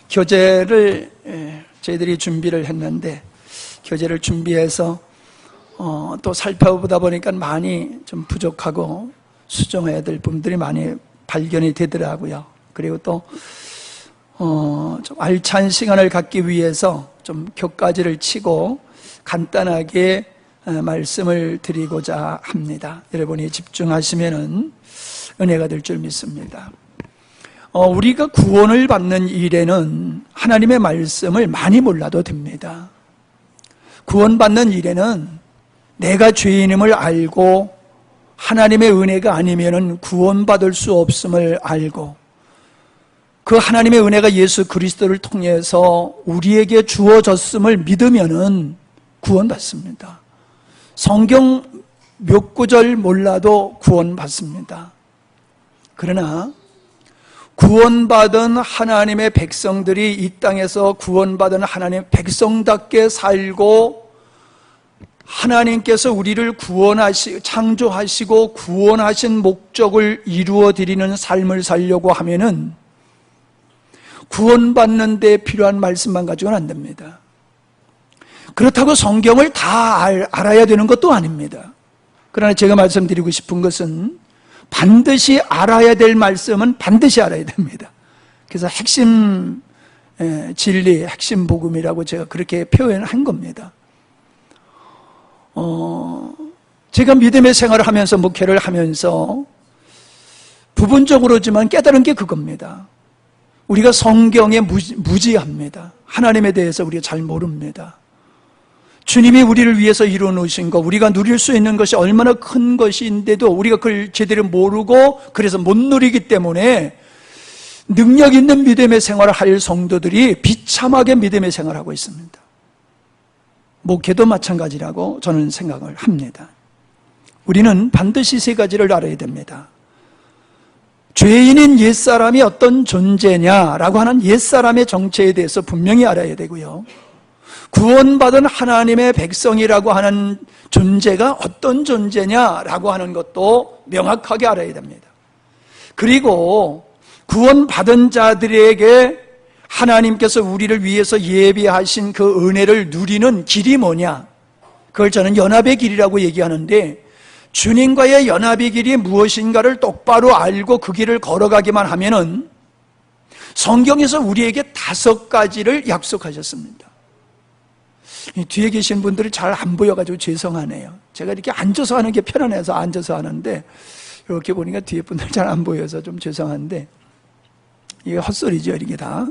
교재를 저희들이 준비를 했는데 교재를 준비해서 또 살펴보다 보니까 많이 좀 부족하고 수정해야 될 부분들이 많이 발견이 되더라고요. 그리고 또 좀 알찬 시간을 갖기 위해서 좀 교과지를 치고 간단하게 말씀을 드리고자 합니다. 여러분이 집중하시면은 은혜가 될 줄 믿습니다. 우리가 구원을 받는 일에는 하나님의 말씀을 많이 몰라도 됩니다. 구원받는 일에는 내가 죄인임을 알고 하나님의 은혜가 아니면은 구원받을 수 없음을 알고 그 하나님의 은혜가 예수 그리스도를 통해서 우리에게 주어졌음을 믿으면은 구원받습니다. 성경 몇 구절 몰라도 구원받습니다. 그러나 구원받은 하나님의 백성들이 이 땅에서 구원받은 하나님의 백성답게 살고 하나님께서 우리를 창조하시고 구원하신 목적을 이루어 드리는 삶을 살려고 하면은 구원받는 데 필요한 말씀만 가지고는 안 됩니다. 그렇다고 성경을 다 알아야 되는 것도 아닙니다. 그러나 제가 말씀드리고 싶은 것은 반드시 알아야 될 말씀은 반드시 알아야 됩니다. 그래서 핵심 진리, 핵심 복음이라고 제가 그렇게 표현한 겁니다. 제가 믿음의 생활을 하면서 목회를 하면서 부분적으로지만 깨달은 게 그겁니다. 우리가 성경에 무지합니다. 하나님에 대해서 우리가 잘 모릅니다. 주님이 우리를 위해서 이루어 놓으신 것, 우리가 누릴 수 있는 것이 얼마나 큰 것인데도 우리가 그걸 제대로 모르고 그래서 못 누리기 때문에 능력 있는 믿음의 생활을 할 성도들이 비참하게 믿음의 생활을 하고 있습니다. 목회도 마찬가지라고 저는 생각을 합니다. 우리는 반드시 세 가지를 알아야 됩니다. 죄인인 옛사람이 어떤 존재냐라고 하는 옛사람의 정체에 대해서 분명히 알아야 되고요. 구원받은 하나님의 백성이라고 하는 존재가 어떤 존재냐라고 하는 것도 명확하게 알아야 됩니다. 그리고 구원받은 자들에게 하나님께서 우리를 위해서 예비하신 그 은혜를 누리는 길이 뭐냐? 그걸 저는 연합의 길이라고 얘기하는데 주님과의 연합의 길이 무엇인가를 똑바로 알고 그 길을 걸어가기만 하면은 성경에서 우리에게 5가지를 약속하셨습니다. 뒤에 계신 분들이 잘 안 보여가지고 죄송하네요. 제가 이렇게 앉아서 하는 게 편안해서 앉아서 하는데 이렇게 보니까 뒤에 분들 잘 안 보여서 좀 죄송한데 이게 헛소리죠, 이게 다.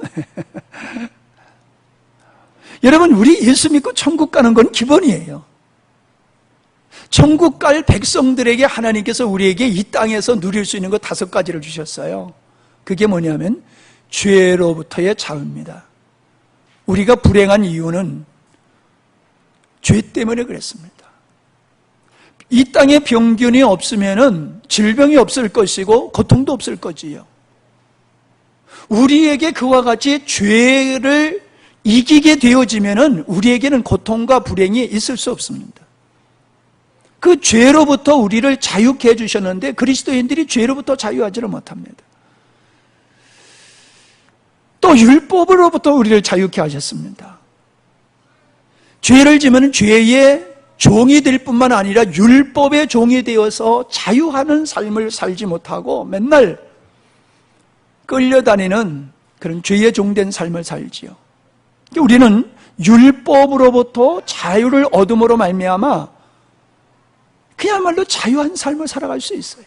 여러분, 우리 예수 믿고 천국 가는 건 기본이에요. 천국 갈 백성들에게 하나님께서 우리에게 이 땅에서 누릴 수 있는 것 5가지를 주셨어요. 그게 뭐냐면 죄로부터의 자유입니다. 우리가 불행한 이유는 죄 때문에 그랬습니다. 이 땅에 병균이 없으면은 질병이 없을 것이고 고통도 없을 거지요. 우리에게 그와 같이 죄를 이기게 되어지면은 우리에게는 고통과 불행이 있을 수 없습니다. 그 죄로부터 우리를 자유케 해주셨는데 그리스도인들이 죄로부터 자유하지를 못합니다. 또 율법으로부터 우리를 자유케 하셨습니다. 죄를 지면 죄의 종이 될 뿐만 아니라 율법의 종이 되어서 자유하는 삶을 살지 못하고 맨날 끌려다니는 그런 죄의 종된 삶을 살지요. 우리는 율법으로부터 자유를 얻음으로 말미암아 그야말로 자유한 삶을 살아갈 수 있어요.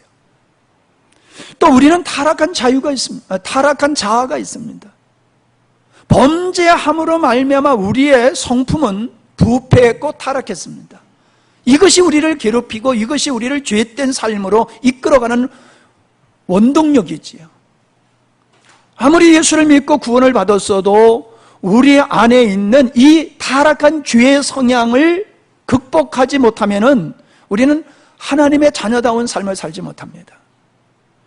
또 우리는 타락한 자유가 있습니다. 타락한 자아가 있습니다. 범죄함으로 말미암아 우리의 성품은 부패했고 타락했습니다. 이것이 우리를 괴롭히고 이것이 우리를 죄된 삶으로 이끌어가는 원동력이지요. 아무리 예수를 믿고 구원을 받았어도 우리 안에 있는 이 타락한 죄의 성향을 극복하지 못하면은 우리는 하나님의 자녀다운 삶을 살지 못합니다.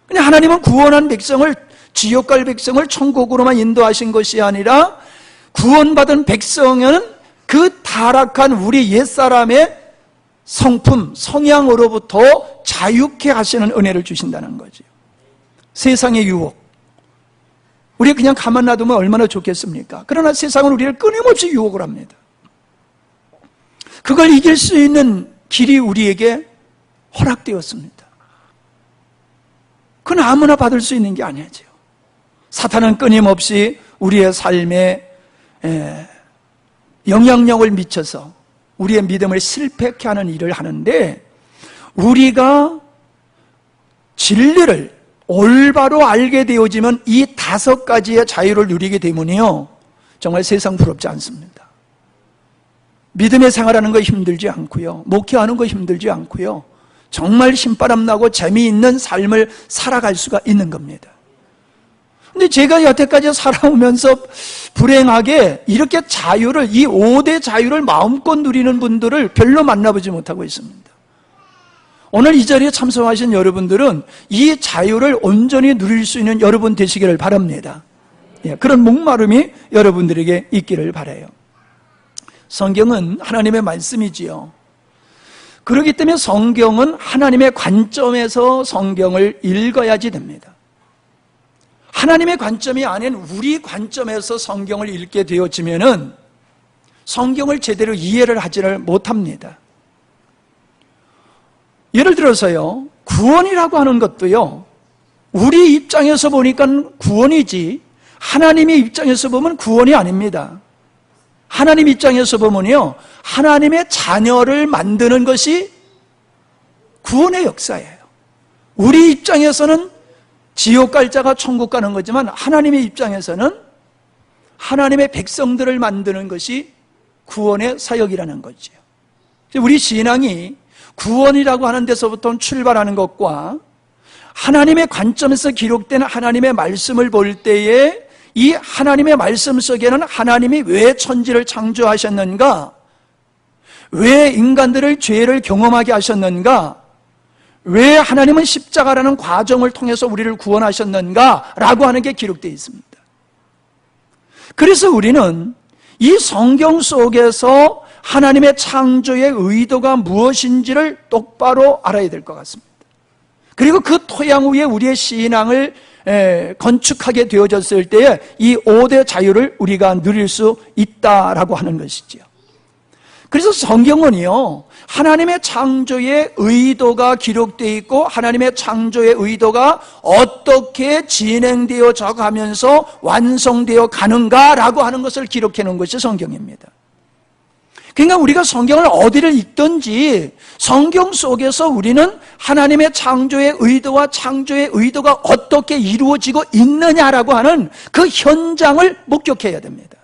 그냥 하나님은 구원한 백성을, 지옥 갈 백성을 천국으로만 인도하신 것이 아니라 구원받은 백성은 그 타락한 우리 옛사람의 성품, 성향으로부터 자유케 하시는 은혜를 주신다는 거죠. 세상의 유혹, 우리가 그냥 가만 놔두면 얼마나 좋겠습니까? 그러나 세상은 우리를 끊임없이 유혹을 합니다. 그걸 이길 수 있는 길이 우리에게 허락되었습니다. 그건 아무나 받을 수 있는 게 아니죠. 사탄은 끊임없이 우리의 삶에 영향력을 미쳐서 우리의 믿음을 실패케 하는 일을 하는데, 우리가 진리를 올바로 알게 되어지면 이 5가지의 자유를 누리게 되면요, 정말 세상 부럽지 않습니다. 믿음의 생활하는 거 힘들지 않고요, 목회하는 거 힘들지 않고요, 정말 힘바람 나고 재미있는 삶을 살아갈 수가 있는 겁니다. 근데 제가 여태까지 살아오면서 불행하게 이렇게 자유를, 이 5대 자유를 마음껏 누리는 분들을 별로 만나보지 못하고 있습니다. 오늘 이 자리에 참석하신 여러분들은 이 자유를 온전히 누릴 수 있는 여러분 되시기를 바랍니다. 그런 목마름이 여러분들에게 있기를 바라요. 성경은 하나님의 말씀이지요. 그렇기 때문에 성경은 하나님의 관점에서 성경을 읽어야지 됩니다. 하나님의 관점이 아닌 우리 관점에서 성경을 읽게 되어지면은 성경을 제대로 이해를 하지를 못합니다. 예를 들어서요, 구원이라고 하는 것도요, 우리 입장에서 보니까 구원이지 하나님의 입장에서 보면 구원이 아닙니다. 하나님 입장에서 보면요, 하나님의 자녀를 만드는 것이 구원의 역사예요. 우리 입장에서는 지옥 갈 자가 천국 가는 거지만 하나님의 입장에서는 하나님의 백성들을 만드는 것이 구원의 사역이라는 거죠. 우리 신앙이 구원이라고 하는 데서부터 출발하는 것과 하나님의 관점에서 기록된 하나님의 말씀을 볼 때에 이 하나님의 말씀 속에는 하나님이 왜 천지를 창조하셨는가, 왜 인간들을 죄를 경험하게 하셨는가, 왜 하나님은 십자가라는 과정을 통해서 우리를 구원하셨는가 라고 하는 게 기록되어 있습니다. 그래서 우리는 이 성경 속에서 하나님의 창조의 의도가 무엇인지를 똑바로 알아야 될 것 같습니다. 그리고 그 토양 위에 우리의 신앙을 건축하게 되어졌을 때에 이 5대 자유를 우리가 누릴 수 있다라고 하는 것이지요. 그래서 성경은요, 하나님의 창조의 의도가 기록되어 있고 하나님의 창조의 의도가 어떻게 진행되어져 가면서 완성되어 가는가라고 하는 것을 기록해 놓은 것이 성경입니다. 그러니까 우리가 성경을 어디를 읽든지 성경 속에서 우리는 하나님의 창조의 의도와 창조의 의도가 어떻게 이루어지고 있느냐라고 하는 그 현장을 목격해야 됩니다.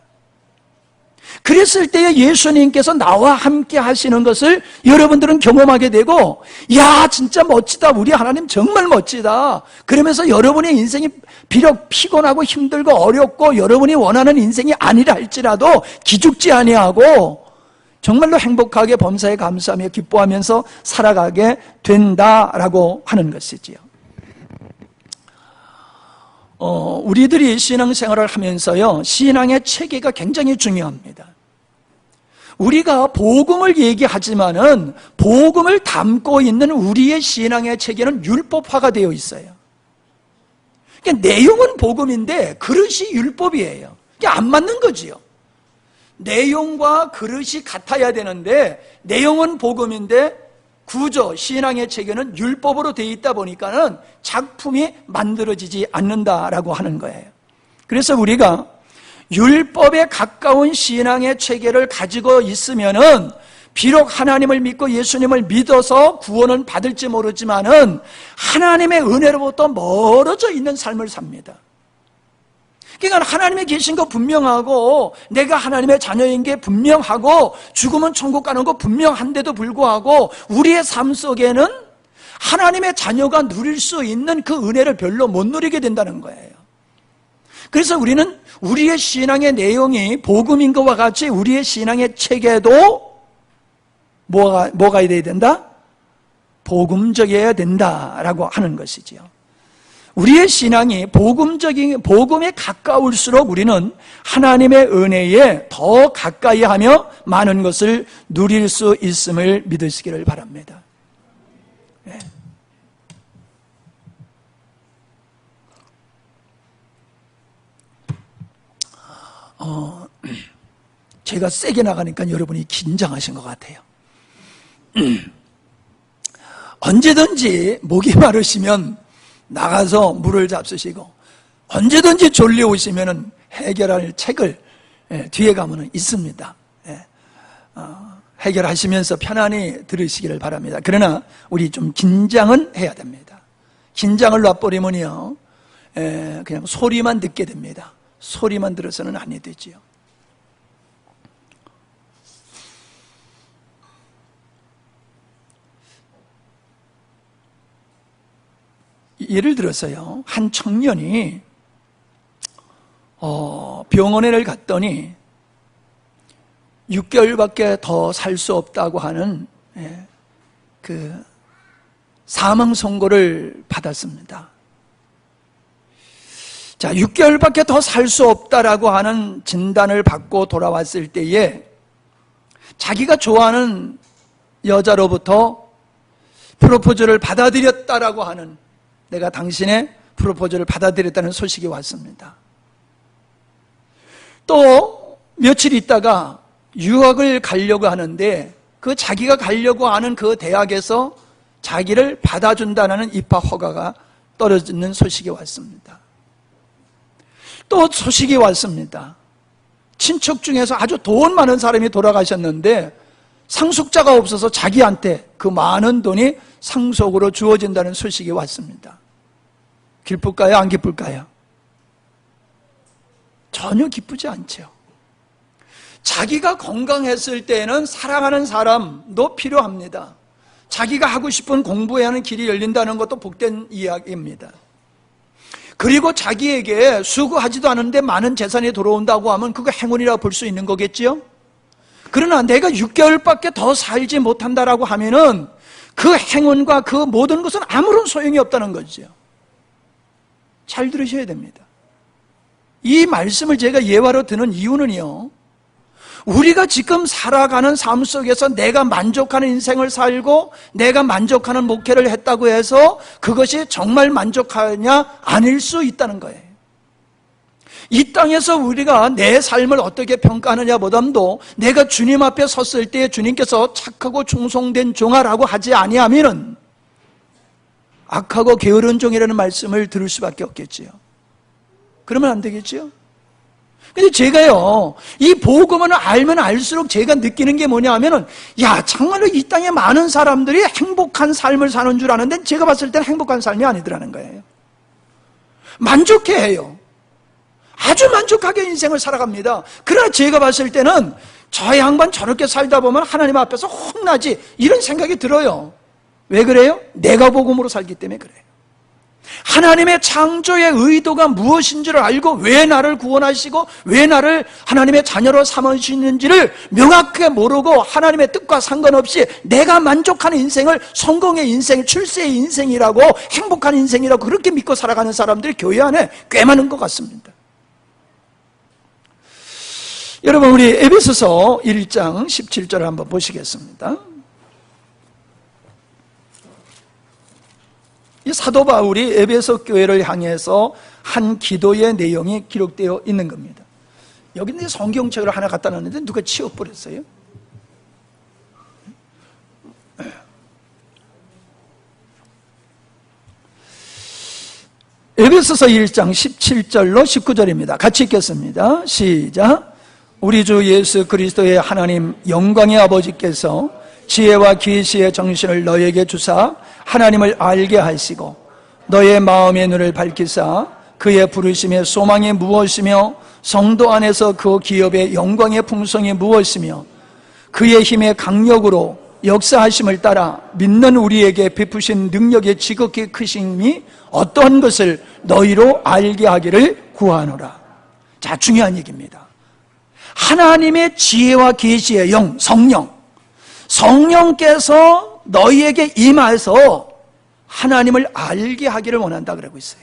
그랬을 때에 예수님께서 나와 함께 하시는 것을 여러분들은 경험하게 되고, 야, 진짜 멋지다, 우리 하나님 정말 멋지다, 그러면서 여러분의 인생이 비록 피곤하고 힘들고 어렵고 여러분이 원하는 인생이 아니라 할지라도 기죽지 아니하고 정말로 행복하게 범사에 감사하며 기뻐하면서 살아가게 된다라고 하는 것이지요. 우리들이 신앙생활을 하면서요, 신앙의 체계가 굉장히 중요합니다. 우리가 복음을 얘기하지만은 복음을 담고 있는 우리의 신앙의 체계는 율법화가 되어 있어요. 그러니까 내용은 복음인데 그릇이 율법이에요. 그게 안 맞는 거지요. 내용과 그릇이 같아야 되는데 내용은 복음인데 구조, 신앙의 체계는 율법으로 되어 있다 보니까는 작품이 만들어지지 않는다라고 하는 거예요. 그래서 우리가 율법에 가까운 신앙의 체계를 가지고 있으면은 비록 하나님을 믿고 예수님을 믿어서 구원은 받을지 모르지만은 하나님의 은혜로부터 멀어져 있는 삶을 삽니다. 그러니까 하나님의 계신 거 분명하고 내가 하나님의 자녀인 게 분명하고 죽으면 천국 가는 거 분명한데도 불구하고 우리의 삶 속에는 하나님의 자녀가 누릴 수 있는 그 은혜를 별로 못 누리게 된다는 거예요. 그래서 우리는 우리의 신앙의 내용이 복음인 것과 같이 우리의 신앙의 체계도 뭐가 돼야 된다? 복음적이어야 된다라고 하는 것이지요. 우리의 신앙이 복음에 가까울수록 우리는 하나님의 은혜에 더 가까이 하며 많은 것을 누릴 수 있음을 믿으시기를 바랍니다. 네. 제가 세게 나가니까 여러분이 긴장하신 것 같아요. 언제든지 목이 마르시면 나가서 물을 잡수시고, 언제든지 졸려오시면 해결할 책을 뒤에 가면 있습니다. 해결하시면서 편안히 들으시기를 바랍니다. 그러나 우리 좀 긴장은 해야 됩니다. 긴장을 놔버리면요, 그냥 소리만 듣게 됩니다. 소리만 들어서는 안 되지요. 예를 들어서요, 한 청년이 병원에 갔더니 6개월밖에 더 살 수 없다고 하는 그 사망 선고를 받았습니다. 자, 6개월밖에 더 살 수 없다라고 하는 진단을 받고 돌아왔을 때에 자기가 좋아하는 여자로부터 프로포즈를 받아들였다라고 하는, 내가 당신의 프로포즈를 받아들였다는 소식이 왔습니다. 또 며칠 있다가 유학을 가려고 하는데 그 자기가 가려고 하는 그 대학에서 자기를 받아준다는 입학 허가가 떨어지는 소식이 왔습니다. 또 소식이 왔습니다. 친척 중에서 아주 돈 많은 사람이 돌아가셨는데 상속자가 없어서 자기한테 그 많은 돈이 상속으로 주어진다는 소식이 왔습니다. 기쁠까요? 안 기쁠까요? 전혀 기쁘지 않죠. 자기가 건강했을 때는 사랑하는 사람도 필요합니다. 자기가 하고 싶은 공부해야 하는 길이 열린다는 것도 복된 이야기입니다. 그리고 자기에게 수고하지도 않은데 많은 재산이 들어온다고 하면 그거 행운이라고 볼 수 있는 거겠지요? 그러나 내가 6개월밖에 더 살지 못한다라고 하면은 그 행운과 그 모든 것은 아무런 소용이 없다는 거죠. 잘 들으셔야 됩니다. 이 말씀을 제가 예화로 드는 이유는요, 우리가 지금 살아가는 삶 속에서 내가 만족하는 인생을 살고 내가 만족하는 목회를 했다고 해서 그것이 정말 만족하냐? 아닐 수 있다는 거예요. 이 땅에서 우리가 내 삶을 어떻게 평가하느냐 보담도 내가 주님 앞에 섰을 때 주님께서 착하고 충성된 종아라고 하지 아니하면은 악하고 게으른 종이라는 말씀을 들을 수밖에 없겠지요. 그러면 안 되겠지요? 근데 제가요, 이 복음을 알면 알수록 제가 느끼는 게 뭐냐 하면은, 야, 정말로 이 땅에 많은 사람들이 행복한 삶을 사는 줄 아는데 제가 봤을 때는 행복한 삶이 아니더라는 거예요. 만족해 해요. 아주 만족하게 인생을 살아갑니다. 그러나 제가 봤을 때는 저 양반 저렇게 살다 보면 하나님 앞에서 혼나지, 이런 생각이 들어요. 왜 그래요? 내가 복음으로 살기 때문에 그래요. 하나님의 창조의 의도가 무엇인지를 알고 왜 나를 구원하시고 왜 나를 하나님의 자녀로 삼으시는지를 명확하게 모르고 하나님의 뜻과 상관없이 내가 만족하는 인생을 성공의 인생, 출세의 인생이라고, 행복한 인생이라고 그렇게 믿고 살아가는 사람들이 교회 안에 꽤 많은 것 같습니다. 여러분, 우리 에베소서 1장 17절을 한번 보시겠습니다. 이 사도 바울이 에베소 교회를 향해서 한 기도의 내용이 기록되어 있는 겁니다. 여기는 성경책을 하나 갖다 놨는데 누가 치워버렸어요? 에베소서 1장 17절로 19절입니다. 같이 읽겠습니다. 시작. 우리 주 예수 그리스도의 하나님 영광의 아버지께서 지혜와 계시의 정신을 너에게 주사 하나님을 알게 하시고 너의 마음의 눈을 밝히사 그의 부르심의 소망이 무엇이며 성도 안에서 그 기업의 영광의 풍성이 무엇이며 그의 힘의 강력으로 역사하심을 따라 믿는 우리에게 베푸신 능력의 지극히 크심이 어떠한 것을 너희로 알게 하기를 구하노라. 자, 중요한 얘기입니다. 하나님의 지혜와 계시의 영, 성령께서 너희에게 임하여서 하나님을 알게 하기를 원한다 그러고 있어요.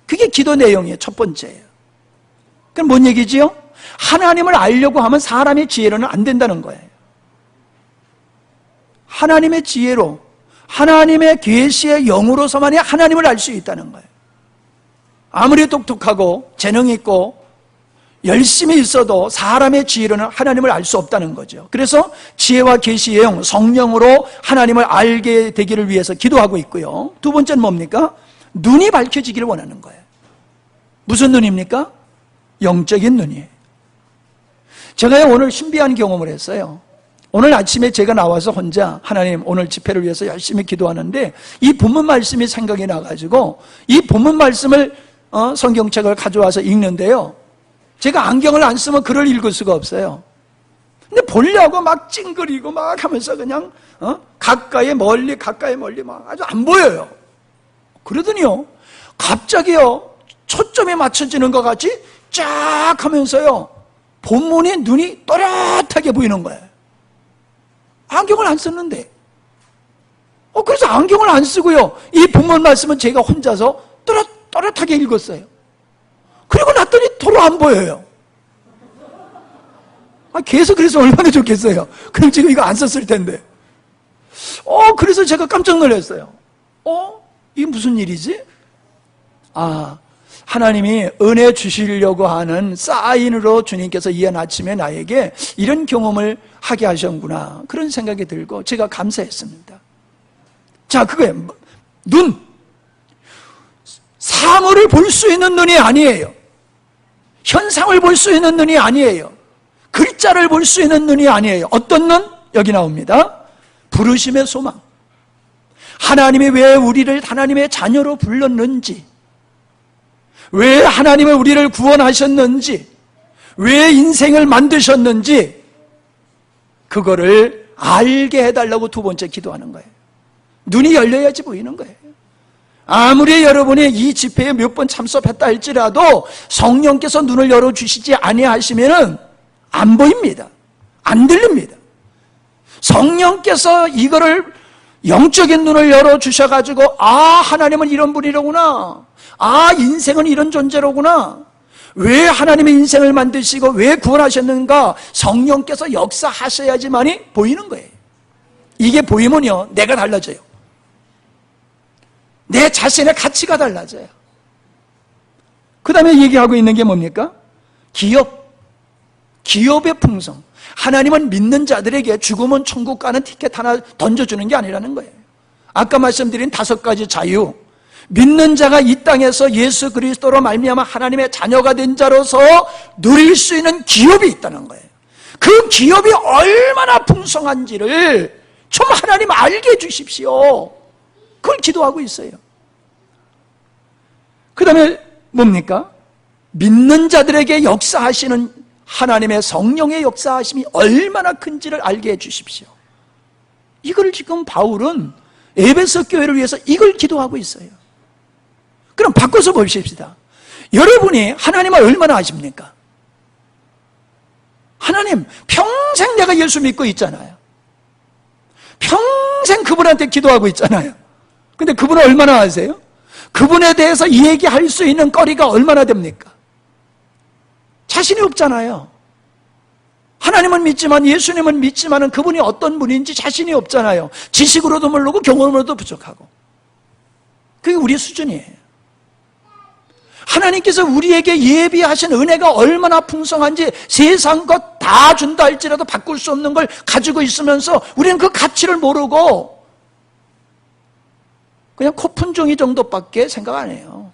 그게 기도 내용이에요. 첫 번째예요. 그럼 뭔 얘기지요? 하나님을 알려고 하면 사람의 지혜로는 안 된다는 거예요. 하나님의 지혜로, 하나님의 계시의 영으로서만이 하나님을 알 수 있다는 거예요. 아무리 똑똑하고 재능 있고 열심히 있어도 사람의 지혜로는 하나님을 알 수 없다는 거죠. 그래서 지혜와 계시의 영, 성령으로 하나님을 알게 되기를 위해서 기도하고 있고요. 두 번째는 뭡니까? 눈이 밝혀지기를 원하는 거예요. 무슨 눈입니까? 영적인 눈이에요. 제가 오늘 신비한 경험을 했어요. 오늘 아침에 제가 나와서 혼자 하나님 오늘 집회를 위해서 열심히 기도하는데 이 본문 말씀이 생각이 나가지고 이 본문 말씀을 성경책을 가져와서 읽는데요. 제가 안경을 안 쓰면 글을 읽을 수가 없어요. 근데 보려고 막 찡그리고 막 하면서 그냥 가까이 멀리 막 아주 안 보여요. 그러더니요 갑자기요 초점이 맞춰지는 것 같이 쫙 하면서요 본문의 눈이 또렷하게 보이는 거예요. 안경을 안 썼는데. 그래서 안경을 안 쓰고요 이 본문 말씀은 제가 혼자서 또렷하게 읽었어요. 그리고 났더니 도로 안 보여요. 계속 그래서 얼마나 좋겠어요. 그럼 지금 이거 안 썼을 텐데. 그래서 제가 깜짝 놀랐어요. 이게 무슨 일이지? 하나님이 은혜 주시려고 하는 사인으로 주님께서 이한 아침에 나에게 이런 경험을 하게 하셨구나. 그런 생각이 들고 제가 감사했습니다. 자, 그거예요. 눈. 사물을 볼 수 있는 눈이 아니에요. 현상을 볼 수 있는 눈이 아니에요. 글자를 볼 수 있는 눈이 아니에요. 어떤 눈? 여기 나옵니다. 부르심의 소망. 하나님이 왜 우리를 하나님의 자녀로 불렀는지, 왜 하나님은 우리를 구원하셨는지, 왜 인생을 만드셨는지 그거를 알게 해달라고 두 번째 기도하는 거예요. 눈이 열려야지 보이는 거예요. 아무리 여러분이 이 집회에 몇 번 참석했다 할지라도 성령께서 눈을 열어주시지 아니하시면은 안 보입니다. 안 들립니다. 성령께서 이거를 영적인 눈을 열어주셔가지고 하나님은 이런 분이로구나. 인생은 이런 존재로구나. 왜 하나님의 인생을 만드시고 왜 구원하셨는가? 성령께서 역사하셔야지만이 보이는 거예요. 이게 보이면요 내가 달라져요. 내 자신의 가치가 달라져요. 그 다음에 얘기하고 있는 게 뭡니까? 기업의 풍성. 하나님은 믿는 자들에게 죽으면 천국 가는 티켓 하나 던져주는 게 아니라는 거예요. 아까 말씀드린 5가지 자유. 믿는 자가 이 땅에서 예수 그리스도로 말미암아 하나님의 자녀가 된 자로서 누릴 수 있는 기업이 있다는 거예요. 그 기업이 얼마나 풍성한지를 좀 하나님 알게 해주십시오. 그걸 기도하고 있어요. 그 다음에 뭡니까? 믿는 자들에게 역사하시는 하나님의 성령의 역사하심이 얼마나 큰지를 알게 해주십시오. 이걸 지금 바울은 에베소 교회를 위해서 이걸 기도하고 있어요. 그럼 바꿔서 보십시다. 여러분이 하나님을 얼마나 아십니까? 하나님 평생 내가 예수 믿고 있잖아요. 평생 그분한테 기도하고 있잖아요. 근데 그분은 얼마나 아세요? 그분에 대해서 얘기할 수 있는 거리가 얼마나 됩니까? 자신이 없잖아요. 하나님은 믿지만 예수님은 믿지만은 그분이 어떤 분인지 자신이 없잖아요. 지식으로도 모르고 경험으로도 부족하고. 그게 우리 수준이에요. 하나님께서 우리에게 예비하신 은혜가 얼마나 풍성한지 세상 것 다 준다 할지라도 바꿀 수 없는 걸 가지고 있으면서 우리는 그 가치를 모르고 그냥 코푼종이 정도밖에 생각 안 해요.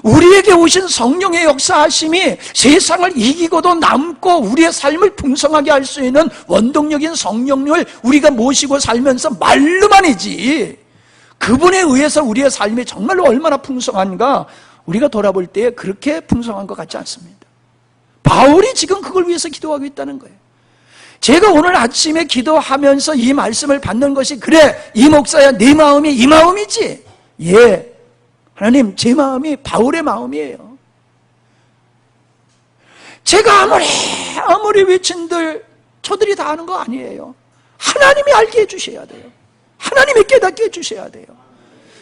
우리에게 오신 성령의 역사하심이 세상을 이기고도 남고 우리의 삶을 풍성하게 할 수 있는 원동력인 성령을 우리가 모시고 살면서 말로만이지 그분에 의해서 우리의 삶이 정말로 얼마나 풍성한가 우리가 돌아볼 때 그렇게 풍성한 것 같지 않습니다. 바울이 지금 그걸 위해서 기도하고 있다는 거예요. 제가 오늘 아침에 기도하면서 이 말씀을 받는 것이 그래 이 목사야 네 마음이 이 마음이지. 예, 하나님 제 마음이 바울의 마음이에요. 제가 아무리 외친들 저들이 다 아는 거 아니에요. 하나님이 알게 해주셔야 돼요. 하나님이 깨닫게 해주셔야 돼요.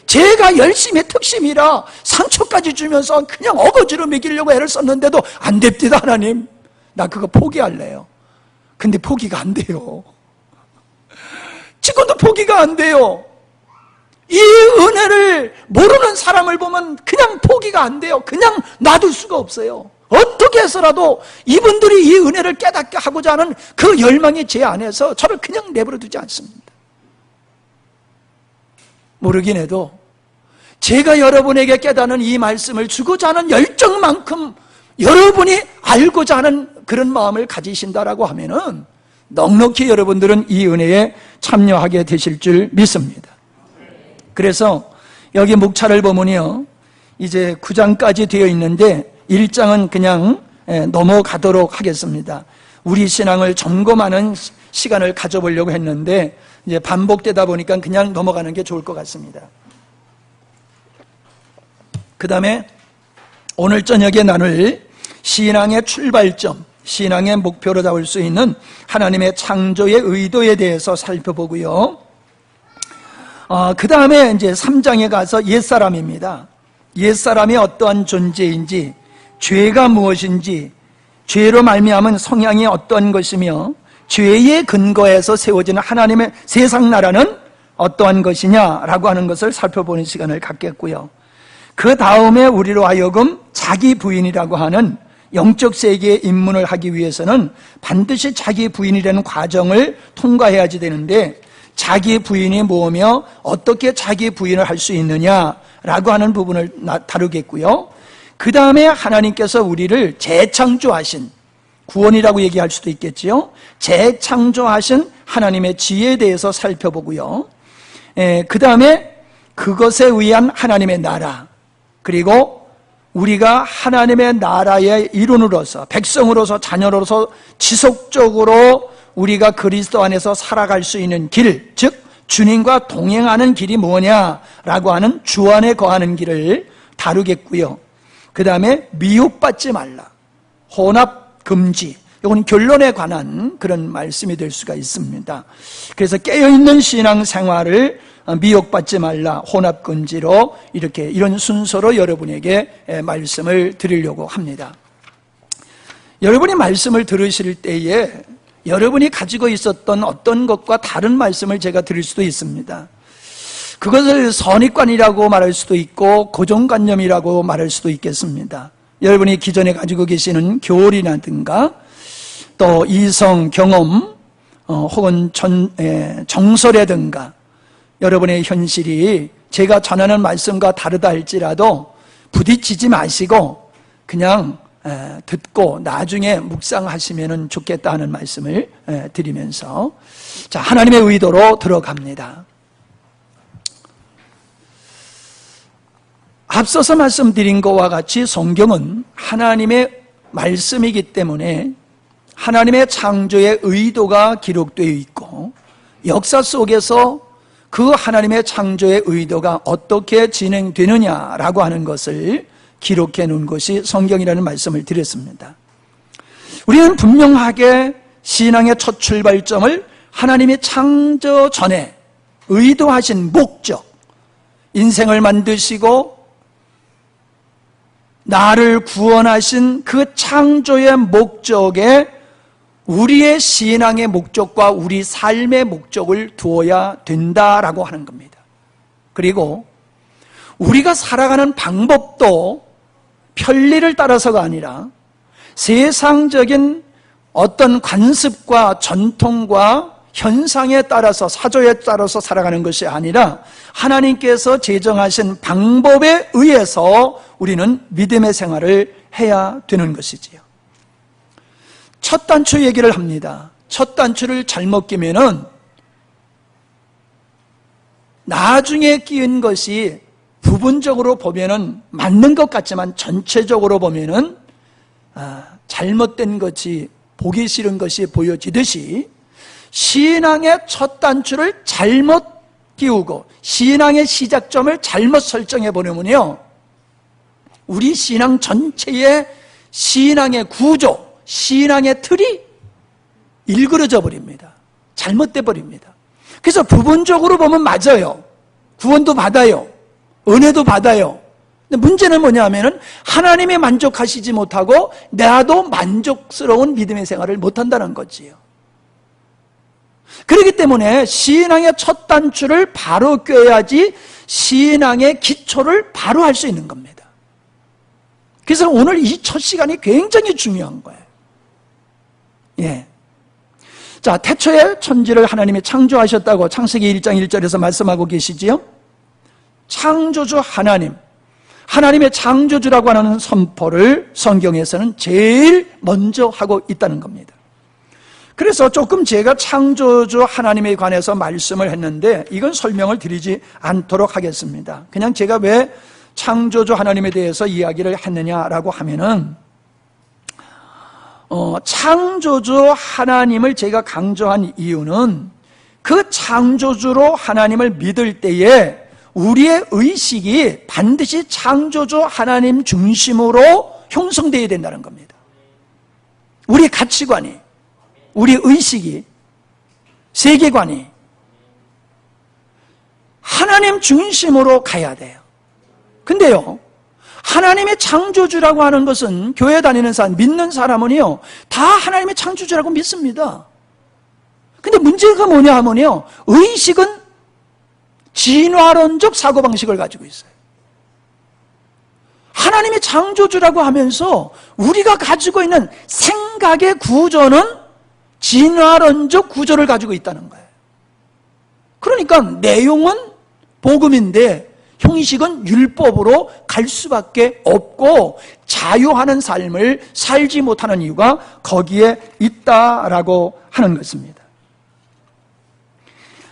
제가 열심히 특심이라 상처까지 주면서 그냥 어거지로 먹이려고 애를 썼는데도 안 됩니다. 하나님 나 그거 포기할래요. 근데 포기가 안 돼요. 지금도 포기가 안 돼요. 이 은혜를 모르는 사람을 보면 그냥 포기가 안 돼요. 그냥 놔둘 수가 없어요. 어떻게 해서라도 이분들이 이 은혜를 깨닫게 하고자 하는 그 열망이 제 안에서 저를 그냥 내버려 두지 않습니다. 모르긴 해도 제가 여러분에게 깨닫는 이 말씀을 주고자 하는 열정만큼 여러분이 알고자 하는 그런 마음을 가지신다라고 하면은 넉넉히 여러분들은 이 은혜에 참여하게 되실 줄 믿습니다. 그래서 여기 목차를 보면요, 이제 9장까지 되어 있는데 1장은 그냥 넘어가도록 하겠습니다. 우리 신앙을 점검하는 시간을 가져보려고 했는데 이제 반복되다 보니까 그냥 넘어가는 게 좋을 것 같습니다. 그 다음에 오늘 저녁에 나눌 신앙의 출발점, 신앙의 목표로 잡을 수 있는 하나님의 창조의 의도에 대해서 살펴보고요. 그 다음에 이제 3장에 가서 옛사람입니다. 옛사람이 어떠한 존재인지, 죄가 무엇인지, 죄로 말미암은 성향이 어떠한 것이며, 죄의 근거에서 세워지는 하나님의 세상 나라는 어떠한 것이냐라고 하는 것을 살펴보는 시간을 갖겠고요. 그 다음에 우리로 하여금 자기 부인이라고 하는 영적 세계에 입문을 하기 위해서는 반드시 자기 부인이라는 과정을 통과해야지 되는데, 자기 부인이 뭐며 어떻게 자기 부인을 할 수 있느냐라고 하는 부분을 다루겠고요. 그 다음에 하나님께서 우리를 재창조하신, 구원이라고 얘기할 수도 있겠지요. 재창조하신 하나님의 지혜에 대해서 살펴보고요. 그 다음에 그것에 의한 하나님의 나라, 그리고 우리가 하나님의 나라의 일원으로서, 백성으로서, 자녀로서 지속적으로 우리가 그리스도 안에서 살아갈 수 있는 길, 즉 주님과 동행하는 길이 뭐냐라고 하는 주 안에 거하는 길을 다루겠고요. 그 다음에 미혹받지 말라, 혼합 금지, 이건 결론에 관한 그런 말씀이 될 수가 있습니다. 그래서 깨어있는 신앙생활을 미혹받지 말라, 혼합 금지로 이런 순서로 여러분에게 말씀을 드리려고 합니다. 여러분이 말씀을 들으실 때에 여러분이 가지고 있었던 어떤 것과 다른 말씀을 제가 드릴 수도 있습니다. 그것을 선입관이라고 말할 수도 있고 고정관념이라고 말할 수도 있겠습니다. 여러분이 기존에 가지고 계시는 교리라든가 또 이성, 경험, 혹은 정설이라든가 여러분의 현실이 제가 전하는 말씀과 다르다 할지라도 부딪히지 마시고 그냥 듣고 나중에 묵상하시면 좋겠다 하는 말씀을 드리면서, 자, 하나님의 의도로 들어갑니다. 앞서서 말씀드린 것과 같이 성경은 하나님의 말씀이기 때문에 하나님의 창조의 의도가 기록되어 있고, 역사 속에서 그 하나님의 창조의 의도가 어떻게 진행되느냐라고 하는 것을 기록해 놓은 것이 성경이라는 말씀을 드렸습니다. 우리는 분명하게 신앙의 첫 출발점을 하나님이 창조 전에 의도하신 목적, 인생을 만드시고 나를 구원하신 그 창조의 목적에 우리의 신앙의 목적과 우리 삶의 목적을 두어야 된다라고 하는 겁니다. 그리고 우리가 살아가는 방법도 편리를 따라서가 아니라 세상적인 어떤 관습과 전통과 현상에 따라서, 사조에 따라서 살아가는 것이 아니라 하나님께서 제정하신 방법에 의해서 우리는 믿음의 생활을 해야 되는 것이지요. 첫 단추 얘기를 합니다. 첫 단추를 잘못 끼면은 나중에 끼운 것이 부분적으로 보면은 맞는 것 같지만 전체적으로 보면은 잘못된 것이, 보기 싫은 것이 보여지듯이 신앙의 첫 단추를 잘못 끼우고 신앙의 시작점을 잘못 설정해 보려면요, 우리 신앙 전체의 신앙의 구조, 신앙의 틀이 일그러져 버립니다. 잘못돼 버립니다. 그래서 부분적으로 보면 맞아요. 구원도 받아요. 은혜도 받아요. 근데 문제는 뭐냐면은 하나님이 만족하시지 못하고 나도 만족스러운 믿음의 생활을 못한다는 거지요. 그렇기 때문에 신앙의 첫 단추를 바로 꿰야지 신앙의 기초를 바로 할 수 있는 겁니다. 그래서 오늘 이 첫 시간이 굉장히 중요한 거예요. 예. 자, 태초에 천지를 하나님이 창조하셨다고 창세기 1장 1절에서 말씀하고 계시지요? 창조주 하나님, 하나님의 창조주라고 하는 선포를 성경에서는 제일 먼저 하고 있다는 겁니다. 그래서 조금 제가 창조주 하나님에 관해서 말씀을 했는데 이건 설명을 드리지 않도록 하겠습니다. 그냥 제가 왜 창조주 하나님에 대해서 이야기를 했느냐라고 하면은 창조주 하나님을 제가 강조한 이유는 그 창조주로 하나님을 믿을 때에 우리의 의식이 반드시 창조주 하나님 중심으로 형성되어야 된다는 겁니다. 우리 가치관이, 우리 의식이, 세계관이 하나님 중심으로 가야 돼요. 근데요, 하나님의 창조주라고 하는 것은 교회 다니는 사람, 믿는 사람은요, 다 하나님의 창조주라고 믿습니다. 근데 문제가 뭐냐 하면요, 의식은 진화론적 사고방식을 가지고 있어요. 하나님의 창조주라고 하면서 우리가 가지고 있는 생각의 구조는 진화론적 구조를 가지고 있다는 거예요. 그러니까 내용은 복음인데 형식은 율법으로 갈 수밖에 없고 자유하는 삶을 살지 못하는 이유가 거기에 있다라고 하는 것입니다.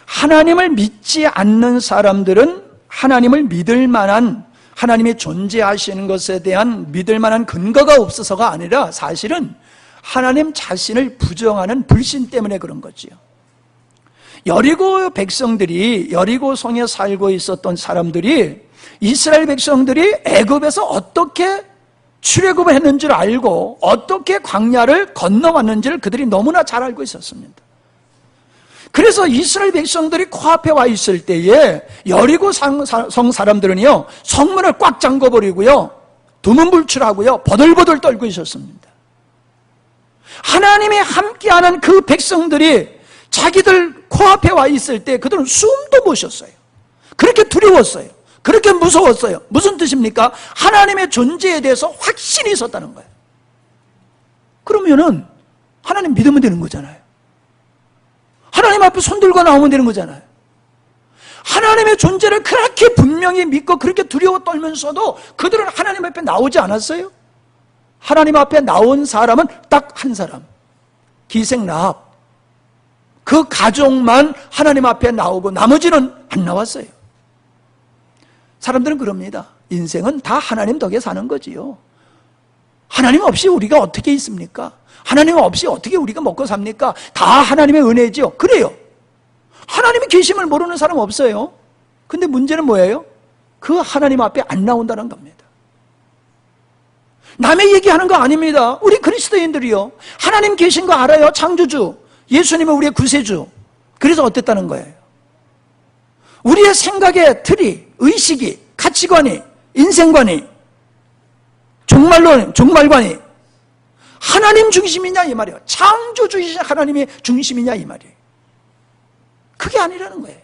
하나님을 믿지 않는 사람들은 하나님을 믿을 만한, 하나님이 존재하시는 것에 대한 믿을 만한 근거가 없어서가 아니라 사실은 하나님 자신을 부정하는 불신 때문에 그런 거지요. 여리고 백성들이, 여리고 성에 살고 있었던 사람들이, 이스라엘 백성들이 애굽에서 어떻게 출애굽을 했는지를 알고 어떻게 광야를 건너왔는지를 그들이 너무나 잘 알고 있었습니다. 그래서 이스라엘 백성들이 코앞에 와 있을 때에 여리고 성 사람들은요, 성문을 꽉 잠궈버리고요, 두문불출하고요, 버들버들 떨고 있었습니다. 하나님이 함께하는 그 백성들이 자기들 코앞에 와 있을 때 그들은 숨도 못 쉬었어요. 그렇게 두려웠어요. 그렇게 무서웠어요. 무슨 뜻입니까? 하나님의 존재에 대해서 확신이 있었다는 거예요. 그러면은 하나님 믿으면 되는 거잖아요. 하나님 앞에 손들고 나오면 되는 거잖아요. 하나님의 존재를 그렇게 분명히 믿고 그렇게 두려워 떨면서도 그들은 하나님 앞에 나오지 않았어요? 하나님 앞에 나온 사람은 딱 한 사람, 기생 라합. 그 가족만 하나님 앞에 나오고 나머지는 안 나왔어요. 사람들은 그럽니다. 인생은 다 하나님 덕에 사는 거지요. 하나님 없이 우리가 어떻게 있습니까? 하나님 없이 어떻게 우리가 먹고 삽니까? 다 하나님의 은혜지요. 그래요. 하나님의 계심을 모르는 사람 없어요. 근데 문제는 뭐예요? 그 하나님 앞에 안 나온다는 겁니다. 남의 얘기하는 거 아닙니다. 우리 그리스도인들이요, 하나님 계신 거 알아요. 창조주, 예수님은 우리의 구세주. 그래서 어땠다는 거예요? 우리의 생각의 틀이, 의식이, 가치관이, 인생관이, 종말관이 하나님 중심이냐 이 말이에요. 창조주이신 하나님의 중심이냐 이 말이에요. 그게 아니라는 거예요.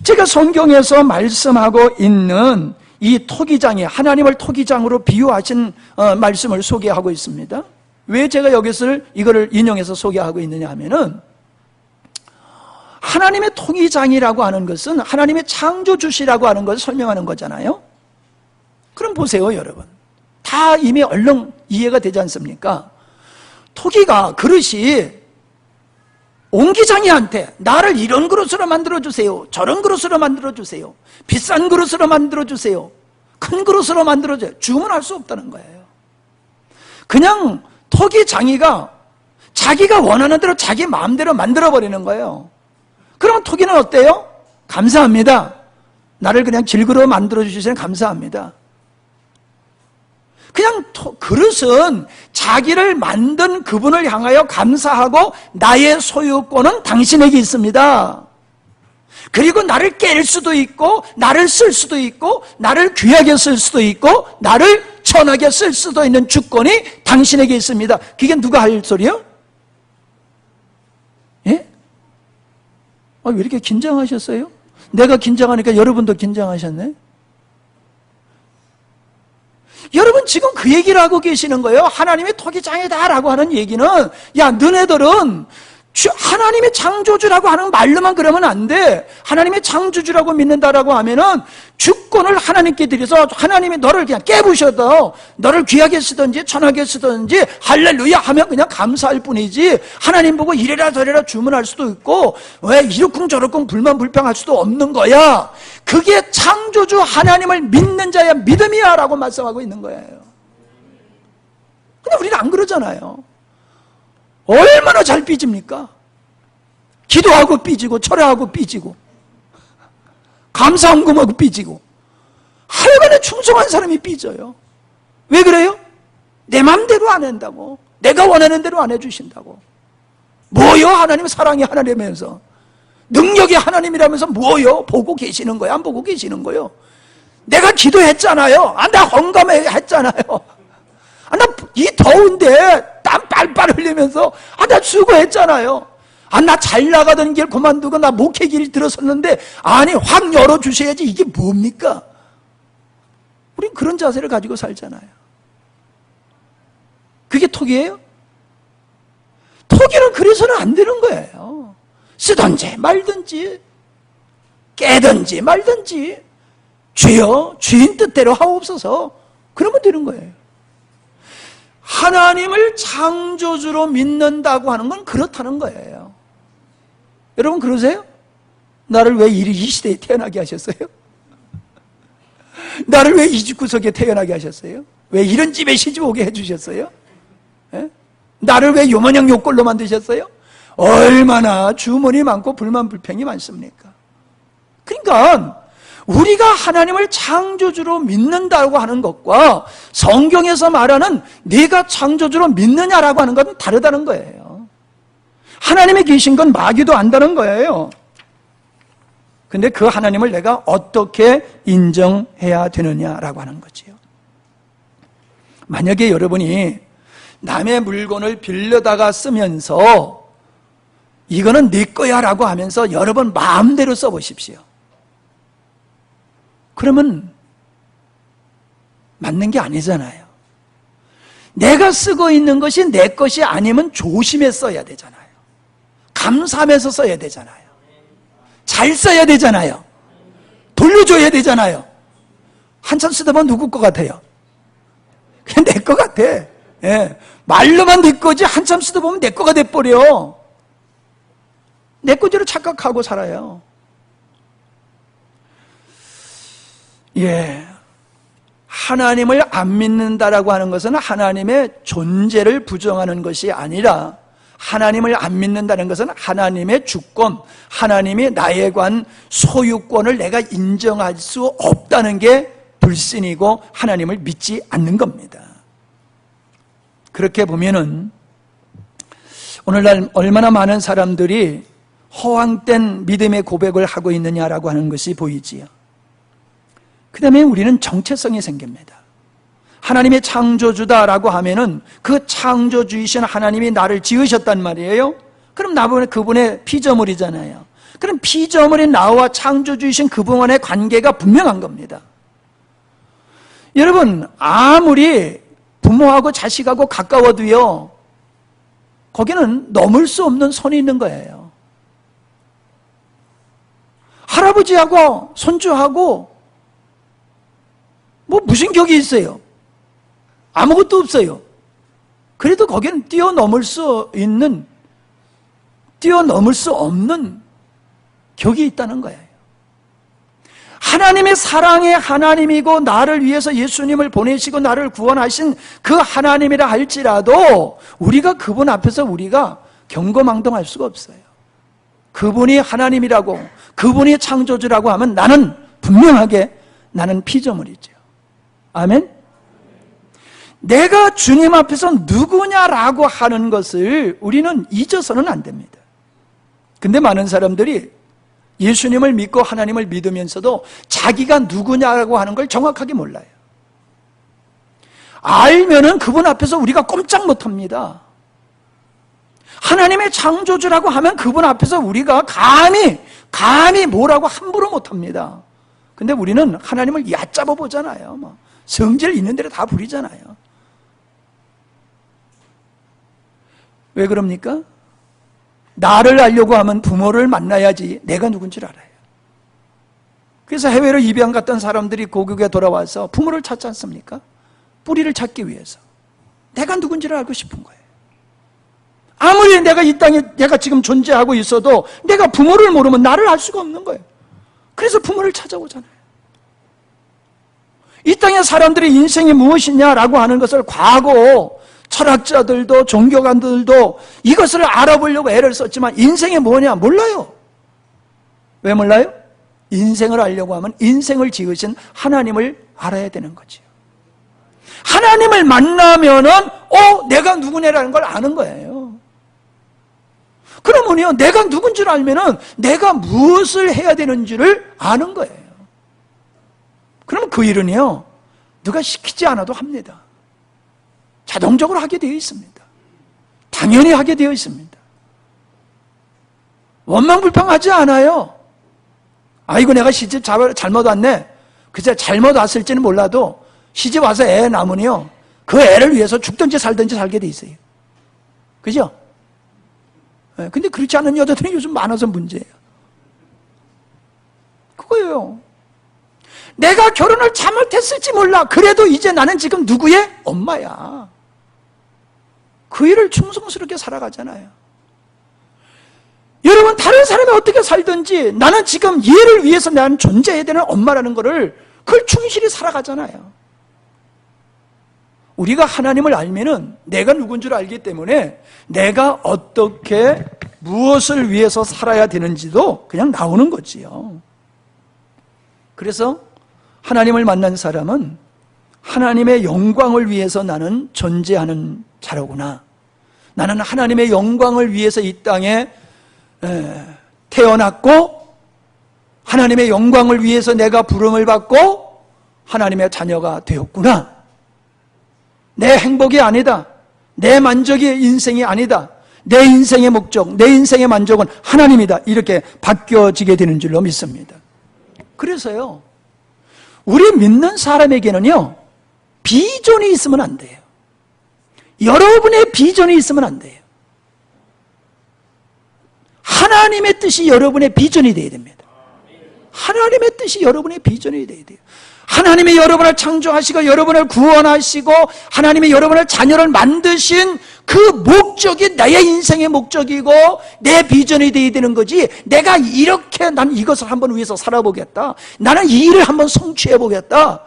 제가 성경에서 말씀하고 있는 이 토기장이 하나님을 토기장으로 비유하신 말씀을 소개하고 있습니다. 왜 제가 여기서 이거를 인용해서 소개하고 있느냐 하면은, 하나님의 토기장이라고 하는 것은 하나님의 창조주시라고 하는 것을 설명하는 거잖아요. 그럼 보세요, 여러분. 다 이미 얼른 이해가 되지 않습니까? 토기가, 그릇이 옹기장이한테 나를 이런 그릇으로 만들어주세요, 저런 그릇으로 만들어주세요, 비싼 그릇으로 만들어주세요, 큰 그릇으로 만들어주세요, 주문할 수 없다는 거예요. 그냥 토기장이가 자기가 원하는 대로 자기 마음대로 만들어버리는 거예요. 그러면 토기는 어때요? 감사합니다. 나를 그냥 질그릇 만들어주시면 감사합니다. 그냥 그릇은 자기를 만든 그분을 향하여 감사하고 나의 소유권은 당신에게 있습니다. 그리고 나를 깰 수도 있고 나를 쓸 수도 있고 나를 귀하게 쓸 수도 있고 나를 천하게 쓸 수도 있는 주권이 당신에게 있습니다. 그게 누가 할 소리요? 예? 왜 이렇게 긴장하셨어요? 내가 긴장하니까 여러분도 긴장하셨네? 여러분 지금 그 얘기를 하고 계시는 거예요. 하나님의 토기장이다라고 하는 얘기는, 야 너네들은 하나님의 창조주라고 하는 말로만 그러면 안 돼. 하나님의 창조주라고 믿는다라고 하면은 주권을 하나님께 드려서 하나님이 너를 그냥 깨부셔도 너를 귀하게 쓰든지 천하게 쓰든지 할렐루야 하면 그냥 감사할 뿐이지, 하나님 보고 이래라 저래라 주문할 수도 있고 왜 이러쿵저러쿵 불만불평할 수도 없는 거야. 그게 창조주 하나님을 믿는 자의 믿음이야 라고 말씀하고 있는 거예요. 근데 우리는 안 그러잖아요. 얼마나 잘 삐집니까? 기도하고 삐지고 철회하고 삐지고 감사헌금하고 삐지고 하여간에 충성한 사람이 삐져요. 왜 그래요? 내 맘대로 안 한다고, 내가 원하는 대로 안 해주신다고. 뭐요? 하나님 사랑이 하나님이면서 능력이 하나님이라면서 뭐요? 보고 계시는 거예요? 안 보고 계시는 거예요? 내가 기도했잖아요. 나 헌금해 했잖아요. 나 이 더운데 땀 빨빨 흘리면서 나 수고했잖아요. 나 잘 나가던 길 그만두고 나 목회 길 들어섰는데 아니 확 열어주셔야지. 이게 뭡니까? 우린 그런 자세를 가지고 살잖아요. 그게 토기예요? 토기는 그래서는 안 되는 거예요. 쓰든지 말든지 깨든지 말든지 주여 주인 뜻대로 하옵소서 그러면 되는 거예요. 하나님을 창조주로 믿는다고 하는 건 그렇다는 거예요. 여러분 그러세요? 나를 왜 이 시대에 태어나게 하셨어요? 나를 왜 이 집구석에 태어나게 하셨어요? 왜 이런 집에 시집 오게 해주셨어요? 에? 나를 왜 요모냥 요꼴로 만드셨어요? 얼마나 주문이 많고 불만불평이 많습니까? 그러니까 우리가 하나님을 창조주로 믿는다고 하는 것과 성경에서 말하는 내가 창조주로 믿느냐라고 하는 건 다르다는 거예요. 하나님이 계신 건 마귀도 안다는 거예요. 근데 그 하나님을 내가 어떻게 인정해야 되느냐라고 하는 거지요. 만약에 여러분이 남의 물건을 빌려다가 쓰면서 이거는 네 거야 라고 하면서 여러분 마음대로 써보십시오. 그러면 맞는 게 아니잖아요. 내가 쓰고 있는 것이 내 것이 아니면 조심해 써야 되잖아요. 감사하면서 써야 되잖아요. 잘 써야 되잖아요. 돌려줘야 되잖아요. 한참 쓰다 보면 누구 것 같아요? 그냥 내 것 같아. 예. 말로만 내 거지 한참 쓰다 보면 내 거가 돼버려. 내 거대로 착각하고 살아요. 예. 하나님을 안 믿는다라고 하는 것은 하나님의 존재를 부정하는 것이 아니라 하나님을 안 믿는다는 것은 하나님의 주권, 하나님이 나에 관한 소유권을 내가 인정할 수 없다는 게 불신이고 하나님을 믿지 않는 겁니다. 그렇게 보면은 오늘날 얼마나 많은 사람들이 허황된 믿음의 고백을 하고 있느냐라고 하는 것이 보이지요. 그 다음에 우리는 정체성이 생깁니다. 하나님의 창조주다라고 하면은 그 창조주이신 하나님이 나를 지으셨단 말이에요. 그럼 나보다 그분의 피조물이잖아요. 그럼 피조물인 나와 창조주이신 그분의 관계가 분명한 겁니다. 여러분 아무리 부모하고 자식하고 가까워도요 거기는 넘을 수 없는 선이 있는 거예요. 할아버지하고 손주하고 뭐 무슨 격이 있어요? 아무것도 없어요. 그래도 거기는 뛰어넘을 수 없는 격이 있다는 거예요. 하나님의 사랑의 하나님이고 나를 위해서 예수님을 보내시고 나를 구원하신 그 하나님이라 할지라도 우리가 그분 앞에서 우리가 경거망동할 수가 없어요. 그분이 하나님이라고 그분이 창조주라고 하면 나는 분명하게 나는 피조물이죠. 아멘? 내가 주님 앞에서 누구냐라고 하는 것을 우리는 잊어서는 안 됩니다. 근데 많은 사람들이 예수님을 믿고 하나님을 믿으면서도 자기가 누구냐라고 하는 걸 정확하게 몰라요. 알면은 그분 앞에서 우리가 꼼짝 못합니다. 하나님의 창조주라고 하면 그분 앞에서 우리가 감히 뭐라고 함부로 못합니다. 근데 우리는 하나님을 얕잡아 보잖아요. 성질 있는 대로 다 부리잖아요. 왜 그럽니까? 나를 알려고 하면 부모를 만나야지 내가 누군지를 알아요. 그래서 해외로 입양 갔던 사람들이 고국에 돌아와서 부모를 찾지 않습니까? 뿌리를 찾기 위해서. 내가 누군지를 알고 싶은 거예요. 아무리 내가 이 땅에 내가 지금 존재하고 있어도 내가 부모를 모르면 나를 알 수가 없는 거예요. 그래서 부모를 찾아오잖아요. 이 땅의 사람들의 인생이 무엇이냐라고 하는 것을 과거 철학자들도 종교관들도 이것을 알아보려고 애를 썼지만 인생이 뭐냐 몰라요. 왜 몰라요? 인생을 알려고 하면 인생을 지으신 하나님을 알아야 되는 거지요. 하나님을 만나면은 내가 누구냐라는 걸 아는 거예요. 그러면요, 내가 누군지를 알면은 내가 무엇을 해야 되는지를 아는 거예요. 그럼 그 일은요, 누가 시키지 않아도 합니다. 자동적으로 하게 되어 있습니다. 당연히 하게 되어 있습니다. 원망불평하지 않아요. 아이고 내가 시집 잘못 왔네. 그저 잘못 왔을지는 몰라도 시집 와서 애 낳으면요, 그 애를 위해서 죽든지 살든지 살게 돼 있어요. 그죠? 근데 그렇지 않은 여자들이 요즘 많아서 문제예요. 그거예요. 내가 결혼을 잘못했을지 몰라. 그래도 이제 나는 지금 누구의 엄마야. 그 일을 충성스럽게 살아가잖아요. 여러분, 다른 사람이 어떻게 살든지 나는 지금 얘를 위해서 나는 존재해야 되는 엄마라는 거를 그걸 충실히 살아가잖아요. 우리가 하나님을 알면은 내가 누군 줄 알기 때문에 내가 어떻게 무엇을 위해서 살아야 되는지도 그냥 나오는 거지요. 그래서 하나님을 만난 사람은 하나님의 영광을 위해서 나는 존재하는 자로구나. 나는 하나님의 영광을 위해서 이 땅에 태어났고 하나님의 영광을 위해서 내가 부름을 받고 하나님의 자녀가 되었구나. 내 행복이 아니다. 내 만족이 인생이 아니다. 내 인생의 목적, 내 인생의 만족은 하나님이다. 이렇게 바뀌어지게 되는 줄로 믿습니다. 그래서요, 우리 믿는 사람에게는요, 비전이 있으면 안 돼요. 여러분의 비전이 있으면 안 돼요. 하나님의 뜻이 여러분의 비전이 되어야 됩니다. 하나님의 뜻이 여러분의 비전이 되어야 돼요. 하나님이 여러분을 창조하시고 여러분을 구원하시고 하나님이 여러분을 자녀를 만드신 그 목적이 나의 인생의 목적이고 내 비전이 되어야 되는 거지, 내가 이렇게 난 이것을 한번 위해서 살아보겠다, 나는 이 일을 한번 성취해보겠다,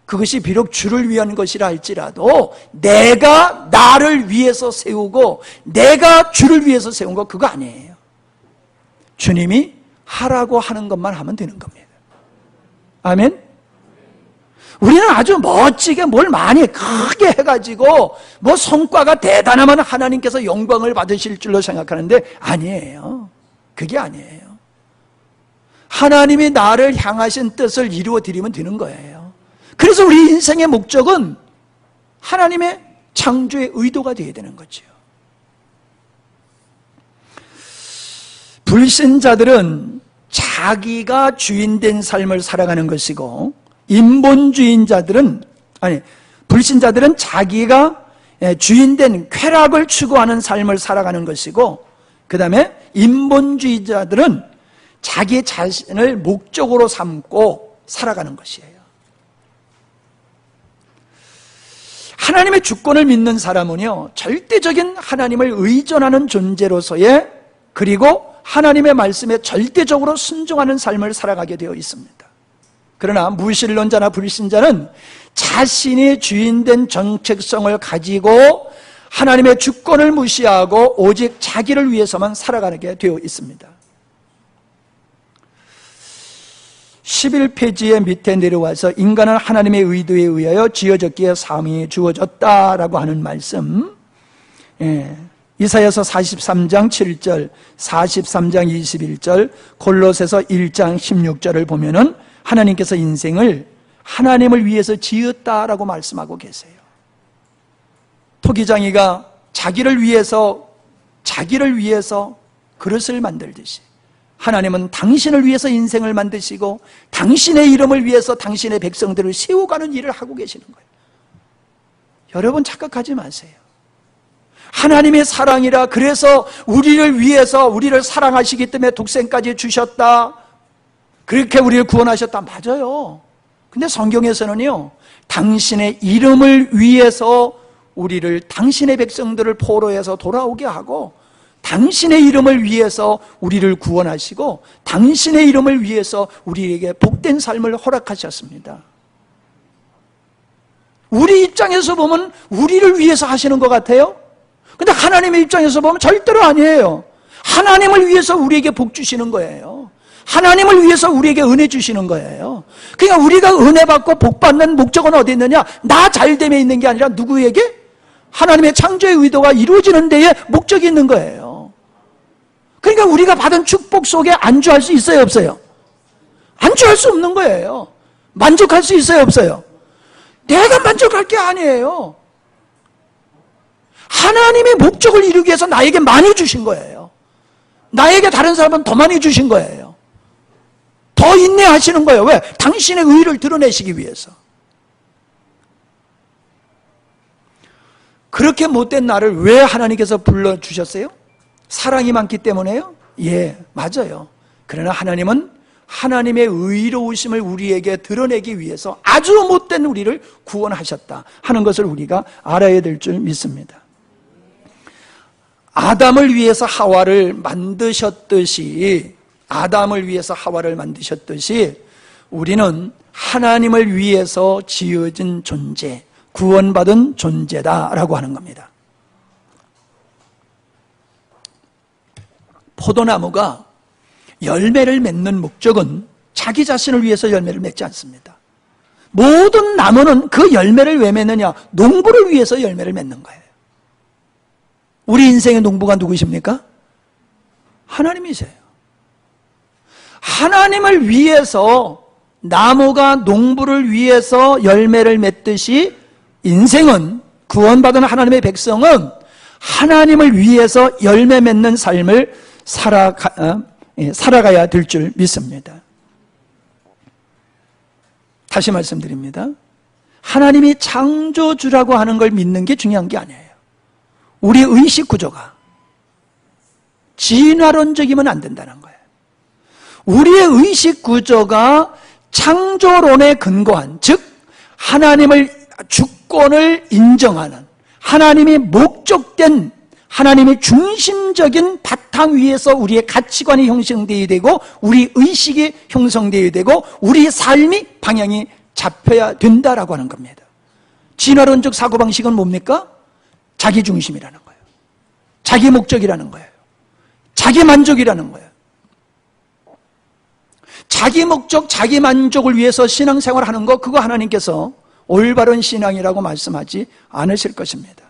그것이 비록 주를 위한 것이라 할지라도 내가 나를 위해서 세우고 내가 주를 위해서 세운 거 그거 아니에요. 주님이 하라고 하는 것만 하면 되는 겁니다. 아멘? 우리는 아주 멋지게 뭘 많이 크게 해가지고 뭐 성과가 대단하면 하나님께서 영광을 받으실 줄로 생각하는데 아니에요. 그게 아니에요. 하나님이 나를 향하신 뜻을 이루어 드리면 되는 거예요. 그래서 우리 인생의 목적은 하나님의 창조의 의도가 되어야 되는 거죠. 불신자들은 자기가 주인된 삶을 살아가는 것이고, 불신자들은 자기가 주인된 쾌락을 추구하는 삶을 살아가는 것이고, 그 다음에 인본주의자들은 자기 자신을 목적으로 삼고 살아가는 것이에요. 하나님의 주권을 믿는 사람은요, 절대적인 하나님을 의존하는 존재로서의, 그리고 하나님의 말씀에 절대적으로 순종하는 삶을 살아가게 되어 있습니다. 그러나 무신론자나 불신자는 자신이 주인된 정체성을 가지고 하나님의 주권을 무시하고 오직 자기를 위해서만 살아가게 되어 있습니다. 11페이지의 밑에 내려와서 인간은 하나님의 의도에 의하여 지어졌기에 삶이 주어졌다라고 하는 말씀, 이사야서 43장 7절, 43장 21절, 골로새서 1장 16절을 보면은 하나님께서 인생을 하나님을 위해서 지었다라고 말씀하고 계세요. 토기장이가 자기를 위해서 그릇을 만들듯이 하나님은 당신을 위해서 인생을 만드시고 당신의 이름을 위해서 당신의 백성들을 세워가는 일을 하고 계시는 거예요. 여러분 착각하지 마세요. 하나님의 사랑이라 그래서 우리를 위해서 우리를 사랑하시기 때문에 독생까지 주셨다. 그렇게 우리를 구원하셨다. 맞아요. 근데 성경에서는요, 당신의 이름을 위해서 우리를 당신의 백성들을 포로해서 돌아오게 하고 당신의 이름을 위해서 우리를 구원하시고 당신의 이름을 위해서 우리에게 복된 삶을 허락하셨습니다. 우리 입장에서 보면 우리를 위해서 하시는 것 같아요. 근데 하나님의 입장에서 보면 절대로 아니에요. 하나님을 위해서 우리에게 복 주시는 거예요. 하나님을 위해서 우리에게 은혜 주시는 거예요. 그러니까 우리가 은혜 받고 복 받는 목적은 어디 있느냐? 나 잘됨에 있는 게 아니라 누구에게? 하나님의 창조의 의도가 이루어지는 데에 목적이 있는 거예요. 그러니까 우리가 받은 축복 속에 안주할 수 있어요, 없어요? 안주할 수 없는 거예요. 만족할 수 있어요, 없어요? 내가 만족할 게 아니에요. 하나님의 목적을 이루기 위해서 나에게 많이 주신 거예요. 나에게 다른 사람은 더 많이 주신 거예요. 더 인내하시는 거예요. 왜? 당신의 의를 드러내시기 위해서. 그렇게 못된 나를 왜 하나님께서 불러주셨어요? 사랑이 많기 때문에요? 예, 맞아요. 그러나 하나님은 하나님의 의로우심을 우리에게 드러내기 위해서 아주 못된 우리를 구원하셨다 하는 것을 우리가 알아야 될 줄 믿습니다. 아담을 위해서 하와를 만드셨듯이 우리는 하나님을 위해서 지어진 존재, 구원받은 존재다라고 하는 겁니다. 포도나무가 열매를 맺는 목적은 자기 자신을 위해서 열매를 맺지 않습니다. 모든 나무는 그 열매를 왜 맺느냐? 농부를 위해서 열매를 맺는 거예요. 우리 인생의 농부가 누구십니까? 하나님이세요. 하나님을 위해서 나무가 농부를 위해서 열매를 맺듯이 인생은, 구원받은 하나님의 백성은 하나님을 위해서 열매 맺는 삶을 살아가야 될 줄 믿습니다. 다시 말씀드립니다. 하나님이 창조주라고 하는 걸 믿는 게 중요한 게 아니에요. 우리 의식 구조가 진화론적이면 안 된다는 거예요. 우리의 의식 구조가 창조론에 근거한, 즉 하나님의 주권을 인정하는, 하나님이 목적된, 하나님의 중심적인 바탕 위에서 우리의 가치관이 형성되어야 되고 우리 의식이 형성되어야 되고 우리 삶이 방향이 잡혀야 된다라고 하는 겁니다. 진화론적 사고방식은 뭡니까? 자기 중심이라는 거예요. 자기 목적이라는 거예요. 자기 만족이라는 거예요. 자기 목적, 자기 만족을 위해서 신앙생활 하는 거, 그거 하나님께서 올바른 신앙이라고 말씀하지 않으실 것입니다.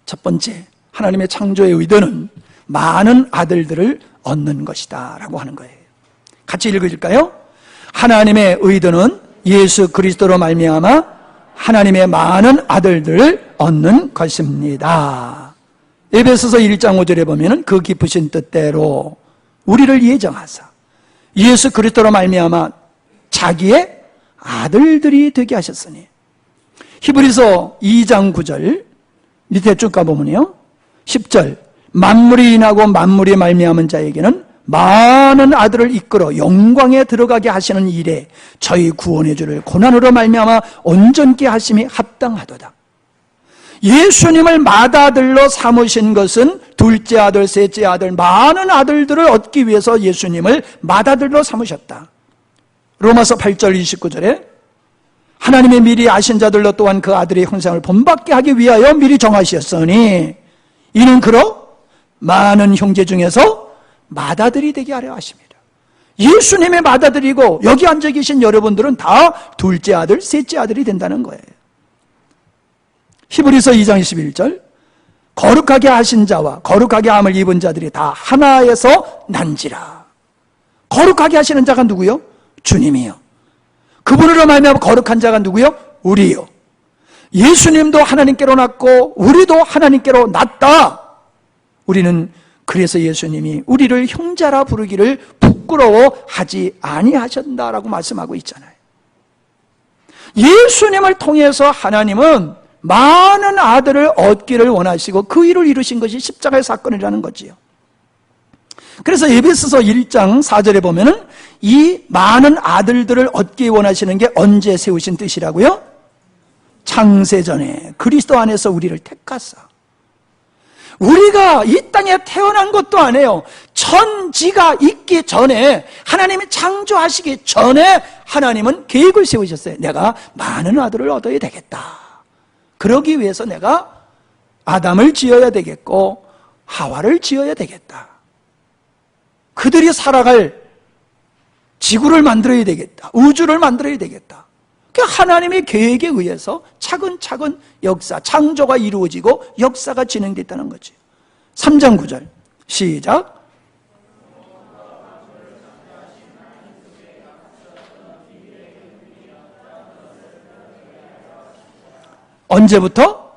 첫 번째, 하나님의 창조의 의도는 많은 아들들을 얻는 것이다 라고 하는 거예요. 같이 읽어줄까요? 하나님의 의도는 예수 그리스도로 말미암아 하나님의 많은 아들들을 얻는 것입니다. 에베소서 1장 5절에 보면 그 깊으신 뜻대로 우리를 예정하사 예수 그리스도로 말미암아 자기의 아들들이 되게 하셨으니, 히브리서 2장 9절 밑에 쭉 가보면요, 10절 만물이 인하고 만물이 말미암은 자에게는 많은 아들을 이끌어 영광에 들어가게 하시는 일에 저희 구원의 주를 고난으로 말미암아 온전케 하심이 합당하도다. 예수님을 맏아들로 삼으신 것은 둘째 아들, 셋째 아들, 많은 아들들을 얻기 위해서 예수님을 맏아들로 삼으셨다. 로마서 8절 29절에 하나님의 미리 아신 자들로 또한 그 아들의 형상을 본받게 하기 위하여 미리 정하셨으니 이는 그로 많은 형제 중에서 맏아들이 되게 하려 하십니다. 예수님의 맏아들이고 여기 앉아 계신 여러분들은 다 둘째 아들, 셋째 아들이 된다는 거예요. 히브리서 2장 21절 거룩하게 하신 자와 거룩하게 함을 입은 자들이 다 하나에서 난지라. 거룩하게 하시는 자가 누구요? 주님이요. 그분으로 말미암아 거룩한 자가 누구요? 우리요. 예수님도 하나님께로 났고 우리도 하나님께로 났다. 우리는 그래서 예수님이 우리를 형제라 부르기를 부끄러워하지 아니하셨다라고 말씀하고 있잖아요. 예수님을 통해서 하나님은 많은 아들을 얻기를 원하시고 그 일을 이루신 것이 십자가의 사건이라는 거지요. 그래서 에베소서 1장 4절에 보면은 이 많은 아들들을 얻기 원하시는 게 언제 세우신 뜻이라고요? 창세전에 그리스도 안에서 우리를 택하사. 우리가 이 땅에 태어난 것도 아니에요. 천지가 있기 전에, 하나님이 창조하시기 전에 하나님은 계획을 세우셨어요. 내가 많은 아들을 얻어야 되겠다. 그러기 위해서 내가 아담을 지어야 되겠고 하와를 지어야 되겠다. 그들이 살아갈 지구를 만들어야 되겠다. 우주를 만들어야 되겠다. 하나님의 계획에 의해서 차근차근 역사, 창조가 이루어지고 역사가 진행됐다는 거지. 3장 9절 시작. 언제부터?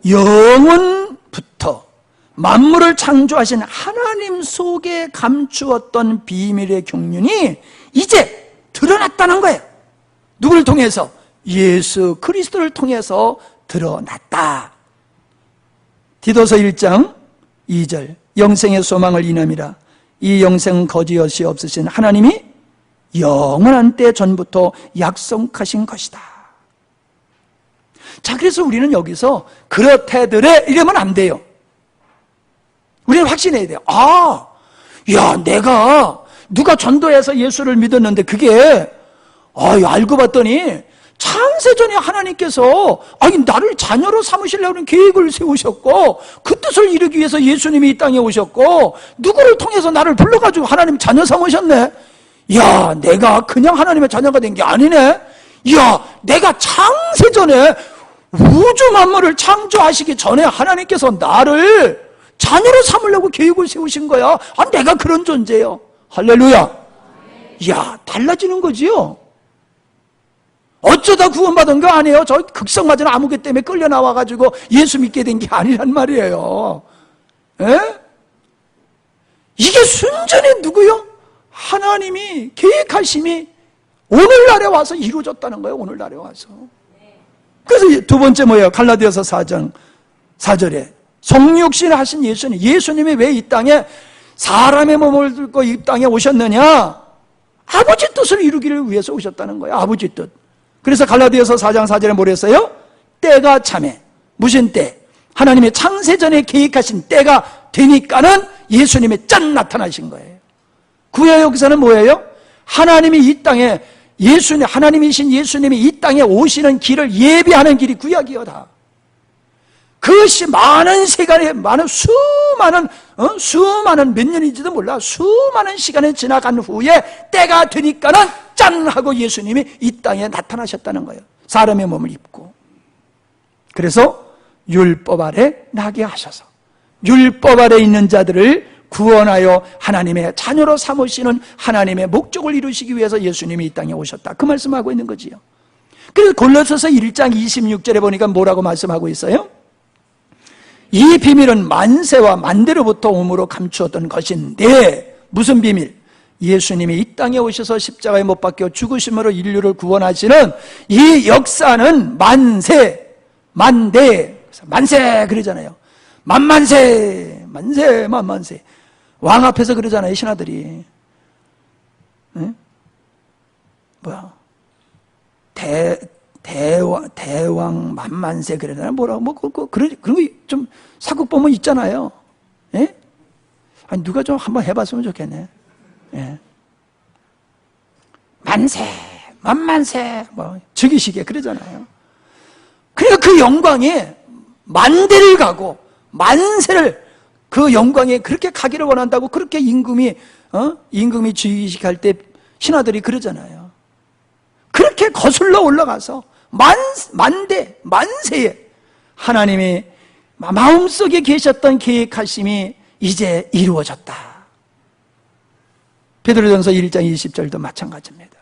영원부터 만물을 창조하신 하나님 속에 감추었던 비밀의 경륜이 이제 드러났다는 거예요. 누구를 통해서? 예수 그리스도를 통해서 드러났다. 디도서 1장 2절 영생의 소망을 인함이라. 이 영생은 거짓이 없으신 하나님이 영원한 때 전부터 약속하신 것이다. 자, 그래서 우리는 여기서 그렇대들의 이러면 안 돼요. 우리는 확신해야 돼요. 내가 누가 전도해서 예수를 믿었는데 그게 알고 봤더니 창세전에 하나님께서 나를 자녀로 삼으시려는 계획을 세우셨고 그 뜻을 이루기 위해서 예수님이 이 땅에 오셨고 누구를 통해서 나를 불러가지고 하나님 자녀 삼으셨네. 내가 그냥 하나님의 자녀가 된 게 아니네. 내가 창세전에 우주 만물을 창조하시기 전에 하나님께서 나를 자녀로 삼으려고 계획을 세우신 거야. 내가 그런 존재예요. 할렐루야. 달라지는 거지요. 어쩌다 구원받은 거 아니에요. 저 극성맞은 아무개 때문에 끌려 나와가지고 예수 믿게 된 게 아니란 말이에요. 이게 순전히 누구요? 하나님이 계획하심이 오늘날에 와서 이루어졌다는 거예요. 오늘날에 와서. 그래서 두 번째 뭐예요? 갈라디아서 4장 4절에 성육신을 하신 예수님이 왜 이 땅에 사람의 몸을 들고 이 땅에 오셨느냐? 아버지 뜻을 이루기를 위해서 오셨다는 거예요. 아버지 뜻. 그래서 갈라디아서 4장 4절에 뭐라 했어요? 때가 참에. 무슨 때? 하나님의 창세전에 계획하신 때가 되니까는 예수님이 짠 나타나신 거예요. 구약 여기서는 뭐예요? 하나님이 이 땅에 하나님이신 예수님이 이 땅에 오시는 길을 예비하는 길이 구약이여다. 그것이 많은 시간에 수많은 몇 년인지도 몰라 수많은 시간이 지나간 후에 때가 되니까는 짠 하고 예수님이 이 땅에 나타나셨다는 거예요. 사람의 몸을 입고. 그래서 율법 아래 나게 하셔서 율법 아래 있는 자들을 구원하여 하나님의 자녀로 삼으시는 하나님의 목적을 이루시기 위해서 예수님이 이 땅에 오셨다. 그 말씀하고 있는 거지요. 그래서 골로새서 1장 26절에 보니까 뭐라고 말씀하고 있어요? 이 비밀은 만세와 만대로부터 오므로 감추었던 것인데 무슨 비밀? 예수님이 이 땅에 오셔서 십자가에 못 박혀 죽으심으로 인류를 구원하시는 이 역사는 만세 그러잖아요. 만만세 왕 앞에서 그러잖아요. 신하들이 대왕 만만세 그러잖아요. 그런 거 좀 사극보면 있잖아요. 예? 누가 좀 한번 해봤으면 좋겠네. 예. 만만세 즉위시게 그러잖아요. 그러니까 그 영광에 만대를 가고 만세를 그 영광에 그렇게 가기를 원한다고 그렇게 임금이 즉위식할 때 신하들이 그러잖아요. 그렇게 거슬러 올라가서 만세에 하나님이 마음속에 계셨던 계획하심이 이제 이루어졌다. 베드로전서 1장 20절도 마찬가지입니다.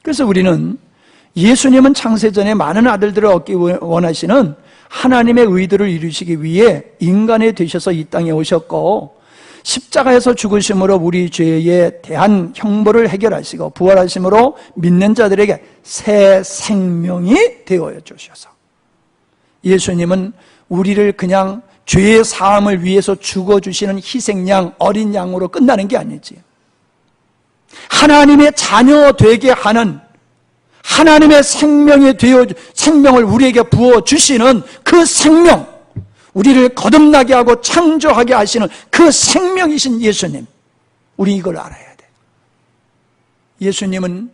그래서 우리는 예수님은 창세전에 많은 아들들을 얻기 원하시는 하나님의 의도를 이루시기 위해 인간이 되셔서 이 땅에 오셨고 십자가에서 죽으심으로 우리 죄에 대한 형벌을 해결하시고 부활하심으로 믿는 자들에게 새 생명이 되어 주셔서 예수님은 우리를 그냥 죄의 사함을 위해서 죽어주시는 희생양, 어린 양으로 끝나는 게 아니지. 하나님의 자녀 되게 하는 하나님의 생명을 우리에게 부어주시는 그 생명, 우리를 거듭나게 하고 창조하게 하시는 그 생명이신 예수님, 우리 이걸 알아야 돼. 예수님은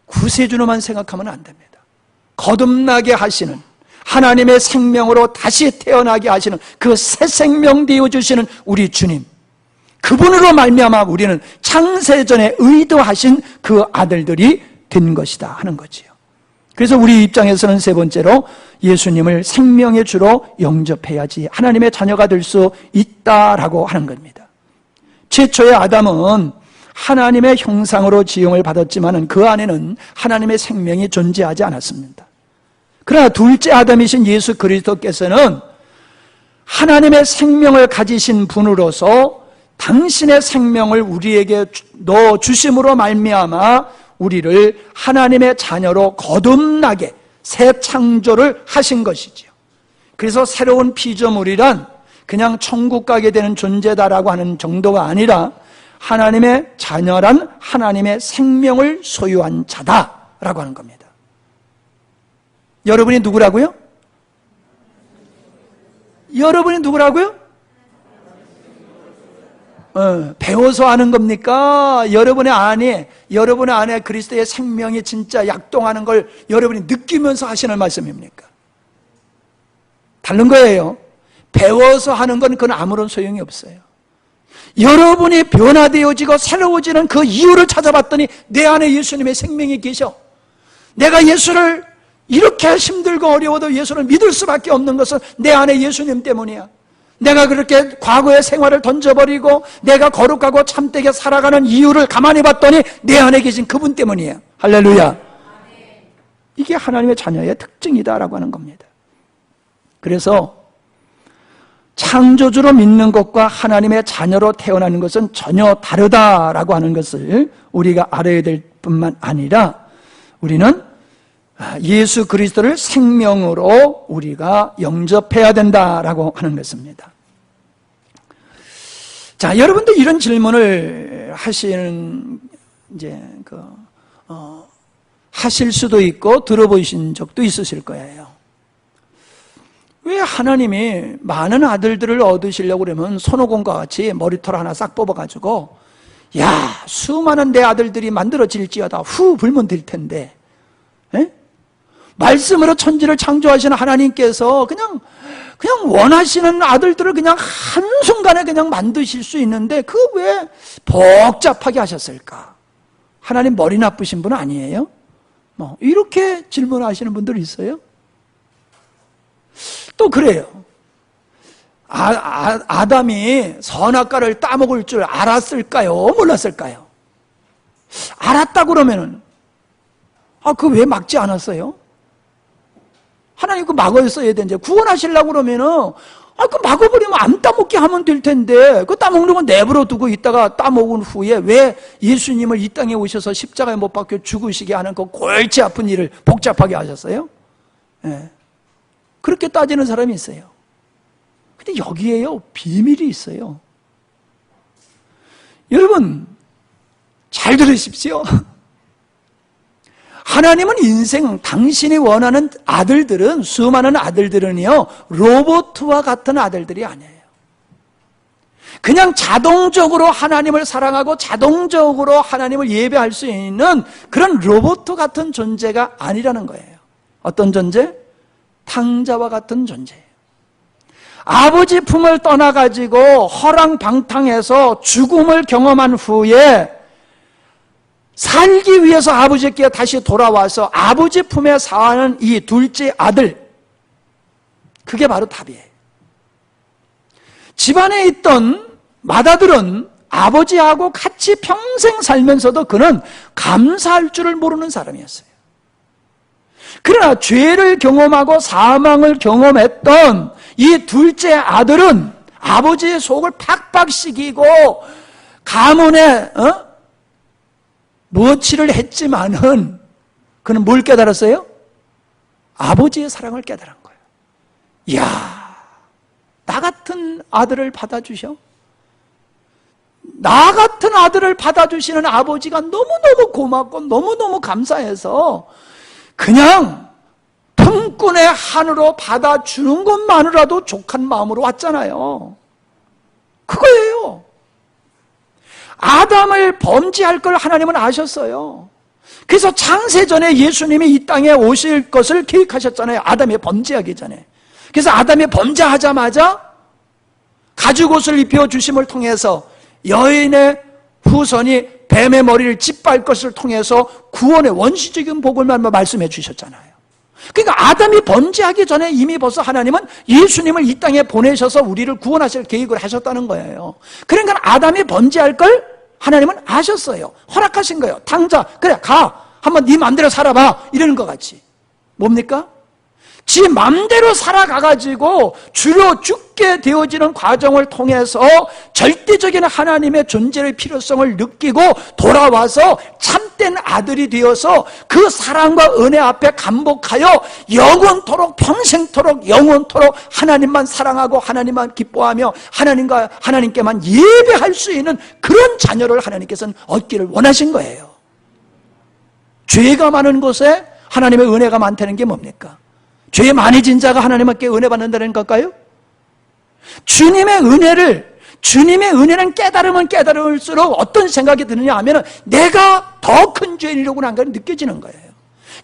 구세주로만 생각하면 안 됩니다. 거듭나게 하시는 하나님의 생명으로 다시 태어나게 하시는 그 새 생명 되어주시는 우리 주님, 그분으로 말미암아 우리는 창세전에 의도하신 그 아들들이 된 것이다 하는 거지요. 그래서 우리 입장에서는 세 번째로 예수님을 생명의 주로 영접해야지 하나님의 자녀가 될 수 있다라고 하는 겁니다. 최초의 아담은 하나님의 형상으로 지음을 받았지만 그 안에는 하나님의 생명이 존재하지 않았습니다. 그러나 둘째 아담이신 예수 그리스도께서는 하나님의 생명을 가지신 분으로서 당신의 생명을 우리에게 넣어주심으로 말미암아 우리를 하나님의 자녀로 거듭나게 새 창조를 하신 것이지요. 그래서 새로운 피조물이란 그냥 천국 가게 되는 존재다라고 하는 정도가 아니라 하나님의 자녀란 하나님의 생명을 소유한 자다라고 하는 겁니다. 여러분이 누구라고요? 여러분이 누구라고요? 배워서 하는 겁니까? 여러분의 안에 그리스도의 생명이 진짜 약동하는 걸 여러분이 느끼면서 하시는 말씀입니까? 다른 거예요. 배워서 하는 건 그건 아무런 소용이 없어요. 여러분이 변화되어지고 새로워지는 그 이유를 찾아봤더니 내 안에 예수님의 생명이 계셔. 내가 예수를 이렇게 힘들고 어려워도 예수를 믿을 수밖에 없는 것은 내 안에 예수님 때문이야. 내가 그렇게 과거의 생활을 던져버리고 내가 거룩하고 참되게 살아가는 이유를 가만히 봤더니 내 안에 계신 그분 때문이에요. 할렐루야. 이게 하나님의 자녀의 특징이다라고 하는 겁니다. 그래서 창조주로 믿는 것과 하나님의 자녀로 태어나는 것은 전혀 다르다라고 하는 것을 우리가 알아야 될 뿐만 아니라 우리는 예수 그리스도를 생명으로 우리가 영접해야 된다라고 하는 것입니다. 자, 여러분들 이런 질문을 하실 수도 있고 들어보신 적도 있으실 거예요. 왜 하나님이 많은 아들들을 얻으시려고 그러면 손오공과 같이 머리털 하나 싹 뽑아가지고 야, 수많은 내 아들들이 만들어질지어다 후 불면 될 텐데, 에? 말씀으로 천지를 창조하시는 하나님께서 그냥 원하시는 아들들을 그냥 한순간에 그냥 만드실 수 있는데 그 왜 복잡하게 하셨을까? 하나님 머리 나쁘신 분 아니에요? 이렇게 질문하시는 분들이 있어요. 또 그래요. 아담이 선악과를 따먹을 줄 알았을까요? 몰랐을까요? 알았다 그러면은 그 왜 막지 않았어요? 하나님 그 막았어야 되는데 구원하시려고 그러면은 그 막아버리면 안 따먹게 하면 될 텐데 그 따먹는 건 내버려 두고 있다가 따먹은 후에 왜 예수님을 이 땅에 오셔서 십자가에 못 박혀 죽으시게 하는 그 골치 아픈 일을 복잡하게 하셨어요? 네. 그렇게 따지는 사람이 있어요. 근데 여기에요 비밀이 있어요. 여러분 잘 들으십시오. 하나님은 당신이 원하는 아들들은, 수많은 아들들은요 로봇과 같은 아들들이 아니에요. 그냥 자동적으로 하나님을 사랑하고 자동적으로 하나님을 예배할 수 있는 그런 로봇 같은 존재가 아니라는 거예요. 어떤 존재? 탕자와 같은 존재예요. 아버지 품을 떠나가지고 허랑방탕해서 죽음을 경험한 후에 살기 위해서 아버지께 다시 돌아와서 아버지 품에 사는 이 둘째 아들, 그게 바로 답이에요. 집안에 있던 맏아들은 아버지하고 같이 평생 살면서도 그는 감사할 줄을 모르는 사람이었어요. 그러나 죄를 경험하고 사망을 경험했던 이 둘째 아들은 아버지의 속을 팍팍 시키고 가문에 무엇치를 했지만은 그는 뭘 깨달았어요? 아버지의 사랑을 깨달은 거예요. 이야, 나 같은 아들을 받아주셔? 나 같은 아들을 받아주시는 아버지가 너무너무 고맙고 너무너무 감사해서 그냥 품꾼의 한으로 받아주는 것만으로도 족한 마음으로 왔잖아요. 그거예요. 아담을 범죄할 걸 하나님은 아셨어요. 그래서 창세전에 예수님이 이 땅에 오실 것을 계획하셨잖아요. 아담이 범죄하기 전에. 그래서 아담이 범죄하자마자 가죽옷을 입혀주심을 통해서 여인의 후손이 뱀의 머리를 짓밟을 것을 통해서 구원의 원시적인 복을만 말씀해 주셨잖아요. 그러니까 아담이 범죄하기 전에 이미 벌써 하나님은 예수님을 이 땅에 보내셔서 우리를 구원하실 계획을 하셨다는 거예요. 그러니까 아담이 범죄할 걸 하나님은 아셨어요. 허락하신 거예요. 당자, 그래 가, 한번 네 맘대로 살아봐, 이러는 것 같이. 뭡니까? 지 맘대로 살아가가지고 주로 죽게 되어지는 과정을 통해서 절대적인 하나님의 존재의 필요성을 느끼고 돌아와서 참된 아들이 되어서 그 사랑과 은혜 앞에 감복하여 영원토록 평생토록 영원토록 하나님만 사랑하고 하나님만 기뻐하며 하나님께만 예배할 수 있는 그런 자녀를 하나님께서는 얻기를 원하신 거예요. 죄가 많은 곳에 하나님의 은혜가 많다는 게 뭡니까? 죄 많아진 자가 하나님께 은혜 받는다는 걸까요? 주님의 은혜는 깨달으면 깨달을수록 어떤 생각이 드느냐 하면 내가 더 큰 죄인이라고 하는 걸 느껴지는 거예요.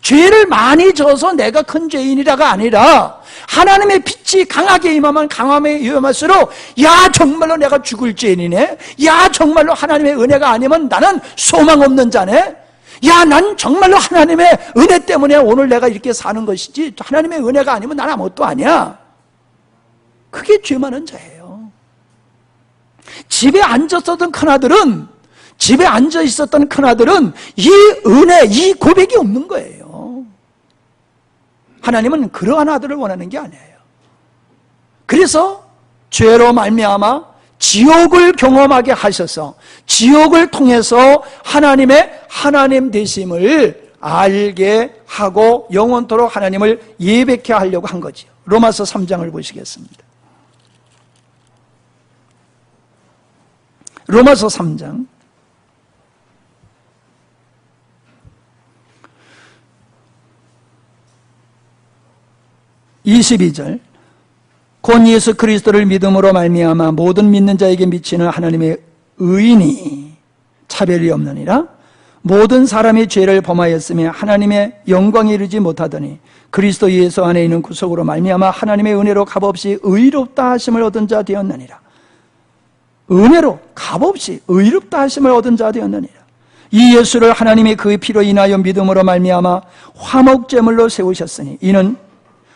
죄를 많이 져서 내가 큰 죄인이라가 아니라 하나님의 빛이 강하게 임하면 강함에 임할수록 야 정말로 내가 죽을 죄인이네, 야 정말로 하나님의 은혜가 아니면 나는 소망 없는 자네, 야, 난 정말로 하나님의 은혜 때문에 오늘 내가 이렇게 사는 것이지 하나님의 은혜가 아니면 난 아무것도 아니야. 그게 죄 많은 자예요. 집에 앉았었던 큰아들은 이 은혜, 이 고백이 없는 거예요. 하나님은 그러한 아들을 원하는 게 아니에요. 그래서 죄로 말미암아 지옥을 경험하게 하셔서 지옥을 통해서 하나님의 하나님 되심을 알게 하고 영원토록 하나님을 예배케 하려고 한 거지요. 로마서 3장을 보시겠습니다. 로마서 3장 22절 곧 예수 그리스도를 믿음으로 말미암아 모든 믿는 자에게 미치는 하나님의 의인이 차별이 없느니라. 모든 사람이 죄를 범하였으며 하나님의 영광에 이르지 못하더니 그리스도 예수 안에 있는 구속으로 말미암아 하나님의 은혜로 값없이 의롭다 하심을 얻은 자 되었느니라. 은혜로 값없이 의롭다 하심을 얻은 자 되었느니라. 이 예수를 하나님이 그의 피로 인하여 믿음으로 말미암아 화목제물로 세우셨으니 이는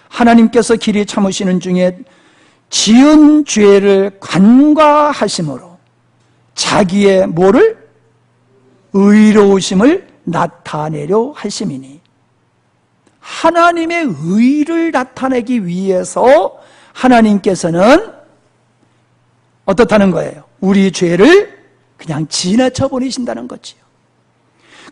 하나님께서 길이 참으시는 중에 지은 죄를 간과하심으로 자기의 뭐를? 의로우심을 나타내려 하심이니 하나님의 의를 나타내기 위해서 하나님께서는 어떻다는 거예요? 우리 죄를 그냥 지나쳐 버리신다는 거지요.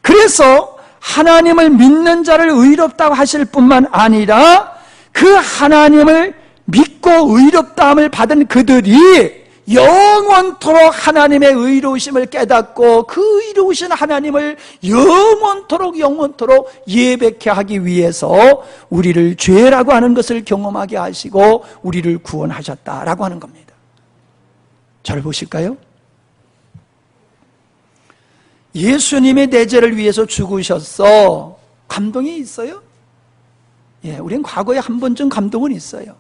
그래서 하나님을 믿는 자를 의롭다고 하실 뿐만 아니라 그 하나님을 믿고 의롭다함을 받은 그들이 영원토록 하나님의 의로우심을 깨닫고 그 의로우신 하나님을 영원토록 예배케 하기 위해서 우리를 죄라고 하는 것을 경험하게 하시고 우리를 구원하셨다라고 하는 겁니다. 잘 보실까요? 예수님이 내 죄를 위해서 죽으셨어. 감동이 있어요? 예, 우린 과거에 한 번쯤 감동은 있어요.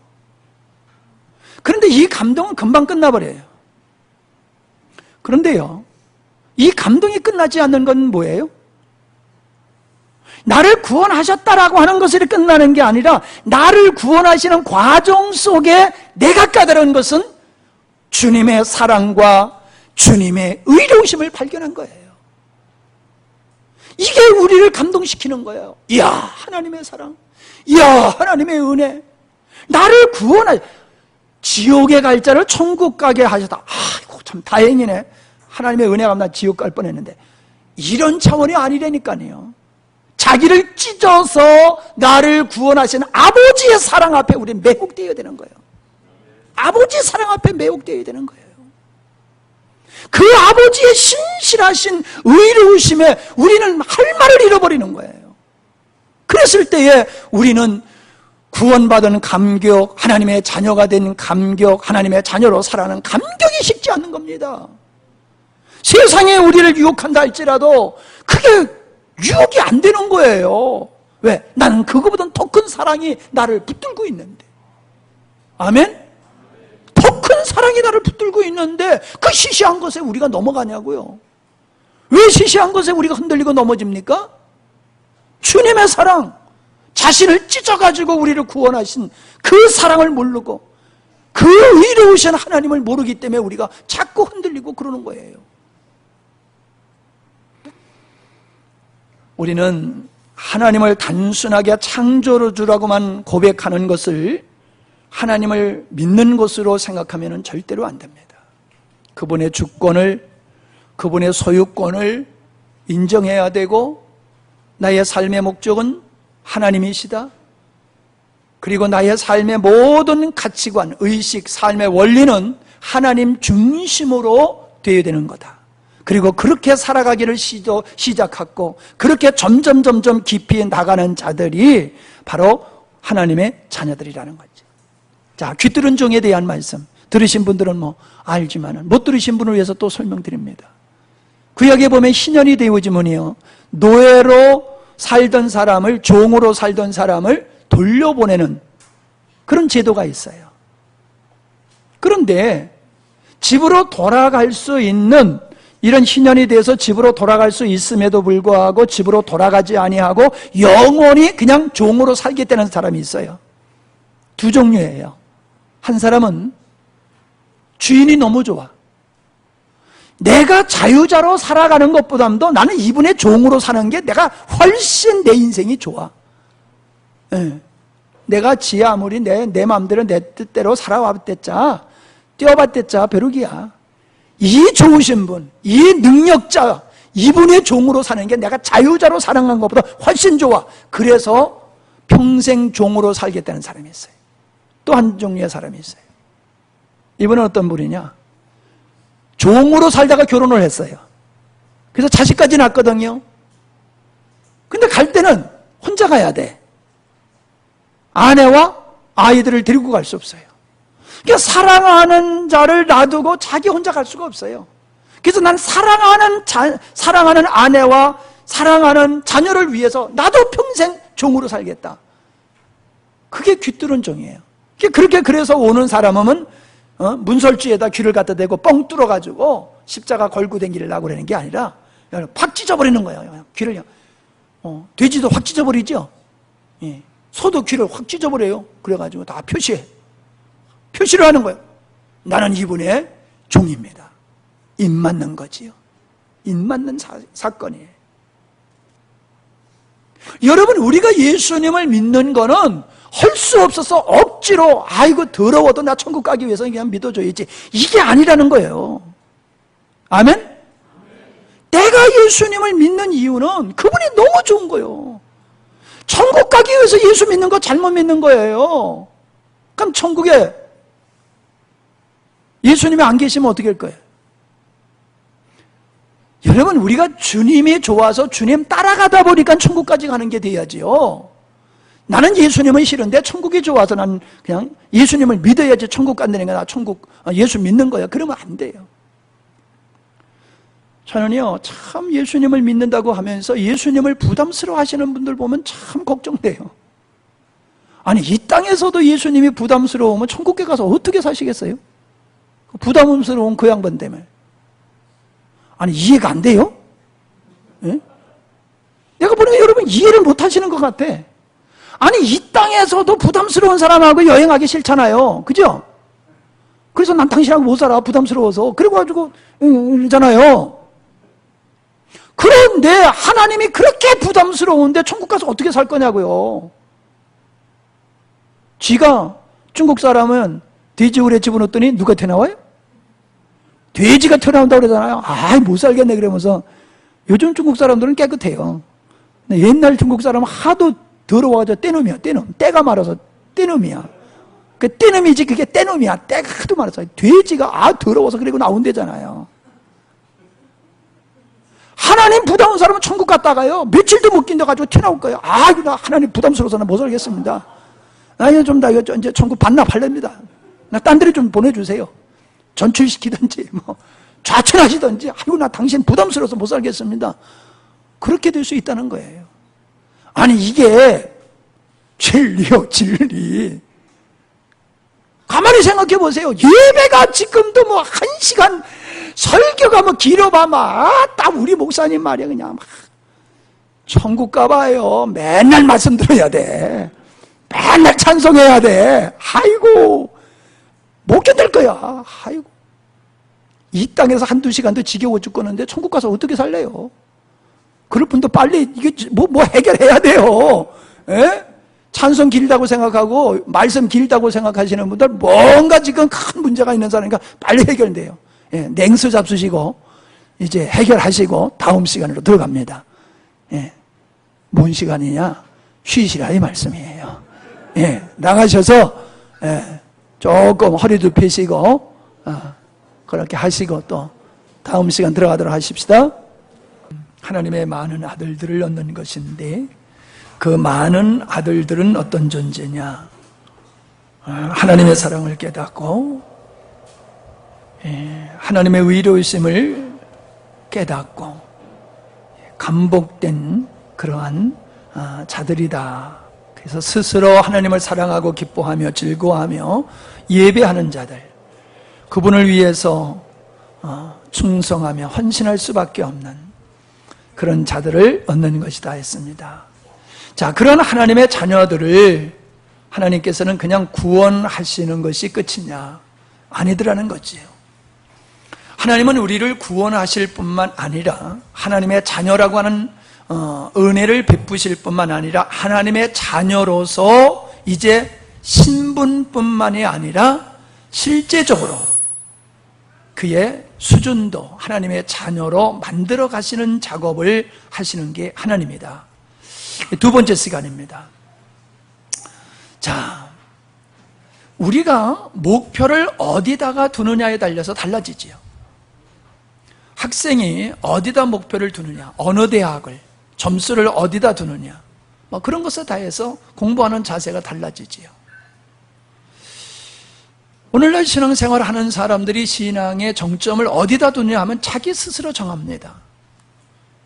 그런데 이 감동은 금방 끝나버려요. 그런데요, 이 감동이 끝나지 않는 건 뭐예요? 나를 구원하셨다라고 하는 것이 끝나는 게 아니라 나를 구원하시는 과정 속에 내가 깨달은 것은 주님의 사랑과 주님의 의로우심을 발견한 거예요. 이게 우리를 감동시키는 거예요. 이야, 하나님의 사랑, 이야, 하나님의 은혜, 나를 구원하 지옥에 갈 자를 천국 가게 하셨다. 아이고, 참 다행이네. 하나님의 은혜가 나 지옥 갈 뻔했는데. 이런 차원이 아니라니까요. 자기를 찢어서 나를 구원하신 아버지의 사랑 앞에 우리는 매혹되어야 되는 거예요. 아버지의 사랑 앞에 매혹되어야 되는 거예요. 그 아버지의 신실하신 의로우심에 우리는 할 말을 잃어버리는 거예요. 그랬을 때에 우리는 구원받은 감격, 하나님의 자녀가 된 감격, 하나님의 자녀로 살아가는 감격이 식지 않는 겁니다. 세상에 우리를 유혹한다 할지라도 그게 유혹이 안 되는 거예요. 왜? 나는 그거보다는 더 큰 사랑이 나를 붙들고 있는데. 아멘? 더 큰 사랑이 나를 붙들고 있는데 그 시시한 것에 우리가 넘어가냐고요. 왜 시시한 것에 우리가 흔들리고 넘어집니까? 주님의 사랑, 자신을 찢어가지고 우리를 구원하신 그 사랑을 모르고 그 의로우신 하나님을 모르기 때문에 우리가 자꾸 흔들리고 그러는 거예요. 우리는 하나님을 단순하게 창조주라고만 고백하는 것을 하나님을 믿는 것으로 생각하면 절대로 안 됩니다. 그분의 주권을, 그분의 소유권을 인정해야 되고, 나의 삶의 목적은 하나님이시다. 그리고 나의 삶의 모든 가치관, 의식, 삶의 원리는 하나님 중심으로 되어야 되는 거다. 그리고 그렇게 살아가기를 시작했고, 그렇게 점점 깊이 나가는 자들이 바로 하나님의 자녀들이라는 거죠. 자, 귀뚫은 종에 대한 말씀 들으신 분들은 뭐 알지만은 못 들으신 분을 위해서 또 설명드립니다. 구약에 보면 희년이 되어지면요, 노예로 살던 사람을, 종으로 살던 사람을 돌려보내는 그런 제도가 있어요. 그런데 집으로 돌아갈 수 있는, 이런 희년이 돼서 집으로 돌아갈 수 있음에도 불구하고 집으로 돌아가지 아니하고 영원히 그냥 종으로 살겠다는 사람이 있어요. 두 종류예요. 한 사람은 주인이 너무 좋아. 내가 자유자로 살아가는 것보다도 나는 이분의 종으로 사는 게 내가 훨씬 내 인생이 좋아. 네. 내가 지 아무리 내 마음대로 내 뜻대로 살아왔댔자, 뛰어봤댔자 벼룩이야. 이 좋으신 분, 이 능력자, 이분의 종으로 사는 게 내가 자유자로 살아간 것보다 훨씬 좋아. 그래서 평생 종으로 살겠다는 사람이 있어요. 또 한 종류의 사람이 있어요. 이분은 어떤 분이냐? 종으로 살다가 결혼을 했어요. 그래서 자식까지 낳았거든요. 근데 갈 때는 혼자 가야 돼. 아내와 아이들을 데리고 갈 수 없어요. 그러니까 사랑하는 자를 놔두고 자기 혼자 갈 수가 없어요. 그래서 난 사랑하는 아내와 사랑하는 자녀를 위해서 나도 평생 종으로 살겠다. 그게 귀뚫은 종이에요. 그래서 오는 사람은 문설주에다 귀를 갖다 대고 뻥 뚫어가지고 십자가 걸고 다니려고 그러는 게 아니라 확 찢어버리는 거예요. 귀를. 돼지도 확 찢어버리죠. 예. 소도 귀를 확 찢어버려요. 그래가지고 다 표시를 하는 거예요. 나는 이분의 종입니다. 입 맞는 거지요. 입 맞는 사건이에요. 여러분, 우리가 예수님을 믿는 거는 할 수 없어서 억지로, 아이고 더러워도 나 천국 가기 위해서 그냥 믿어줘야지, 이게 아니라는 거예요. 아멘? 내가 예수님을 믿는 이유는 그분이 너무 좋은 거예요. 천국 가기 위해서 예수 믿는 거 잘못 믿는 거예요. 그럼 천국에 예수님이 안 계시면 어떻게 할 거예요? 여러분, 우리가 주님이 좋아서 주님 따라가다 보니까 천국까지 가는 게 돼야지요. 나는 예수님은 싫은데 천국이 좋아서 난 그냥 예수님을 믿어야지 천국 간다는 거야. 나 천국, 예수 믿는 거야. 그러면 안 돼요. 저는요, 참 예수님을 믿는다고 하면서 예수님을 부담스러워 하시는 분들 보면 참 걱정돼요. 아니, 이 땅에서도 예수님이 부담스러우면 천국에 가서 어떻게 사시겠어요? 부담스러운 그 양반 때문에. 아니, 이해가 안 돼요? 예? 내가 보니까 여러분 이해를 못 하시는 것 같아. 아니, 이 땅에서도 부담스러운 사람하고 여행하기 싫잖아요. 그죠? 그래서 난 당신하고 못 살아, 부담스러워서. 그래가지고 이러잖아요. 그런데 하나님이 그렇게 부담스러운데 천국 가서 어떻게 살 거냐고요. 지가 중국 사람은 돼지고기에 집어넣었더니 누가 튀어나와요? 돼지가 튀어나온다고 그러잖아요. 아, 못 살겠네 그러면서. 요즘 중국 사람들은 깨끗해요. 근데 옛날 중국 사람은 하도 더러워가지고 떼놈이야, 떼놈. 때가 말아서 떼놈이야. 그 떼놈이지 그게 떼놈이야. 때가 하도 말아서. 돼지가 더러워서 그리고 나온대잖아요. 하나님 부담한 사람은 천국 갔다가요, 며칠도 못 견뎌가지고 튀어나올 거예요. 나 하나님 부담스러워서는 못 살겠습니다. 나 이거 좀, 이제 천국 반납할랍니다. 나 딴 데로 좀 보내주세요. 전출시키든지, 좌천하시든지, 나 당신 부담스러워서 못 살겠습니다. 그렇게 될 수 있다는 거예요. 아니, 이게 진리요, 진리. 가만히 생각해 보세요. 예배가 지금도 1시간, 설교가 길어봐, 딱 우리 목사님 말이야, 그냥 천국 가봐요. 맨날 말씀 들어야 돼. 맨날 찬송해야 돼. 아이고, 못 견딜 거야. 아이고. 이 땅에서 1-2시간도 지겨워 죽겠는데 천국 가서 어떻게 살래요? 그럴 분도 빨리 이게 뭐 해결해야 돼요. 에? 찬송 길다고 생각하고 말씀 길다고 생각하시는 분들 뭔가 지금 큰 문제가 있는 사람이니까 빨리 해결돼요. 예, 냉수 잡수시고 이제 해결하시고 다음 시간으로 들어갑니다. 예, 뭔 시간이냐? 쉬시라 이 말씀이에요. 예, 나가셔서 조금 허리도 펴시고 그렇게 하시고 또 다음 시간 들어가도록 하십시다. 하나님의 많은 아들들을 얻는 것인데 그 많은 아들들은 어떤 존재냐? 하나님의 사랑을 깨닫고 하나님의 의로우심을 깨닫고 감복된 그러한 자들이다. 그래서 스스로 하나님을 사랑하고 기뻐하며 즐거워하며 예배하는 자들, 그분을 위해서 충성하며 헌신할 수밖에 없는 그런 자들을 얻는 것이다 했습니다. 자, 그런 하나님의 자녀들을 하나님께서는 그냥 구원하시는 것이 끝이냐? 아니더라는 거지요. 하나님은 우리를 구원하실 뿐만 아니라 하나님의 자녀라고 하는 은혜를 베푸실 뿐만 아니라 하나님의 자녀로서 이제 신분뿐만이 아니라 실제적으로 그의 수준도 하나님의 자녀로 만들어 가시는 작업을 하시는 게 하나님이다. 두 번째 시간입니다. 자, 우리가 목표를 어디다가 두느냐에 달려서 달라지지요. 학생이 어디다 목표를 두느냐, 어느 대학을, 점수를 어디다 두느냐, 그런 것에 대해서 공부하는 자세가 달라지지요. 오늘날 신앙생활을 하는 사람들이 신앙의 정점을 어디다 두느냐 하면 자기 스스로 정합니다.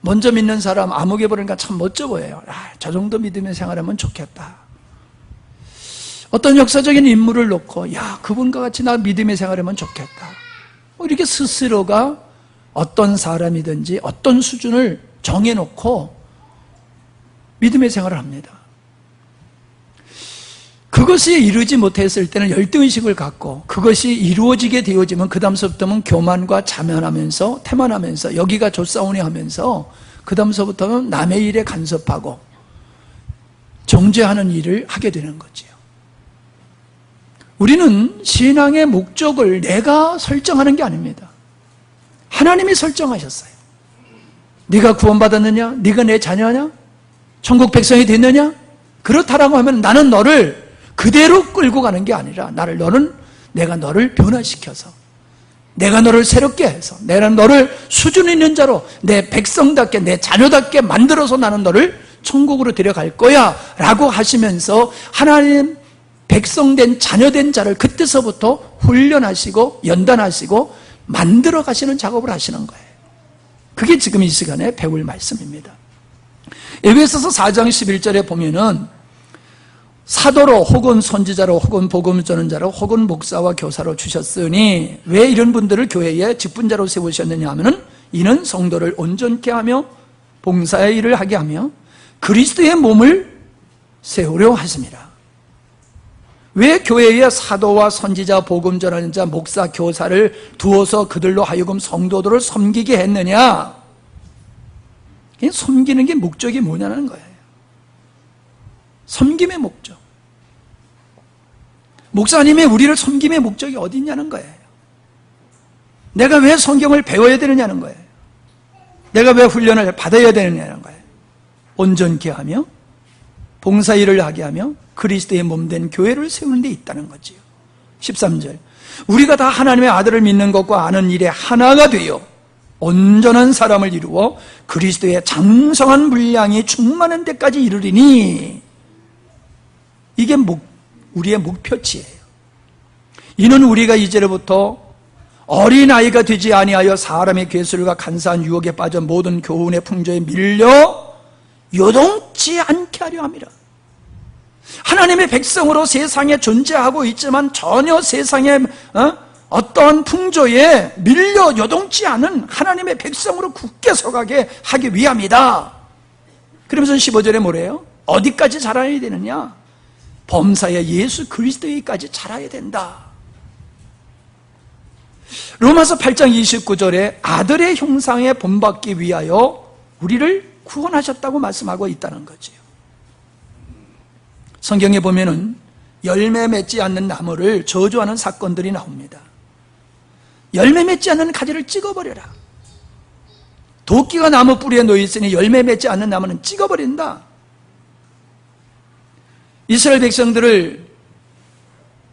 먼저 믿는 사람 아무개 보니까 참 멋져 보여요. 저 정도 믿음의 생활하면 좋겠다. 어떤 역사적인 인물을 놓고 그분과 같이 나 믿음의 생활하면 좋겠다. 이렇게 스스로가 어떤 사람이든지 어떤 수준을 정해놓고 믿음의 생활을 합니다. 그것이 이루지 못했을 때는 열등의식을 갖고 그것이 이루어지게 되어지면 그 다음서부터는 교만과 자만하면서 태만하면서 여기가 조싸우니 하면서 그 다음서부터는 남의 일에 간섭하고 정죄하는 일을 하게 되는 거지요. 우리는 신앙의 목적을 내가 설정하는 게 아닙니다. 하나님이 설정하셨어요. 네가 구원받았느냐? 네가 내 자녀냐? 천국 백성이 됐느냐? 그렇다라고 하면 나는 너를 그대로 끌고 가는 게 아니라 내가 너를 변화시켜서 내가 너를 새롭게 해서 내가 너를 수준 있는 자로 내 백성답게 내 자녀답게 만들어서 나는 너를 천국으로 데려갈 거야 라고 하시면서 하나님 백성된 자녀된 자를 그때서부터 훈련하시고 연단하시고 만들어 가시는 작업을 하시는 거예요. 그게 지금 이 시간에 배울 말씀입니다. 에베소서 4장 11절에 보면은 사도로 혹은 선지자로 혹은 복음 전언자로 혹은 목사와 교사로 주셨으니 왜 이런 분들을 교회에 직분자로 세우셨느냐 하면은 이는 성도를 온전케 하며 봉사의 일을 하게 하며 그리스도의 몸을 세우려 하십니다. 왜 교회에 사도와 선지자, 복음 전언자, 목사, 교사를 두어서 그들로 하여금 성도들을 섬기게 했느냐? 섬기는 게 목적이 뭐냐는 거예요. 섬김의 목적. 목사님이 우리를 섬김의 목적이 어디 있냐는 거예요. 내가 왜 성경을 배워야 되느냐는 거예요. 내가 왜 훈련을 받아야 되느냐는 거예요. 온전케 하며 봉사일을 하게 하며 그리스도의 몸된 교회를 세우는 데 있다는 거지요. 13절, 우리가 다 하나님의 아들을 믿는 것과 아는 일에 하나가 되어 온전한 사람을 이루어 그리스도의 장성한 분량이 충만한 데까지 이르리니, 이게 우리의 목표치예요. 이는 우리가 이제로부터 어린아이가 되지 아니하여 사람의 괴술과 간사한 유혹에 빠져 모든 교훈의 풍조에 밀려 요동치 않게 하려 함이라. 하나님의 백성으로 세상에 존재하고 있지만 전혀 세상의 어떤 풍조에 밀려 요동치 않은 하나님의 백성으로 굳게 서가게 하기 위함이다. 그러면서 15절에 뭐래요? 어디까지 자라야 되느냐? 범사의 예수 그리스도에까지 자라야 된다. 로마서 8장 29절에 아들의 형상에 본받기 위하여 우리를 구원하셨다고 말씀하고 있다는 거죠. 성경에 보면은 열매 맺지 않는 나무를 저주하는 사건들이 나옵니다. 열매 맺지 않는 가지를 찍어버려라. 도끼가 나무 뿌리에 놓여있으니 열매 맺지 않는 나무는 찍어버린다. 이스라엘 백성들을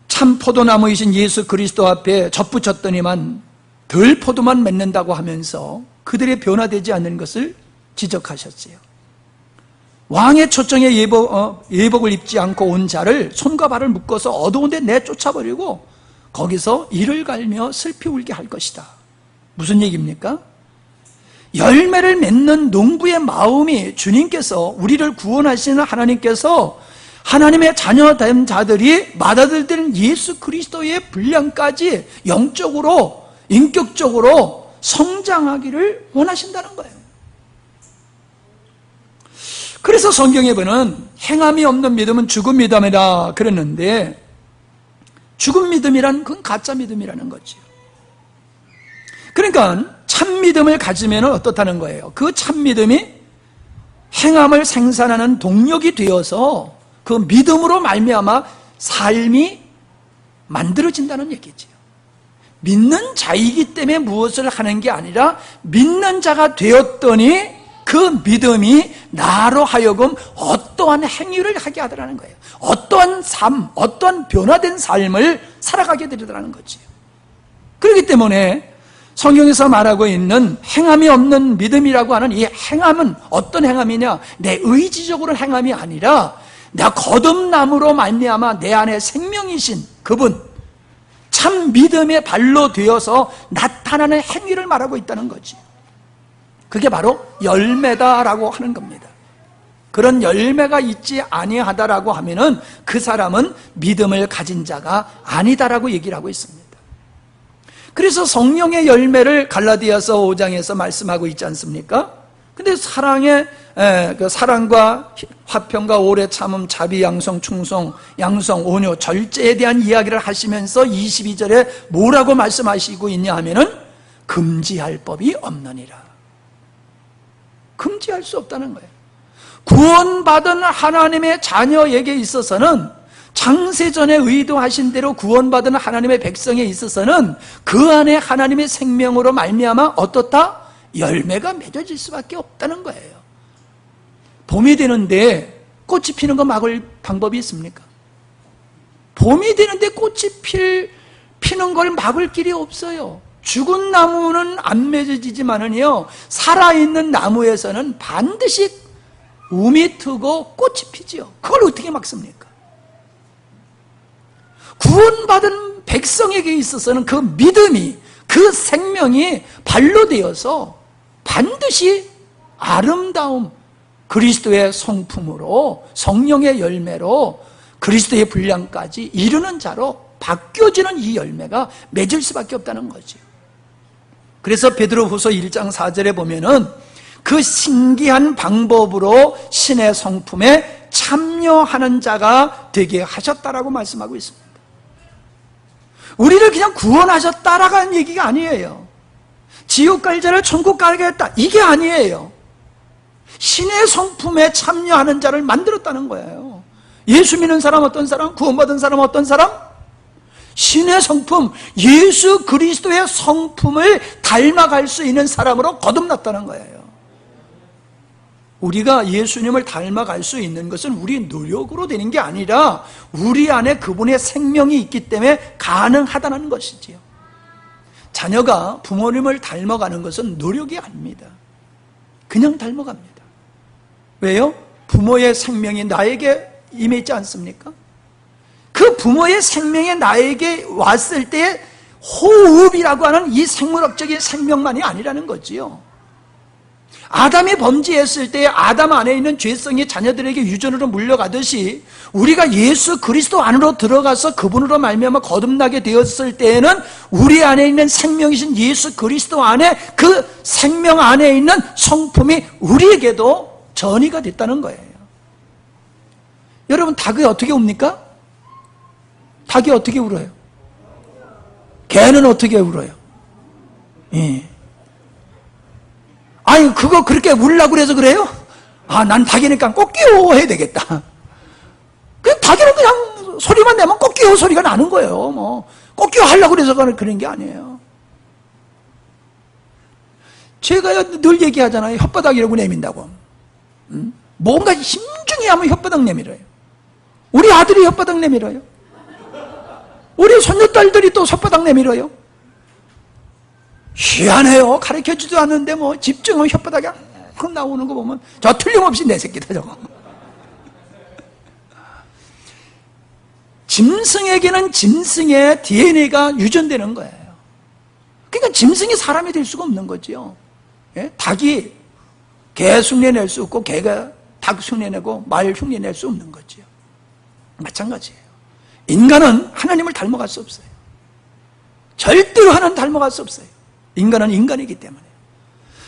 참 포도나무이신 예수 그리스도 앞에 접붙였더니만 덜 포도만 맺는다고 하면서 그들의 변화되지 않는 것을 지적하셨어요. 왕의 초청에 예복을 입지 않고 온 자를 손과 발을 묶어서 어두운 데 내쫓아버리고 거기서 이를 갈며 슬피 울게 할 것이다. 무슨 얘기입니까? 열매를 맺는 농부의 마음이 주님께서, 우리를 구원하시는 하나님께서 하나님의 자녀된 자들이 맏아들들은 예수 그리스도의 분량까지 영적으로, 인격적으로 성장하기를 원하신다는 거예요. 그래서 성경에 보면 행함이 없는 믿음은 죽은 믿음이라 그랬는데, 죽은 믿음이란 그건 가짜 믿음이라는 거죠. 그러니까 참 믿음을 가지면 어떻다는 거예요? 그 참 믿음이 행함을 생산하는 동력이 되어서 그 믿음으로 말미암아 삶이 만들어진다는 얘기죠. 믿는 자이기 때문에 무엇을 하는 게 아니라 믿는 자가 되었더니 그 믿음이 나로 하여금 어떠한 행위를 하게 하더라는 거예요. 어떠한 삶, 어떠한 변화된 삶을 살아가게 되더라는 거지요. 그렇기 때문에 성경에서 말하고 있는 행함이 없는 믿음이라고 하는 이 행함은 어떤 행함이냐? 내 의지적으로 행함이 아니라 내가 거듭남으로 말미암아 내 안에 생명이신 그분, 참 믿음의 발로 되어서 나타나는 행위를 말하고 있다는 거지. 그게 바로 열매다라고 하는 겁니다. 그런 열매가 있지 아니하다라고 하면은 그 사람은 믿음을 가진 자가 아니다라고 얘기를 하고 있습니다. 그래서 성령의 열매를 갈라디아서 5장에서 말씀하고 있지 않습니까? 근데 그 사랑과 화평과 오래 참음, 자비, 양성, 충성, 양성, 온유, 절제에 대한 이야기를 하시면서 22절에 뭐라고 말씀하시고 있냐 하면은 금지할 법이 없느니라. 금지할 수 없다는 거예요. 구원받은 하나님의 자녀에게 있어서는, 창세전에 의도하신 대로 구원받은 하나님의 백성에 있어서는 그 안에 하나님의 생명으로 말미암아 어떻다? 열매가 맺어질 수밖에 없다는 거예요. 봄이 되는데 꽃이 피는 거 막을 방법이 있습니까? 봄이 되는데 꽃이 피는 걸 막을 길이 없어요. 죽은 나무는 안 맺어지지만은요, 살아있는 나무에서는 반드시 움이 트고 꽃이 피지요. 그걸 어떻게 막습니까? 구원받은 백성에게 있어서는 그 믿음이, 그 생명이 발로 되어서 반드시 아름다움, 그리스도의 성품으로, 성령의 열매로 그리스도의 분량까지 이루는 자로 바뀌어지는 이 열매가 맺을 수밖에 없다는 거죠. 그래서 베드로후서 1장 4절에 보면은 그 신기한 방법으로 신의 성품에 참여하는 자가 되게 하셨다라고 말씀하고 있습니다. 우리를 그냥 구원하셨다라고 하는 얘기가 아니에요. 지옥 갈 자를 천국 가게 했다, 이게 아니에요. 신의 성품에 참여하는 자를 만들었다는 거예요. 예수 믿는 사람 어떤 사람? 구원받은 사람 어떤 사람? 신의 성품, 예수 그리스도의 성품을 닮아갈 수 있는 사람으로 거듭났다는 거예요. 우리가 예수님을 닮아갈 수 있는 것은 우리 노력으로 되는 게 아니라 우리 안에 그분의 생명이 있기 때문에 가능하다는 것이지요. 자녀가 부모님을 닮아가는 것은 노력이 아닙니다. 그냥 닮아갑니다. 왜요? 부모의 생명이 나에게 임했지 않습니까? 그 부모의 생명이 나에게 왔을 때 호흡이라고 하는 이 생물학적인 생명만이 아니라는 거지요. 아담이 범죄했을 때 아담 안에 있는 죄성이 자녀들에게 유전으로 물려가듯이 우리가 예수 그리스도 안으로 들어가서 그분으로 말미암아 거듭나게 되었을 때에는 우리 안에 있는 생명이신 예수 그리스도 안에 그 생명 안에 있는 성품이 우리에게도 전이가 됐다는 거예요. 여러분, 닭이 어떻게 웁니까? 닭이 어떻게 울어요? 개는 어떻게 울어요? 예. 아니, 그거 그렇게 울라고 그래서 그래요? 아, 난 닭이니까 꼭 끼워 해야 되겠다. 그냥 닭이는 그냥 소리만 내면 꼭 끼워 소리가 나는 거예요. 뭐, 꼭 끼워 하려고 그래서 그런 게 아니에요. 제가 늘 얘기하잖아요. 혓바닥이라고 내민다고. 뭔가 힘중히 하면 혓바닥 내밀어요. 우리 아들이 혓바닥 내밀어요. 우리 손녀딸들이 또 혓바닥 내밀어요. 희한해요. 가르쳐주지도 않는데 뭐 집중하면 혓바닥이 훅 나오는 거 보면 저 틀림없이 내 새끼다 저거. 짐승에게는 짐승의 DNA가 유전되는 거예요. 그러니까 짐승이 사람이 될 수가 없는 거죠. 예? 닭이 개 흉내낼 수 없고 개가 닭 흉내내고 말 흉내낼 수 없는 거죠. 마찬가지예요. 인간은 하나님을 닮아갈 수 없어요. 절대로 하나님 닮아갈 수 없어요. 인간은 인간이기 때문에.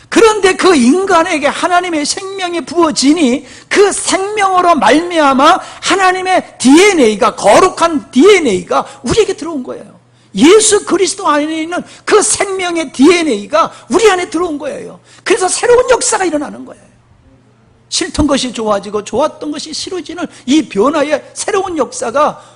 그런데 그 인간에게 하나님의 생명이 부어지니 그 생명으로 말미암아 하나님의 DNA가, 거룩한 DNA가 우리에게 들어온 거예요. 예수 그리스도 안에 있는 그 생명의 DNA가 우리 안에 들어온 거예요. 그래서 새로운 역사가 일어나는 거예요. 싫던 것이 좋아지고 좋았던 것이 싫어지는 이 변화의 새로운 역사가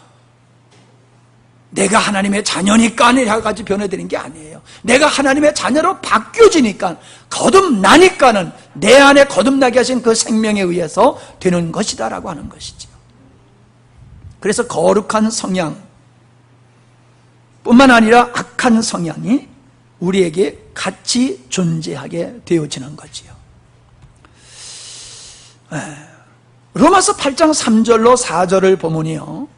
내가 하나님의 자녀니까 해가지고 변화되는 게 아니에요. 내가 하나님의 자녀로 바뀌어지니까, 거듭나니까는 내 안에 거듭나게 하신 그 생명에 의해서 되는 것이다라고 하는 것이죠. 그래서 거룩한 성향 뿐만 아니라 악한 성향이 우리에게 같이 존재하게 되어지는 거지요. 로마서 8장 3절로 4절을 보면요,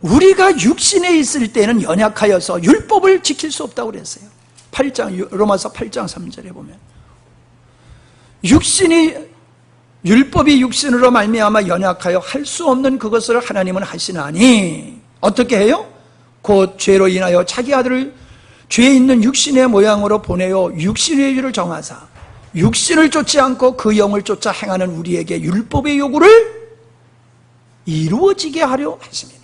우리가 육신에 있을 때는 연약하여서 율법을 지킬 수 없다고 그랬어요. 로마서 8장 3절에 보면 율법이 육신으로 말미암아 연약하여 할 수 없는 그것을 하나님은 하시나니 어떻게 해요? 곧 죄로 인하여 자기 아들을 죄 있는 육신의 모양으로 보내어 육신의 의를 정하사 육신을 쫓지 않고 그 영을 쫓아 행하는 우리에게 율법의 요구를 이루어지게 하려 하십니다.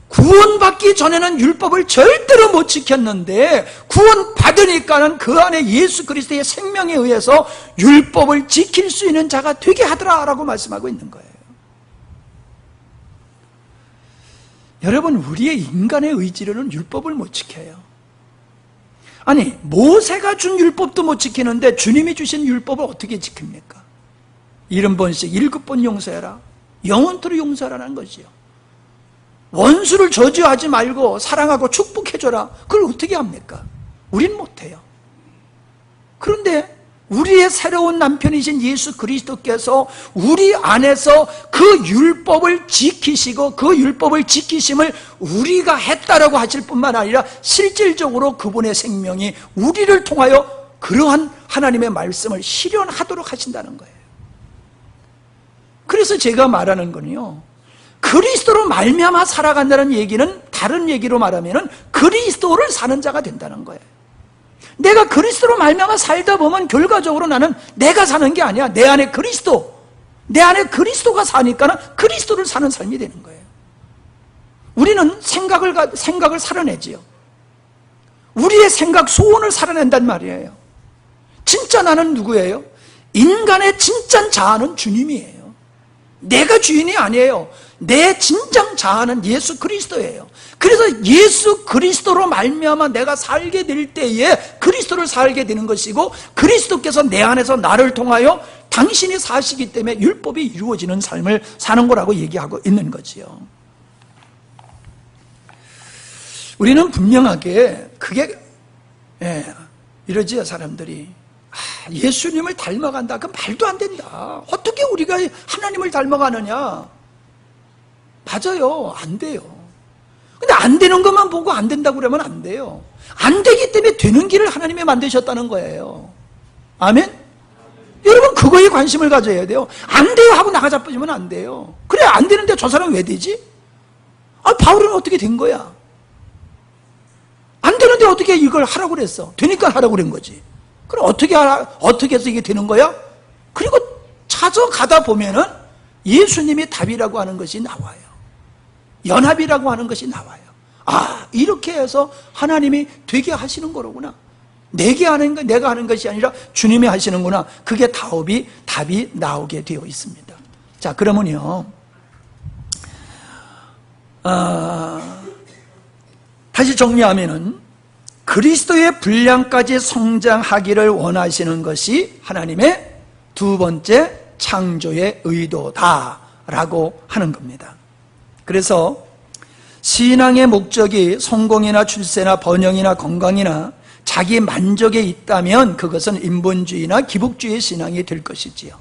구원받기 전에는 율법을 절대로 못 지켰는데 구원받으니까는 그 안에 예수 그리스도의 생명에 의해서 율법을 지킬 수 있는 자가 되게 하더라라고 말씀하고 있는 거예요. 여러분, 우리의 인간의 의지로는 율법을 못 지켜요. 아니, 모세가 준 율법도 못 지키는데 주님이 주신 율법을 어떻게 지킵니까? 70번씩 7번 용서해라, 영원토록 용서하라는 것이요. 원수를 저주하지 말고 사랑하고 축복해줘라. 그걸 어떻게 합니까? 우린 못해요. 그런데 우리의 새로운 남편이신 예수 그리스도께서 우리 안에서 그 율법을 지키시고 그 율법을 지키심을 우리가 했다라고 하실 뿐만 아니라 실질적으로 그분의 생명이 우리를 통하여 그러한 하나님의 말씀을 실현하도록 하신다는 거예요. 그래서 제가 말하는 건요, 그리스도로 말미암아 살아간다는 얘기는 다른 얘기로 말하면 그리스도를 사는 자가 된다는 거예요. 내가 그리스도로 말미암아 살다 보면 결과적으로 나는 내가 사는 게 아니야. 내 안에 그리스도가 사니까는 그리스도를 사는 삶이 되는 거예요. 우리는 생각을 살아내지요. 우리의 생각, 소원을 살아낸단 말이에요. 진짜 나는 누구예요? 인간의 진짜 자아는 주님이에요. 내가 주인이 아니에요. 내 진정 자아는 예수 그리스도예요. 그래서 예수 그리스도로 말미암아 내가 살게 될 때에 그리스도를 살게 되는 것이고, 그리스도께서 내 안에서 나를 통하여 당신이 사시기 때문에 율법이 이루어지는 삶을 사는 거라고 얘기하고 있는 거지요. 우리는 분명하게 그게 이러지요. 사람들이 예수님을 닮아간다. 그 말도 안 된다. 어떻게 우리가 하나님을 닮아가느냐. 맞아요. 안 돼요. 근데 안 되는 것만 보고 안 된다고 그러면 안 돼요. 안 되기 때문에 되는 길을 하나님이 만드셨다는 거예요. 아멘? 여러분 그거에 관심을 가져야 돼요. 안 돼요 하고 나가 자빠지면 안 돼요. 그래 안 되는데 저 사람은 왜 되지? 바울은 어떻게 된 거야? 안 되는데 어떻게 이걸 하라고 그랬어? 되니까 하라고 그런 거지. 그럼 어떻게 해서 이게 되는 거야? 그리고 찾아가다 보면은 예수님이 답이라고 하는 것이 나와요. 연합이라고 하는 것이 나와요. 이렇게 해서 하나님이 되게 하시는 거로구나. 내가 하는 것이 아니라 주님이 하시는구나. 그게 답이 나오게 되어 있습니다. 자, 그러면요. 다시 정리하면은 그리스도의 분량까지 성장하기를 원하시는 것이 하나님의 두 번째 창조의 의도다라고 하는 겁니다. 그래서 신앙의 목적이 성공이나 출세나 번영이나 건강이나 자기 만족에 있다면 그것은 인본주의나 기복주의 신앙이 될 것이지요.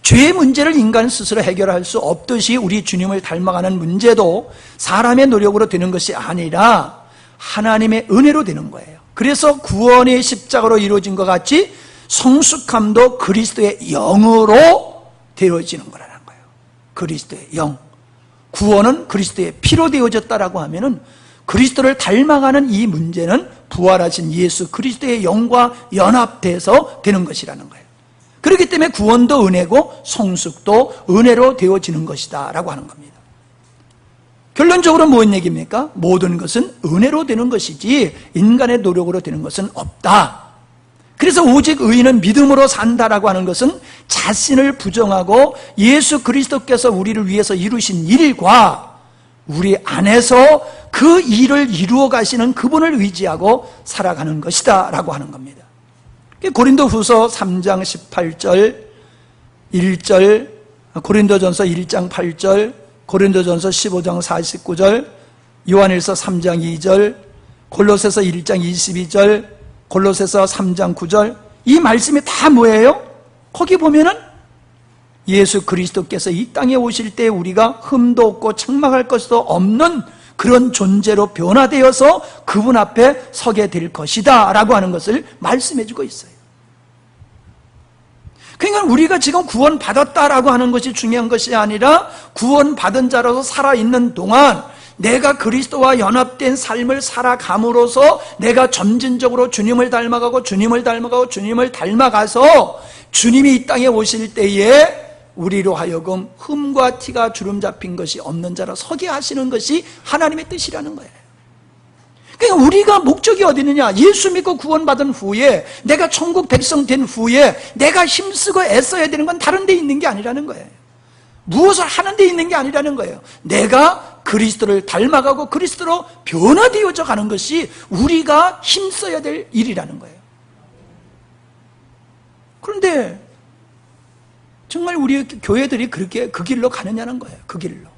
죄의 문제를 인간 스스로 해결할 수 없듯이 우리 주님을 닮아가는 문제도 사람의 노력으로 되는 것이 아니라 하나님의 은혜로 되는 거예요. 그래서 구원이 십자가로 이루어진 것 같이 성숙함도 그리스도의 영으로 되어지는 거라는 거예요. 그리스도의 영. 구원은 그리스도의 피로 되어졌다라고 하면은 그리스도를 닮아가는 이 문제는 부활하신 예수 그리스도의 영과 연합돼서 되는 것이라는 거예요. 그렇기 때문에 구원도 은혜고 성숙도 은혜로 되어지는 것이다 라고 하는 겁니다. 결론적으로 뭔 얘기입니까? 모든 것은 은혜로 되는 것이지 인간의 노력으로 되는 것은 없다. 그래서 오직 의인은 믿음으로 산다라고 하는 것은 자신을 부정하고 예수 그리스도께서 우리를 위해서 이루신 일과 우리 안에서 그 일을 이루어 가시는 그분을 의지하고 살아가는 것이다 라고 하는 겁니다. 고린도후서 3장 18절 1절, 고린도전서 1장 8절, 고린도전서 15장 49절, 요한일서 3장 2절, 골로새서 1장 22절, 골로새서 3장 9절, 이 말씀이 다 뭐예요? 거기 보면은 예수 그리스도께서 이 땅에 오실 때 우리가 흠도 없고 책망할 것도 없는 그런 존재로 변화되어서 그분 앞에 서게 될 것이다 라고 하는 것을 말씀해주고 있어요. 그러니까 우리가 지금 구원받았다라고 하는 것이 중요한 것이 아니라 구원받은 자로서 살아있는 동안 내가 그리스도와 연합된 삶을 살아감으로써 내가 점진적으로 주님을 닮아가고 주님을 닮아가고 주님을 닮아가서 주님이 이 땅에 오실 때에 우리로 하여금 흠과 티가 주름 잡힌 것이 없는 자로 서게 하시는 것이 하나님의 뜻이라는 거예요. 그러니까 우리가 목적이 어디 있느냐? 예수 믿고 구원받은 후에 내가 천국 백성 된 후에 내가 힘쓰고 애써야 되는 건 다른 데 있는 게 아니라는 거예요. 무엇을 하는 데 있는 게 아니라는 거예요. 내가 그리스도를 닮아가고 그리스도로 변화되어져 가는 것이 우리가 힘써야 될 일이라는 거예요. 그런데 정말 우리 교회들이 그렇게 그 길로 가느냐는 거예요. 그 길로.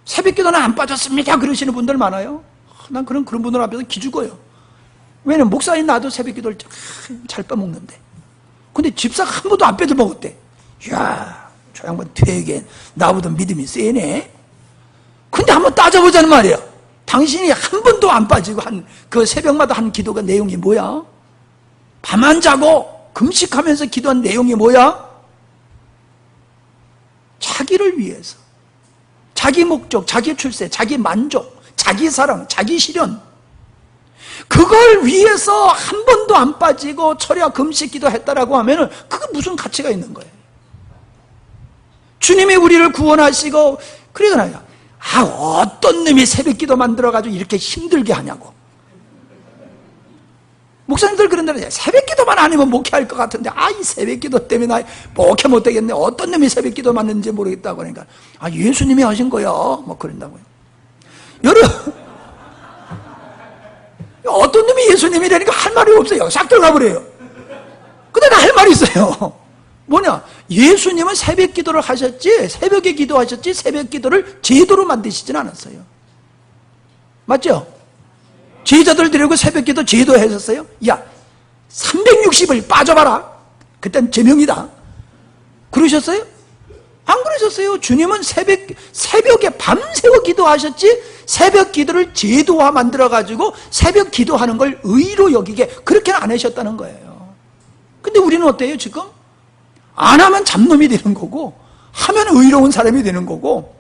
새벽기도는 안 빠졌습니다 그러시는 분들 많아요. 난 그런 분들 앞에서 기죽어요. 왜냐면 목사님 나도 새벽기도를 잘 빼먹는데, 근데 집사가 한 번도 안 빼먹었대. 이야, 저 양반 되게 나보다 믿음이 세네. 근데 한번 따져보자는 말이에요. 당신이 한 번도 안 빠지고 그 새벽마다 한 기도가 내용이 뭐야? 밤 안 자고 금식하면서 기도한 내용이 뭐야? 자기를 위해서, 자기 목적, 자기 출세, 자기 만족, 자기 사랑, 자기 실현, 그걸 위해서 한 번도 안 빠지고 철야 금식 기도했다라고 하면은 그게 무슨 가치가 있는 거예요? 주님이 우리를 구원하시고 그러잖아요. 어떤 놈이 새벽 기도 만들어가지고 이렇게 힘들게 하냐고. 목사님들 그런다는 새벽 기도만 아니면 목회할 것 같은데, 이 새벽 기도 때문에 나 목회 못 되겠네. 어떤 놈이 새벽 기도 맞는지 모르겠다고 그러니까, 예수님이 하신 거야. 뭐 그런다고요. 여러분, 어떤 놈이 예수님이라니까 할 말이 없어요. 싹 들어가 버려요. 근데 나 할 말이 있어요. 뭐냐? 예수님은 새벽 기도를 하셨지, 새벽에 기도하셨지, 새벽 기도를 제도로 만드시진 않았어요. 맞죠? 제자들 데리고 새벽 기도 제도 하셨어요? 360을 빠져봐라. 그땐 제명이다. 그러셨어요? 안 그러셨어요. 주님은 새벽에 밤새워 기도하셨지, 새벽 기도를 제도화 만들어가지고 새벽 기도하는 걸 의로 여기게 그렇게는 안 하셨다는 거예요. 근데 우리는 어때요, 지금? 안 하면 잡놈이 되는 거고, 하면 의로운 사람이 되는 거고,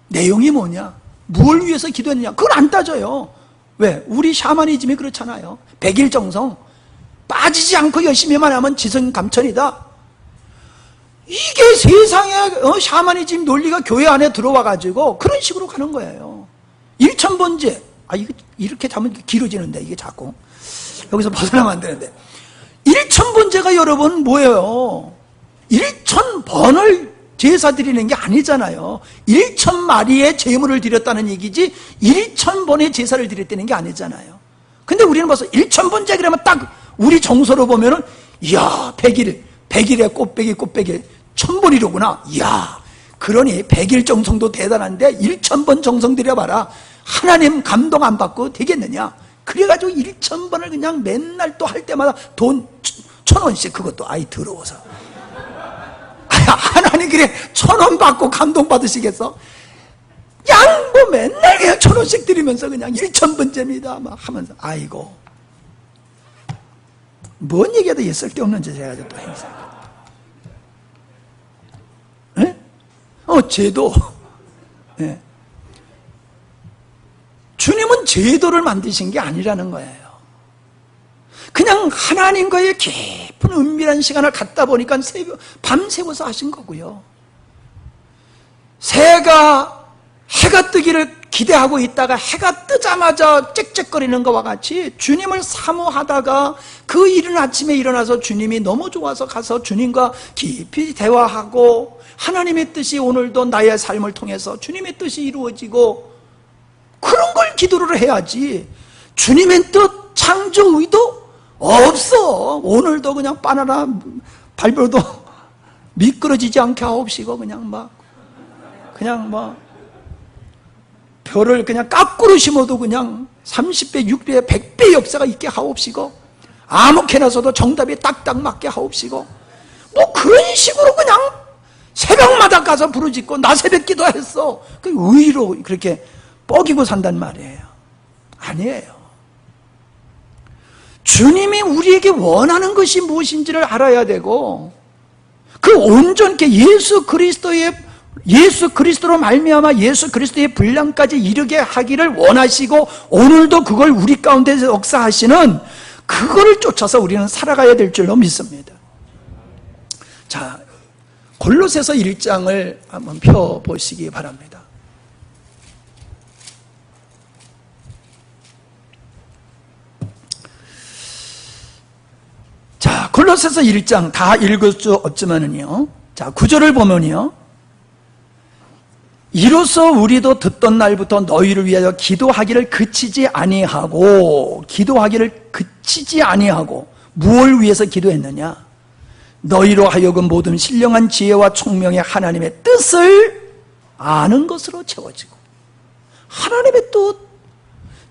내용이 뭐냐? 무엇을 위해서 기도했느냐? 그걸 안 따져요. 왜? 우리 샤머니즘이 그렇잖아요. 백일정성. 빠지지 않고 열심히만 하면 지성감천이다. 이게 세상에 샤머니즘 논리가 교회 안에 들어와가지고 그런 식으로 가는 거예요. 일천번제. 이거 이렇게 자면 길어지는데, 이게 자꾸. 여기서 벗어나면 안 되는데. 일천번제가 여러분 뭐예요? 1000번을 제사 드리는 게 아니잖아요. 1000마리의 제물을 드렸다는 얘기지 1000번의 제사를 드렸다는 게 아니잖아요. 근데 우리는 벌써 1000번째 그러면 딱 우리 정서로 보면은, 이야, 100일에 꽃배기 1000번이로구나. 이야, 그러니 100일 정성도 대단한데 1000번 정성 드려봐라. 하나님 감동 안 받고 되겠느냐? 그래가지고 1000번을 그냥 맨날 또 할 때마다 돈 1000원씩, 그것도 더러워서. 하나님 그래 1000원 받고 감동 받으시겠어? 뭐 맨날 그냥 1000원씩 드리면서 그냥 1000번째입니다 막 하면서, 아이고, 뭔 얘기해도 쓸데없는 짓 해가지고 또 행사. 제도. 네. 주님은 제도를 만드신 게 아니라는 거예요. 그냥 하나님과의 깊은 은밀한 시간을 갖다 보니까 밤새워서 하신 거고요. 새가 해가 뜨기를 기대하고 있다가 해가 뜨자마자 짹짹거리는 것과 같이 주님을 사모하다가 그 이른 아침에 일어나서 주님이 너무 좋아서 가서 주님과 깊이 대화하고, 하나님의 뜻이 오늘도 나의 삶을 통해서 주님의 뜻이 이루어지고, 그런 걸 기도를 해야지. 주님의 뜻, 창조 의도 없어. 오늘도 그냥 바나나 발별도 미끄러지지 않게 하옵시고, 그냥 별을 그냥 까꾸로 심어도 그냥 30배, 6배, 100배 역사가 있게 하옵시고, 아무렇게나 써도 정답이 딱딱 맞게 하옵시고, 뭐 그런 식으로 그냥 새벽마다 가서 부르짖고 나 새벽 기도했어. 그 의로 그렇게 뻐기고 산단 말이에요. 아니에요. 주님이 우리에게 원하는 것이 무엇인지를 알아야 되고, 그 온전케 예수 그리스도로 말미암아 예수 그리스도의 분량까지 이르게 하기를 원하시고, 오늘도 그걸 우리 가운데서 역사하시는 그거를 쫓아서 우리는 살아가야 될 줄로 믿습니다. 자, 골로새서 1장을 한번 펴보시기 바랍니다. 자, 골로새서 1장 다 읽을 수 없지만은요, 자, 9절을 보면요, 이로써 우리도 듣던 날부터 너희를 위하여 기도하기를 그치지 아니하고, 무엇을 위해서 기도했느냐? 너희로 하여금 모든 신령한 지혜와 총명의 하나님의 뜻을 아는 것으로 채워지고, 하나님의 뜻,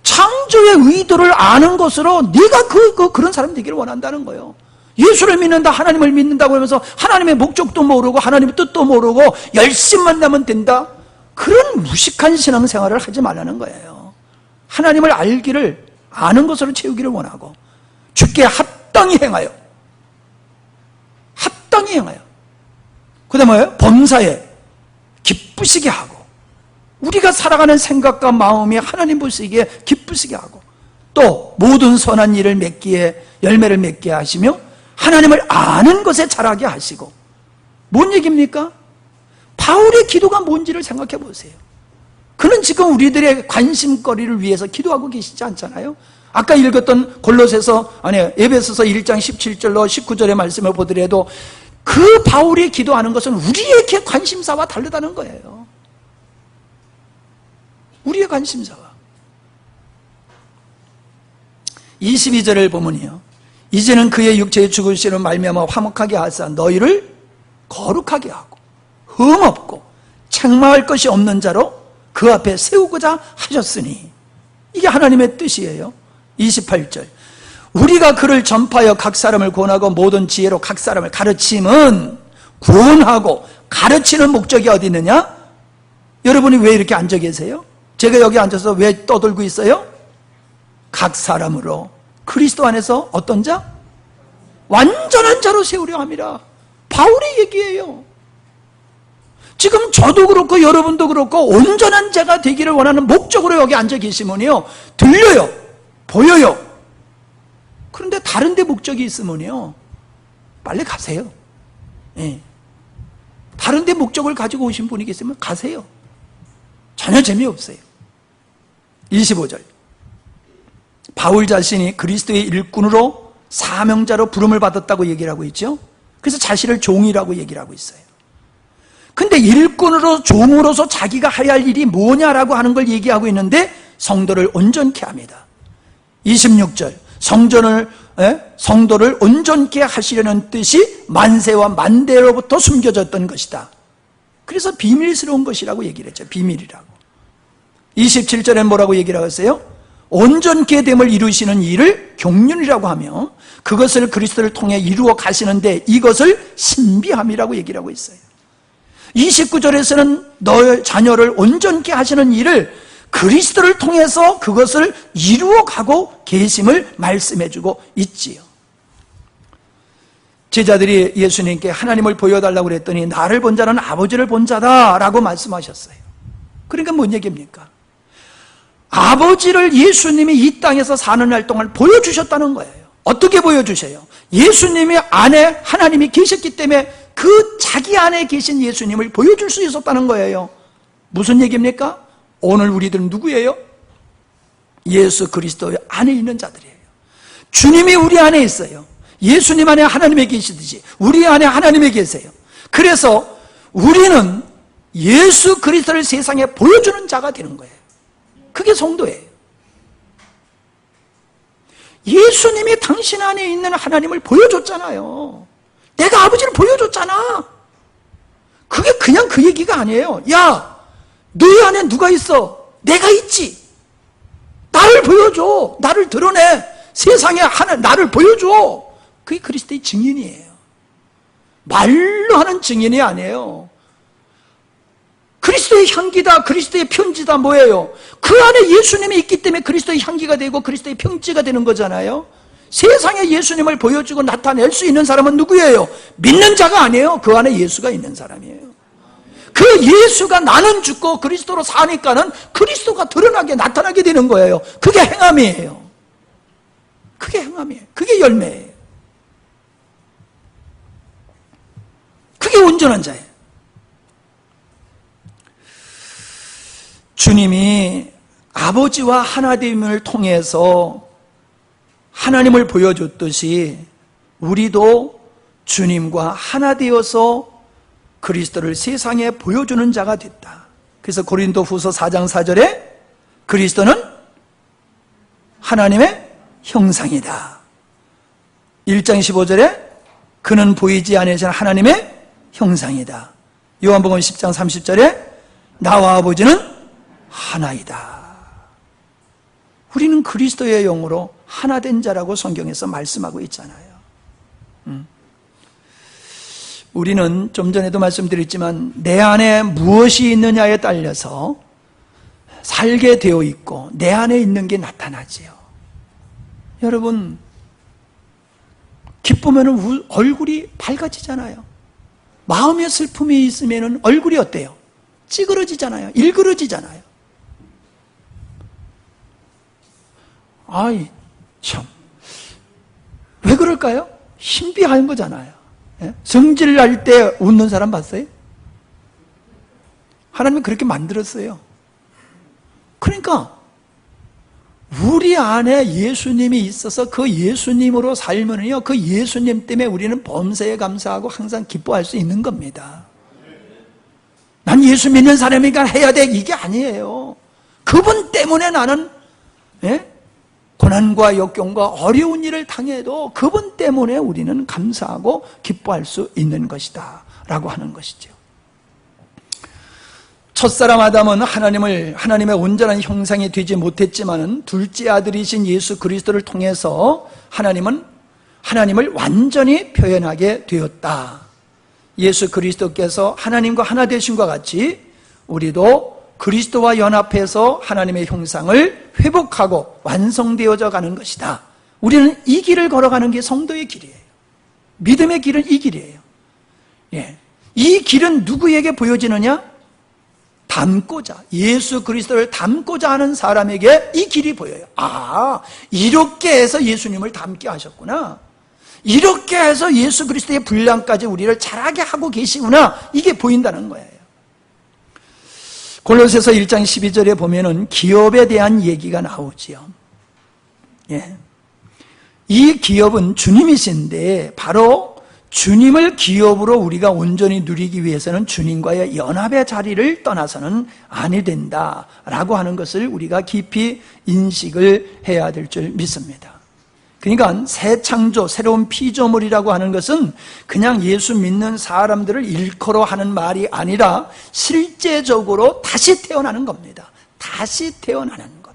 창조의 의도를 아는 것으로 네가 그런 사람이 되기를 원한다는 거예요. 예수를 믿는다, 하나님을 믿는다고 하면서 하나님의 목적도 모르고 하나님의 뜻도 모르고 열심만 하면 된다, 그런 무식한 신앙생활을 하지 말라는 거예요. 하나님을 아는 것으로 채우기를 원하고, 주께 합당히 행하여, 그 다음에 뭐예요? 범사에 기쁘시게 하고, 우리가 살아가는 생각과 마음이 하나님 보시기에 기쁘시게 하고, 또 모든 선한 일을 열매를 맺게 하시며 하나님을 아는 것에 자라게 하시고. 뭔 얘기입니까? 바울의 기도가 뭔지를 생각해 보세요. 그는 지금 우리들의 관심거리를 위해서 기도하고 계시지 않잖아요. 아까 읽었던 에베소서 1장 17절로 19절의 말씀을 보더라도 그 바울이 기도하는 것은 우리의 관심사와 다르다는 거예요. 우리의 관심사와. 22절을 보면요, 이제는 그의 육체의 죽으시는 말미암아 화목하게 하사 너희를 거룩하게 하고 흠없고 책망할 것이 없는 자로 그 앞에 세우고자 하셨으니, 이게 하나님의 뜻이에요. 28절, 우리가 그를 전파하여 각 사람을 구원하고 모든 지혜로 각 사람을 가르침은, 구원하고 가르치는 목적이 어디 있느냐? 여러분이 왜 이렇게 앉아 계세요? 제가 여기 앉아서 왜 떠들고 있어요? 각 사람으로 그리스도 안에서 어떤 자? 완전한 자로 세우려 함이라. 바울의 얘기예요. 지금 저도 그렇고 여러분도 그렇고 온전한 자가 되기를 원하는 목적으로 여기 앉아 계시면요, 들려요, 보여요. 그런데 다른 데 목적이 있으면요, 빨리 가세요. 예. 다른 데 목적을 가지고 오신 분이 계시면 가세요. 전혀 재미없어요. 25절, 바울 자신이 그리스도의 일꾼으로 사명자로 부름을 받았다고 얘기를 하고 있죠. 그래서 자신을 종이라고 얘기를 하고 있어요. 근데 일꾼으로, 종으로서 자기가 해야 할 일이 뭐냐라고 하는 걸 얘기하고 있는데, 성도를 온전케 합니다. 26절, 성도를 온전케 하시려는 뜻이 만세와 만대로부터 숨겨졌던 것이다. 그래서 비밀스러운 것이라고 얘기를 했죠. 비밀이라고. 27절에 뭐라고 얘기를 하겠어요? 온전케 됨을 이루시는 일을 경륜이라고 하며 그것을 그리스도를 통해 이루어 가시는데 이것을 신비함이라고 얘기를 하고 있어요. 29절에서는 너의 자녀를 온전케 하시는 일을 그리스도를 통해서 그것을 이루어가고 계심을 말씀해주고 있지요. 제자들이 예수님께 하나님을 보여달라고 그랬더니 나를 본 자는 아버지를 본 자다라고 말씀하셨어요. 그러니까 뭔 얘기입니까? 아버지를 예수님이 이 땅에서 사는 날 동안 보여주셨다는 거예요. 어떻게 보여주세요? 예수님이 안에 하나님이 계셨기 때문에 그 자기 안에 계신 예수님을 보여줄 수 있었다는 거예요. 무슨 얘기입니까? 오늘 우리들은 누구예요? 예수 그리스도 안에 있는 자들이에요. 주님이 우리 안에 있어요. 예수님 안에 하나님에 계시듯이 우리 안에 하나님에 계세요. 그래서 우리는 예수 그리스도를 세상에 보여주는 자가 되는 거예요. 그게 성도예요. 예수님이 당신 안에 있는 하나님을 보여줬잖아요. 내가 아버지를 보여줬잖아. 그게 그냥 그 얘기가 아니에요. 야, 너희 안에 누가 있어? 내가 있지. 나를 보여줘. 나를 드러내. 세상에 나를 보여줘. 그게 그리스도의 증인이에요. 말로 하는 증인이 아니에요. 그리스도의 향기다, 그리스도의 편지다 뭐예요? 그 안에 예수님이 있기 때문에 그리스도의 향기가 되고 그리스도의 편지가 되는 거잖아요. 세상에 예수님을 보여주고 나타낼 수 있는 사람은 누구예요? 믿는 자가 아니에요. 그 안에 예수가 있는 사람이에요. 그 예수가 나는 죽고 그리스도로 사니까는 그리스도가 드러나게 나타나게 되는 거예요. 그게 행함이에요. 그게 행함이에요. 그게 열매예요. 그게 온전한 자예요. 주님이 아버지와 하나됨을 통해서 하나님을 보여줬듯이 우리도 주님과 하나 되어서 그리스도를 세상에 보여주는 자가 됐다. 그래서 고린도후서 4장 4절에 그리스도는 하나님의 형상이다. 1장 15절에 그는 보이지 아니하시는 하나님의 형상이다. 요한복음 10장 30절에 나와 아버지는 하나이다. 우리는 그리스도의 영으로 하나 된 자라고 성경에서 말씀하고 있잖아요. 우리는 좀 전에도 말씀드렸지만 내 안에 무엇이 있느냐에 따라서 살게 되어 있고 내 안에 있는 게 나타나지요. 여러분, 기쁘면 얼굴이 밝아지잖아요. 마음의 슬픔이 있으면 얼굴이 어때요? 찌그러지잖아요. 일그러지잖아요. 아이, 참. 왜 그럴까요? 신비한 거잖아요. 예? 성질 날 때 웃는 사람 봤어요? 하나님이 그렇게 만들었어요. 그러니까, 우리 안에 예수님이 있어서 그 예수님으로 살면요, 그 예수님 때문에 우리는 범사에 감사하고 항상 기뻐할 수 있는 겁니다. 난 예수 믿는 사람이니까 해야 돼, 이게 아니에요. 그분 때문에 나는 고난과 역경과 어려운 일을 당해도 그분 때문에 우리는 감사하고 기뻐할 수 있는 것이다 라고 하는 것이죠. 첫사람 아담은 하나님의 온전한 형상이 되지 못했지만 둘째 아들이신 예수 그리스도를 통해서 하나님을 완전히 표현하게 되었다. 예수 그리스도께서 하나님과 하나 되신과 같이 우리도 그리스도와 연합해서 하나님의 형상을 회복하고 완성되어져 가는 것이다. 우리는 이 길을 걸어가는 게 성도의 길이에요. 믿음의 길은 이 길이에요. 이 길은 누구에게 보여지느냐? 닮고자, 예수 그리스도를 닮고자 하는 사람에게 이 길이 보여요. 아, 이렇게 해서 예수님을 닮게 하셨구나. 이렇게 해서 예수 그리스도의 분량까지 우리를 자라게 하고 계시구나. 이게 보인다는 거예요. 골로새서 1장 12절에 보면은 기업에 대한 얘기가 나오지요. 이 기업은 주님이신데 바로 주님을 기업으로 우리가 온전히 누리기 위해서는 주님과의 연합의 자리를 떠나서는 아니 된다라고 하는 것을 우리가 깊이 인식을 해야 될 줄 믿습니다. 그러니까 새 창조, 새로운 피조물이라고 하는 것은 그냥 예수 믿는 사람들을 일컬어 하는 말이 아니라 실제적으로 다시 태어나는 겁니다. 다시 태어나는 것.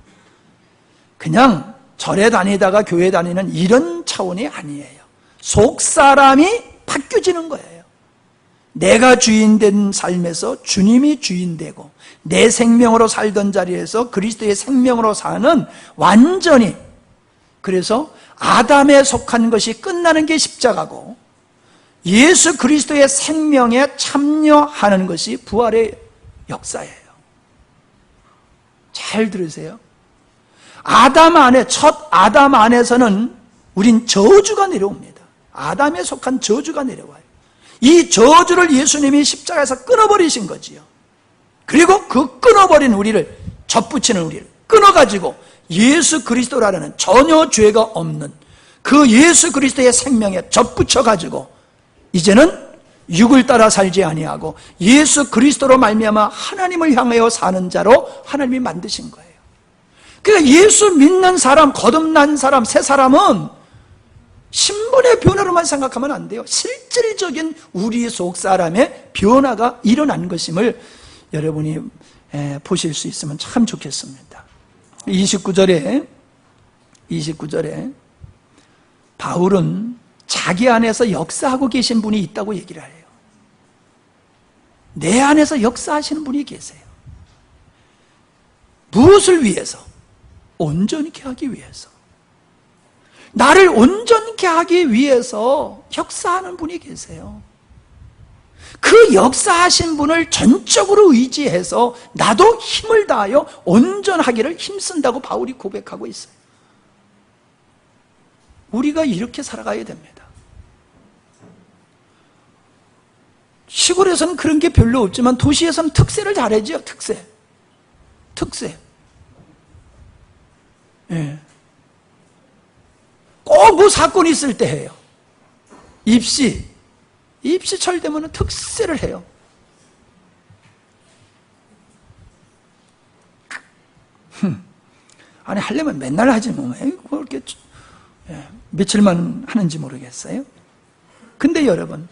그냥 절에 다니다가 교회 다니는 이런 차원이 아니에요. 속사람이 바뀌어지는 거예요. 내가 주인된 삶에서 주님이 주인되고 내 생명으로 살던 자리에서 그리스도의 생명으로 사는 완전히, 그래서 아담에 속한 것이 끝나는 게 십자가고 예수 그리스도의 생명에 참여하는 것이 부활의 역사예요. 잘 들으세요. 첫 아담 안에서는 우린 저주가 내려옵니다. 아담에 속한 저주가 내려와요. 이 저주를 예수님이 십자가에서 끊어버리신 거지요. 그리고 그 끊어버린 우리를, 접붙이는 우리를 끊어가지고 예수 그리스도라는 전혀 죄가 없는 그 예수 그리스도의 생명에 접붙여가지고 이제는 육을 따라 살지 아니하고 예수 그리스도로 말미암아 하나님을 향하여 사는 자로 하나님이 만드신 거예요. 그러니까 예수 믿는 사람, 거듭난 사람, 새 사람은 신분의 변화로만 생각하면 안 돼요. 실질적인 우리 속 사람의 변화가 일어난 것임을 여러분이 보실 수 있으면 참 좋겠습니다. 29절에 바울은 자기 안에서 역사하고 계신 분이 있다고 얘기를 해요. 내 안에서 역사하시는 분이 계세요. 무엇을 위해서? 온전케 하기 위해서. 나를 온전케 하기 위해서 역사하는 분이 계세요. 그 역사하신 분을 전적으로 의지해서 나도 힘을 다하여 온전하기를 힘쓴다고 바울이 고백하고 있어요. 우리가 이렇게 살아가야 됩니다. 시골에서는 그런 게 별로 없지만 도시에서는 특세를 잘하죠. 특세. 꼭 뭐 사건이 있을 때 해요. 입시철 되면 특세를 해요. 아니 하려면 맨날 하지 뭐 그렇게 며칠만 하는지 모르겠어요. 근데 여러분,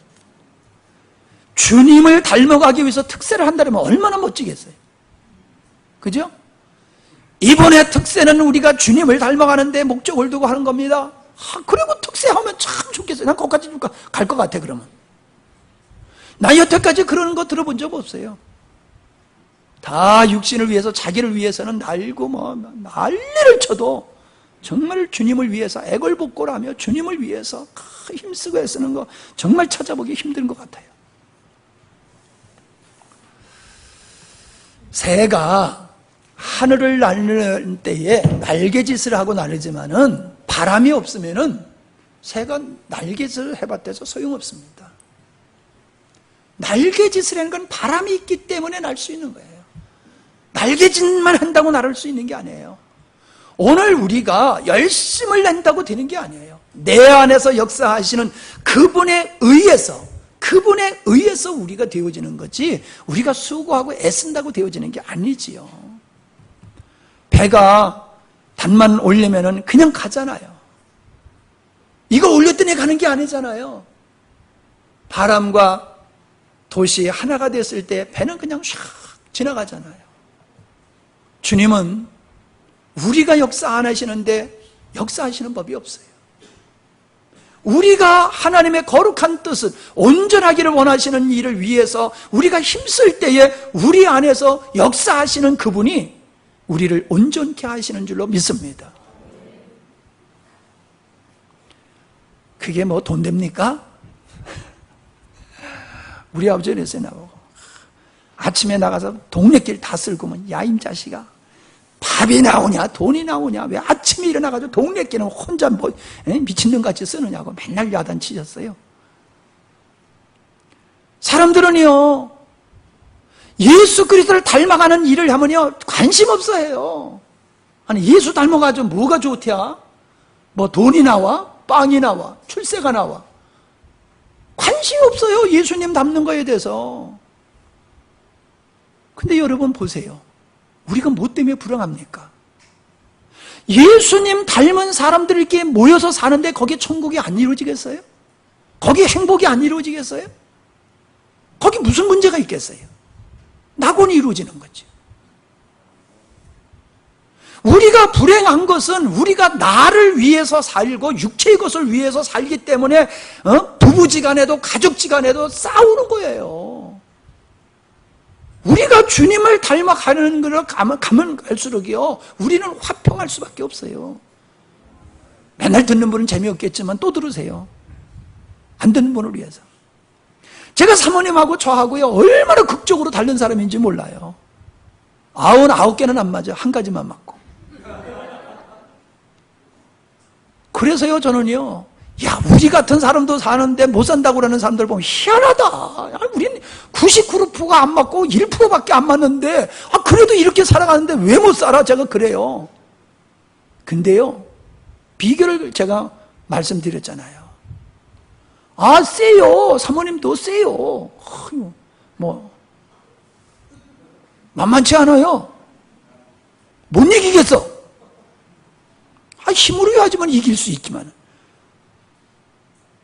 주님을 닮아가기 위해서 특세를 한다면 얼마나 멋지겠어요. 그죠? 이번에 특세는 우리가 주님을 닮아가는데 목적을 두고 하는 겁니다. 그리고 특세하면 참 좋겠어요. 난 거기까지 갈 것 같아. 그러면 나 여태까지 그러는 거 들어본 적 없어요. 다 육신을 위해서, 자기를 위해서는 날고 난리를 쳐도 정말 주님을 위해서 애걸복걸하며 주님을 위해서 힘쓰고 애쓰는 거 정말 찾아보기 힘든 것 같아요. 새가 하늘을 나르는 때에 날개짓을 하고 나르지만은 바람이 없으면은 새가 날개짓을 해봤대서 소용없습니다. 날개짓을 하는 건 바람이 있기 때문에 날 수 있는 거예요. 날개짓만 한다고 날을 수 있는 게 아니에요. 오늘 우리가 열심을 낸다고 되는 게 아니에요. 내 안에서 역사하시는 그분에 의해서 우리가 되어지는 거지, 우리가 수고하고 애쓴다고 되어지는 게 아니지요. 배가 단만 올리면은 그냥 가잖아요. 이거 올렸더니 가는 게 아니잖아요. 바람과 도시 하나가 됐을 때 배는 그냥 샥 지나가잖아요. 주님은 우리가 역사 안 하시는데 역사하시는 법이 없어요. 우리가 하나님의 거룩한 뜻을 온전하기를 원하시는 일을 위해서 우리가 힘쓸 때에 우리 안에서 역사하시는 그분이 우리를 온전케 하시는 줄로 믿습니다. 그게 뭐 돈 됩니까? 우리 아버지는 그랬어요, 나보고. 아침에 나가서 동네길 다 쓸고면, 야, 이 자식아, 밥이 나오냐 돈이 나오냐, 왜 아침에 일어나가지고 동네길은 혼자 뭐 미친놈같이 쓰느냐고 맨날 야단치셨어요. 사람들은요, 예수 그리스도를 닮아가는 일을 하면요 관심 없어 해요. 아니, 예수 닮아가지고 뭐가 좋대야? 뭐 돈이 나와? 빵이 나와? 출세가 나와? 관심 없어요, 예수님 닮는 거에 대해서. 근데 여러분 보세요, 우리가 뭐 때문에 불행합니까? 예수님 닮은 사람들끼리 모여서 사는데 거기에 천국이 안 이루어지겠어요? 거기에 행복이 안 이루어지겠어요? 거기 무슨 문제가 있겠어요? 낙원이 이루어지는 거죠. 우리가 불행한 것은 우리가 나를 위해서 살고 육체의 것을 위해서 살기 때문에 부부지간에도 가족지간에도 싸우는 거예요. 우리가 주님을 닮아가는 걸 가면 갈수록이요, 우리는 화평할 수밖에 없어요. 맨날 듣는 분은 재미없겠지만 또 들으세요. 안 듣는 분을 위해서. 제가 사모님하고 저하고요, 얼마나 극적으로 다른 사람인지 몰라요. 99개는 안 맞아요. 한 가지만 맞고. 그래서요, 저는요, 야, 우리 같은 사람도 사는데 못 산다고 그러는 사람들 보면 희한하다. 야, 우린 99%가 안 맞고 1%밖에 안 맞는데, 그래도 이렇게 살아가는데 왜 못 살아? 제가 그래요. 근데요, 비결을 제가 말씀드렸잖아요. 세요. 사모님도 세요. 만만치 않아요. 못 이기겠어. 힘으로 해야지만 이길 수 있기만.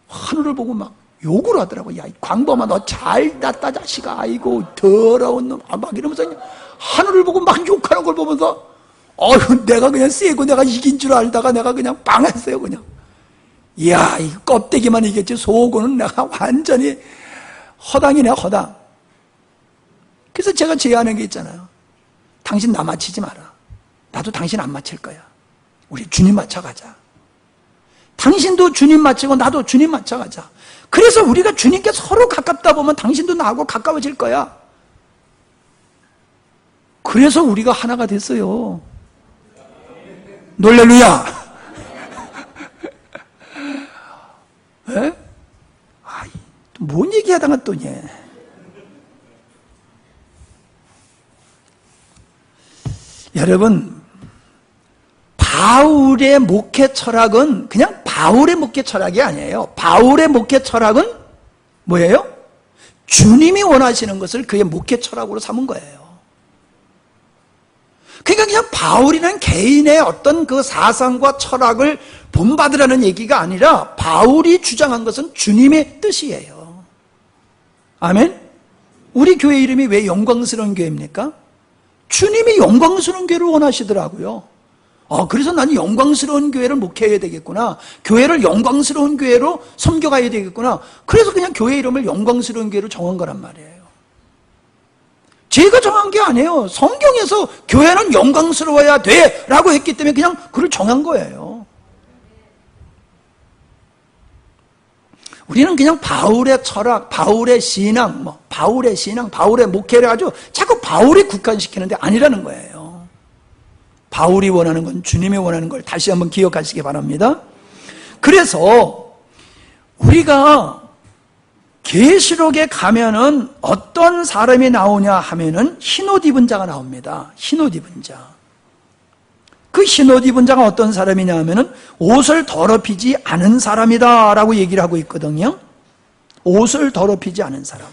하늘을 보고 막 욕을 하더라고. 야, 이 광범아, 너 잘 땄다, 자식아. 아이고, 더러운 놈. 막 이러면서 하늘을 보고 막 욕하는 걸 보면서, 내가 그냥 세고 내가 이긴 줄 알다가 내가 그냥 빵했어요, 그냥. 이야, 이 껍데기만 이겼지, 속은 내가 완전히 허당이네, 허당. 그래서 제가 제안한 게 있잖아요. 당신 나 맞히지 마라. 나도 당신 안 맞힐 거야. 우리 주님 맞춰가자. 당신도 주님 맞추고 나도 주님 맞춰가자. 그래서 우리가 주님께 서로 가깝다 보면 당신도 나하고 가까워질 거야. 그래서 우리가 하나가 됐어요. 놀렐루야. 에? 뭔 얘기하다가 또 예. 여러분, 바울의 목회 철학은 그냥 바울의 목회 철학이 아니에요. 바울의 목회 철학은 뭐예요? 주님이 원하시는 것을 그의 목회 철학으로 삼은 거예요. 그러니까 그냥 바울이라는 개인의 어떤 그 사상과 철학을 본받으라는 얘기가 아니라 바울이 주장한 것은 주님의 뜻이에요. 아멘? 우리 교회 이름이 왜 영광스러운 교회입니까? 주님이 영광스러운 교회를 원하시더라고요. 그래서 나는 영광스러운 교회를 목회해야 되겠구나. 교회를 영광스러운 교회로 섬겨가야 되겠구나. 그래서 그냥 교회 이름을 영광스러운 교회로 정한 거란 말이에요. 제가 정한 게 아니에요. 성경에서 교회는 영광스러워야 돼 라고 했기 때문에 그냥 그걸 정한 거예요. 우리는 그냥 바울의 철학, 바울의 신앙, 바울의 목회를 아주 자꾸 바울이 국한시키는데 아니라는 거예요. 바울이 원하는 건 주님이 원하는 걸 다시 한번 기억하시기 바랍니다. 그래서 우리가 계시록에 가면은 어떤 사람이 나오냐 하면은 흰옷 입은 자가 나옵니다. 흰옷 입은 자. 그 흰옷 입은 자가 어떤 사람이냐 하면은 옷을 더럽히지 않은 사람이다 라고 얘기를 하고 있거든요. 옷을 더럽히지 않은 사람.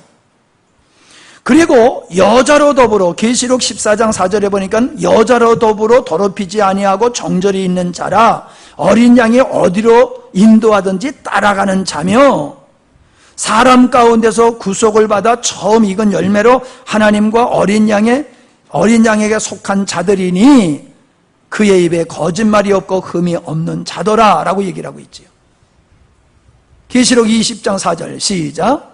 그리고 여자로 더불어 계시록 14장 4절에 보니까 여자로 더불어 더럽히지 아니하고 정절이 있는 자라 어린 양이 어디로 인도하든지 따라가는 자며 사람 가운데서 구속을 받아 처음 익은 열매로 하나님과 어린 양에게 속한 자들이니 그의 입에 거짓말이 없고 흠이 없는 자더라 라고 얘기를 하고 있지요. 계시록 20장 4절 시작.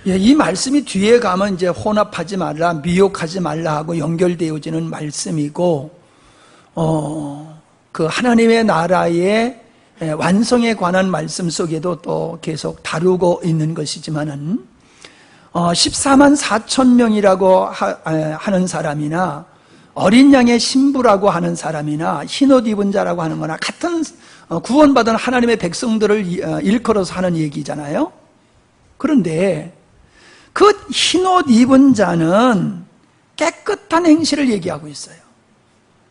예, 이 말씀이 뒤에 가면 이제 혼합하지 말라, 미혹하지 말라 하고 연결되어지는 말씀이고, 그 하나님의 나라의 완성에 관한 말씀 속에도 또 계속 다루고 있는 것이지만은, 14만 4천 명이라고 하는 사람이나, 어린 양의 신부라고 하는 사람이나, 흰옷 입은 자라고 하는 거나, 같은 구원받은 하나님의 백성들을 일컬어서 하는 얘기잖아요. 그런데, 그 흰옷 입은 자는 깨끗한 행실을 얘기하고 있어요.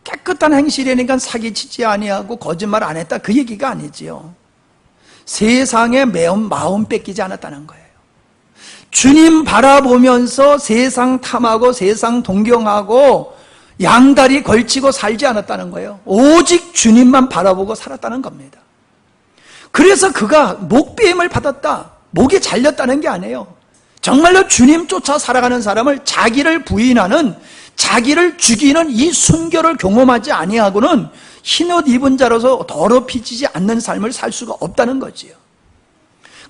깨끗한 행실이니까 사기치지 아니하고 거짓말 안 했다 그 얘기가 아니지요. 세상에 마음 뺏기지 않았다는 거예요. 주님 바라보면서 세상 탐하고 세상 동경하고 양다리 걸치고 살지 않았다는 거예요. 오직 주님만 바라보고 살았다는 겁니다. 그래서 그가 목배임을 받았다, 목이 잘렸다는 게 아니에요. 정말로 주님 쫓아 살아가는 사람을 자기를 부인하는, 자기를 죽이는 이 순교를 경험하지 아니하고는 흰옷 입은 자로서 더럽히지 않는 삶을 살 수가 없다는 거지요.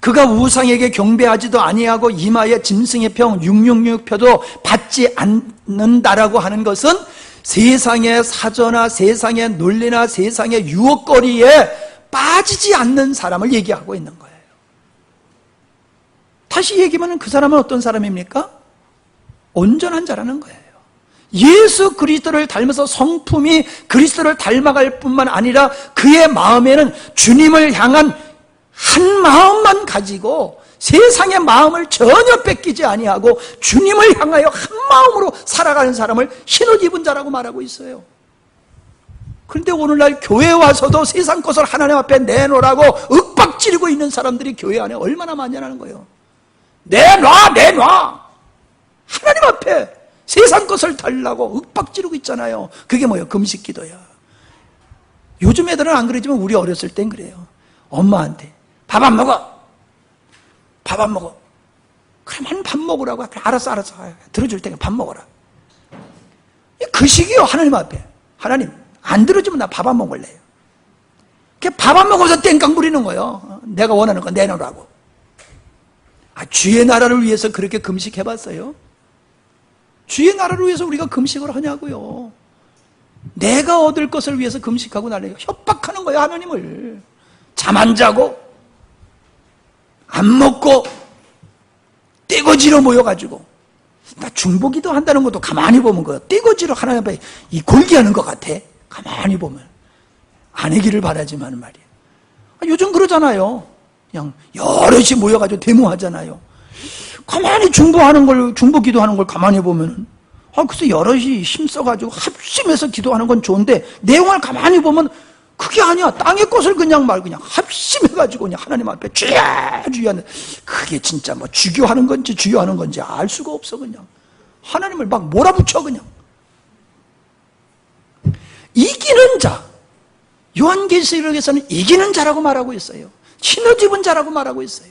그가 우상에게 경배하지도 아니하고 이마에 짐승의 평 666표도 받지 않는다라고 하는 것은 세상의 사저나 세상의 논리나 세상의 유혹거리에 빠지지 않는 사람을 얘기하고 있는 거예요. 다시 얘기하면 그 사람은 어떤 사람입니까? 온전한 자라는 거예요. 예수 그리스도를 닮아서 성품이 그리스도를 닮아갈 뿐만 아니라 그의 마음에는 주님을 향한 한 마음만 가지고 세상의 마음을 전혀 뺏기지 아니하고 주님을 향하여 한 마음으로 살아가는 사람을 흰옷 입은 자라고 말하고 있어요. 그런데 오늘날 교회에 와서도 세상 것을 하나님 앞에 내놓으라고 윽박지르고 있는 사람들이 교회 안에 얼마나 많냐는 거예요. 내놔! 하나님 앞에 세상 것을 달라고 윽박지르고 있잖아요. 그게 뭐예요? 금식 기도야. 요즘 애들은 안 그러지만 우리 어렸을 땐 그래요. 엄마한테 밥 안 먹어. 그러면 밥 먹으라고. 알았어. 들어줄 테니까 밥 먹어라. 그 식이요, 하나님 앞에. 하나님, 안 들어주면 나 밥 안 먹을래요. 밥 안 먹어서 땡깡 부리는 거예요. 내가 원하는 거 내놓으라고. 주의 나라를 위해서 그렇게 금식해봤어요? 주의 나라를 위해서 우리가 금식을 하냐고요. 내가 얻을 것을 위해서 금식하고 난리가 협박하는 거예요, 하나님을. 잠 안 자고 안 먹고 떼거지로 모여가지고, 나 중보기도 한다는 것도 가만히 보면 그거 떼거지로 하나님 앞에 이 골기하는 것 같아. 가만히 보면 안 하기를 바라지만 말이에요. 요즘 그러잖아요. 그냥 여럿이 모여가지고 데모하잖아요. 가만히 중보 기도하는 걸 가만히 보면은, 글쎄 여럿이 힘써가지고 합심해서 기도하는 건 좋은데, 내용을 가만히 보면 그게 아니야. 땅의 것을 그냥 합심해가지고 그냥 하나님 앞에 주야 하는, 그게 진짜 뭐 주교하는 건지 주여하는 건지 알 수가 없어. 그냥 하나님을 막 몰아붙여. 그냥 이기는 자, 요한계시록에서는 이기는 자라고 말하고 있어요. 흰옷 입은 자라고 말하고 있어요.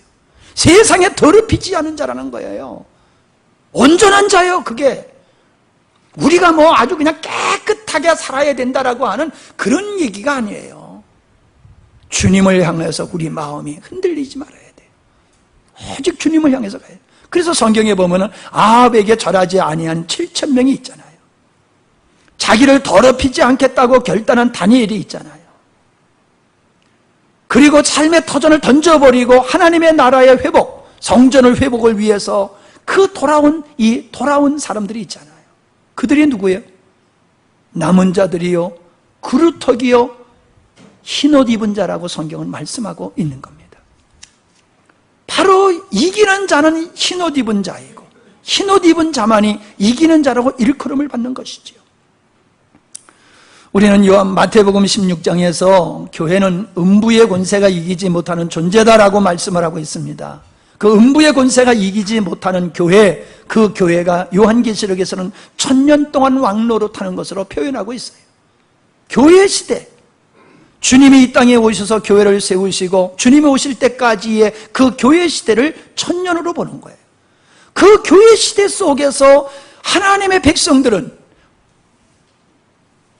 세상에 더럽히지 않은 자라는 거예요. 온전한 자예요. 그게 우리가 뭐 아주 그냥 깨끗하게 살아야 된다라고 하는 그런 얘기가 아니에요. 주님을 향해서 우리 마음이 흔들리지 말아야 돼요. 오직 주님을 향해서 가요. 그래서 성경에 보면은 아합에게 절하지 아니한 7,000명이 있잖아요. 자기를 더럽히지 않겠다고 결단한 다니엘이 있잖아요. 그리고 삶의 터전을 던져버리고 하나님의 나라의 회복, 성전의 회복을 위해서 돌아온 사람들이 있잖아요. 그들이 누구예요? 남은 자들이요, 그루터기요, 흰옷 입은 자라고 성경은 말씀하고 있는 겁니다. 바로 이기는 자는 흰옷 입은 자이고 흰옷 입은 자만이 이기는 자라고 일컬음을 받는 것이지요. 우리는 마태복음 16장에서 교회는 음부의 권세가 이기지 못하는 존재다라고 말씀을 하고 있습니다. 그 음부의 권세가 이기지 못하는 교회, 그 교회가 요한계시록에서는 1000년 동안 왕노릇하는 것으로 표현하고 있어요. 교회 시대, 주님이 이 땅에 오셔서 교회를 세우시고 주님이 오실 때까지의 그 교회 시대를 1000년으로 보는 거예요. 그 교회 시대 속에서 하나님의 백성들은,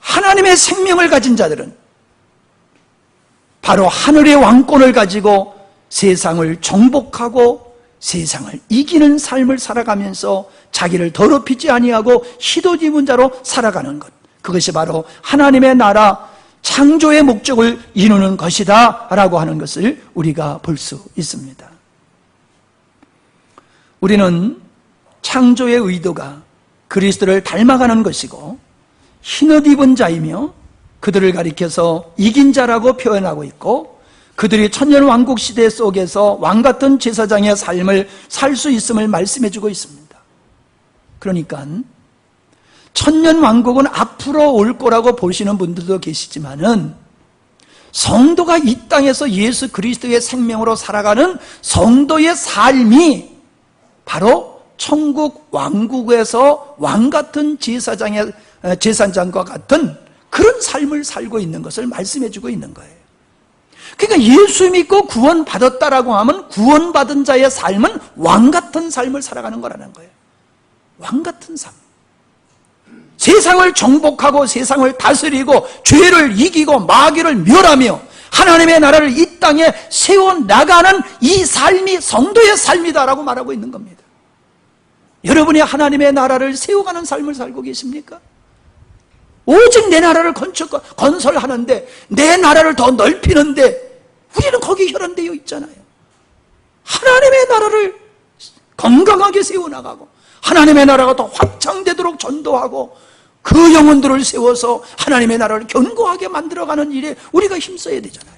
하나님의 생명을 가진 자들은 바로 하늘의 왕권을 가지고 세상을 정복하고 세상을 이기는 삶을 살아가면서 자기를 더럽히지 아니하고 흰옷 입은 자로 살아가는 것, 그것이 바로 하나님의 나라 창조의 목적을 이루는 것이다 라고 하는 것을 우리가 볼 수 있습니다. 우리는 창조의 의도가 그리스도를 닮아가는 것이고 흰옷 입은 자이며 그들을 가리켜서 이긴 자라고 표현하고 있고, 그들이 천년왕국 시대 속에서 왕같은 제사장의 삶을 살 수 있음을 말씀해 주고 있습니다. 그러니까 천년왕국은 앞으로 올 거라고 보시는 분들도 계시지만은 성도가 이 땅에서 예수 그리스도의 생명으로 살아가는 성도의 삶이 바로 천국 왕국에서 왕같은 제사장과 같은 그런 삶을 살고 있는 것을 말씀해 주고 있는 거예요. 그러니까 예수 믿고 구원받았다라고 하면 구원받은 자의 삶은 왕같은 삶을 살아가는 거라는 거예요. 왕같은 삶. 세상을 정복하고 세상을 다스리고 죄를 이기고 마귀를 멸하며 하나님의 나라를 이 땅에 세워나가는 이 삶이 성도의 삶이다라고 말하고 있는 겁니다. 여러분이 하나님의 나라를 세워가는 삶을 살고 계십니까? 오직 내 나라를 건설하는데, 내 나라를 더 넓히는데 우리는 거기 혈안되어 있잖아요. 하나님의 나라를 건강하게 세워나가고 하나님의 나라가 더 확장되도록 전도하고 그 영혼들을 세워서 하나님의 나라를 견고하게 만들어가는 일에 우리가 힘써야 되잖아요.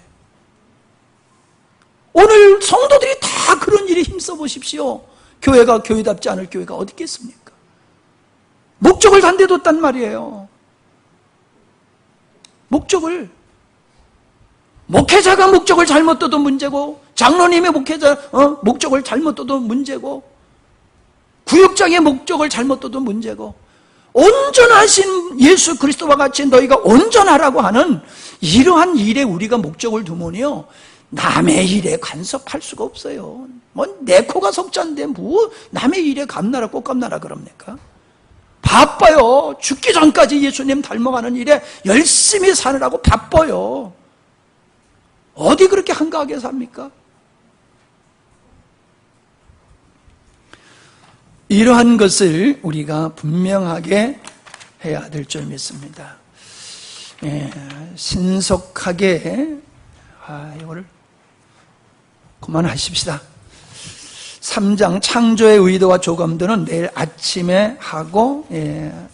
오늘 성도들이 다 그런 일에 힘써 보십시오. 교회가 교회답지 않을 교회가 어디 있겠습니까? 목적을 단대뒀단 말이에요. 목회자가 목적을 잘못 둬도 문제고, 장로님의 목적을 잘못 둬도 문제고, 구역장의 목적을 잘못 둬도 문제고, 온전하신 예수 그리스도와 같이 너희가 온전하라고 하는 이러한 일에 우리가 목적을 두면요, 남의 일에 간섭할 수가 없어요. 내 코가 석자인데 뭐 남의 일에 감나라 꽃감나라 그럽니까? 바빠요. 죽기 전까지 예수님 닮아가는 일에 열심히 사느라고 바빠요. 어디 그렇게 한가하게 삽니까? 이러한 것을 우리가 분명하게 해야 될 줄 믿습니다. 신속하게 이거를 그만하십시다. 3장 창조의 의도와 조감도는 내일 아침에 하고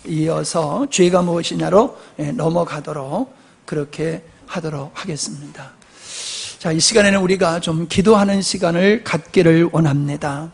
이어서 죄가 무엇이냐로 넘어가도록 그렇게 하도록 하겠습니다. 자, 이 시간에는 우리가 좀 기도하는 시간을 갖기를 원합니다.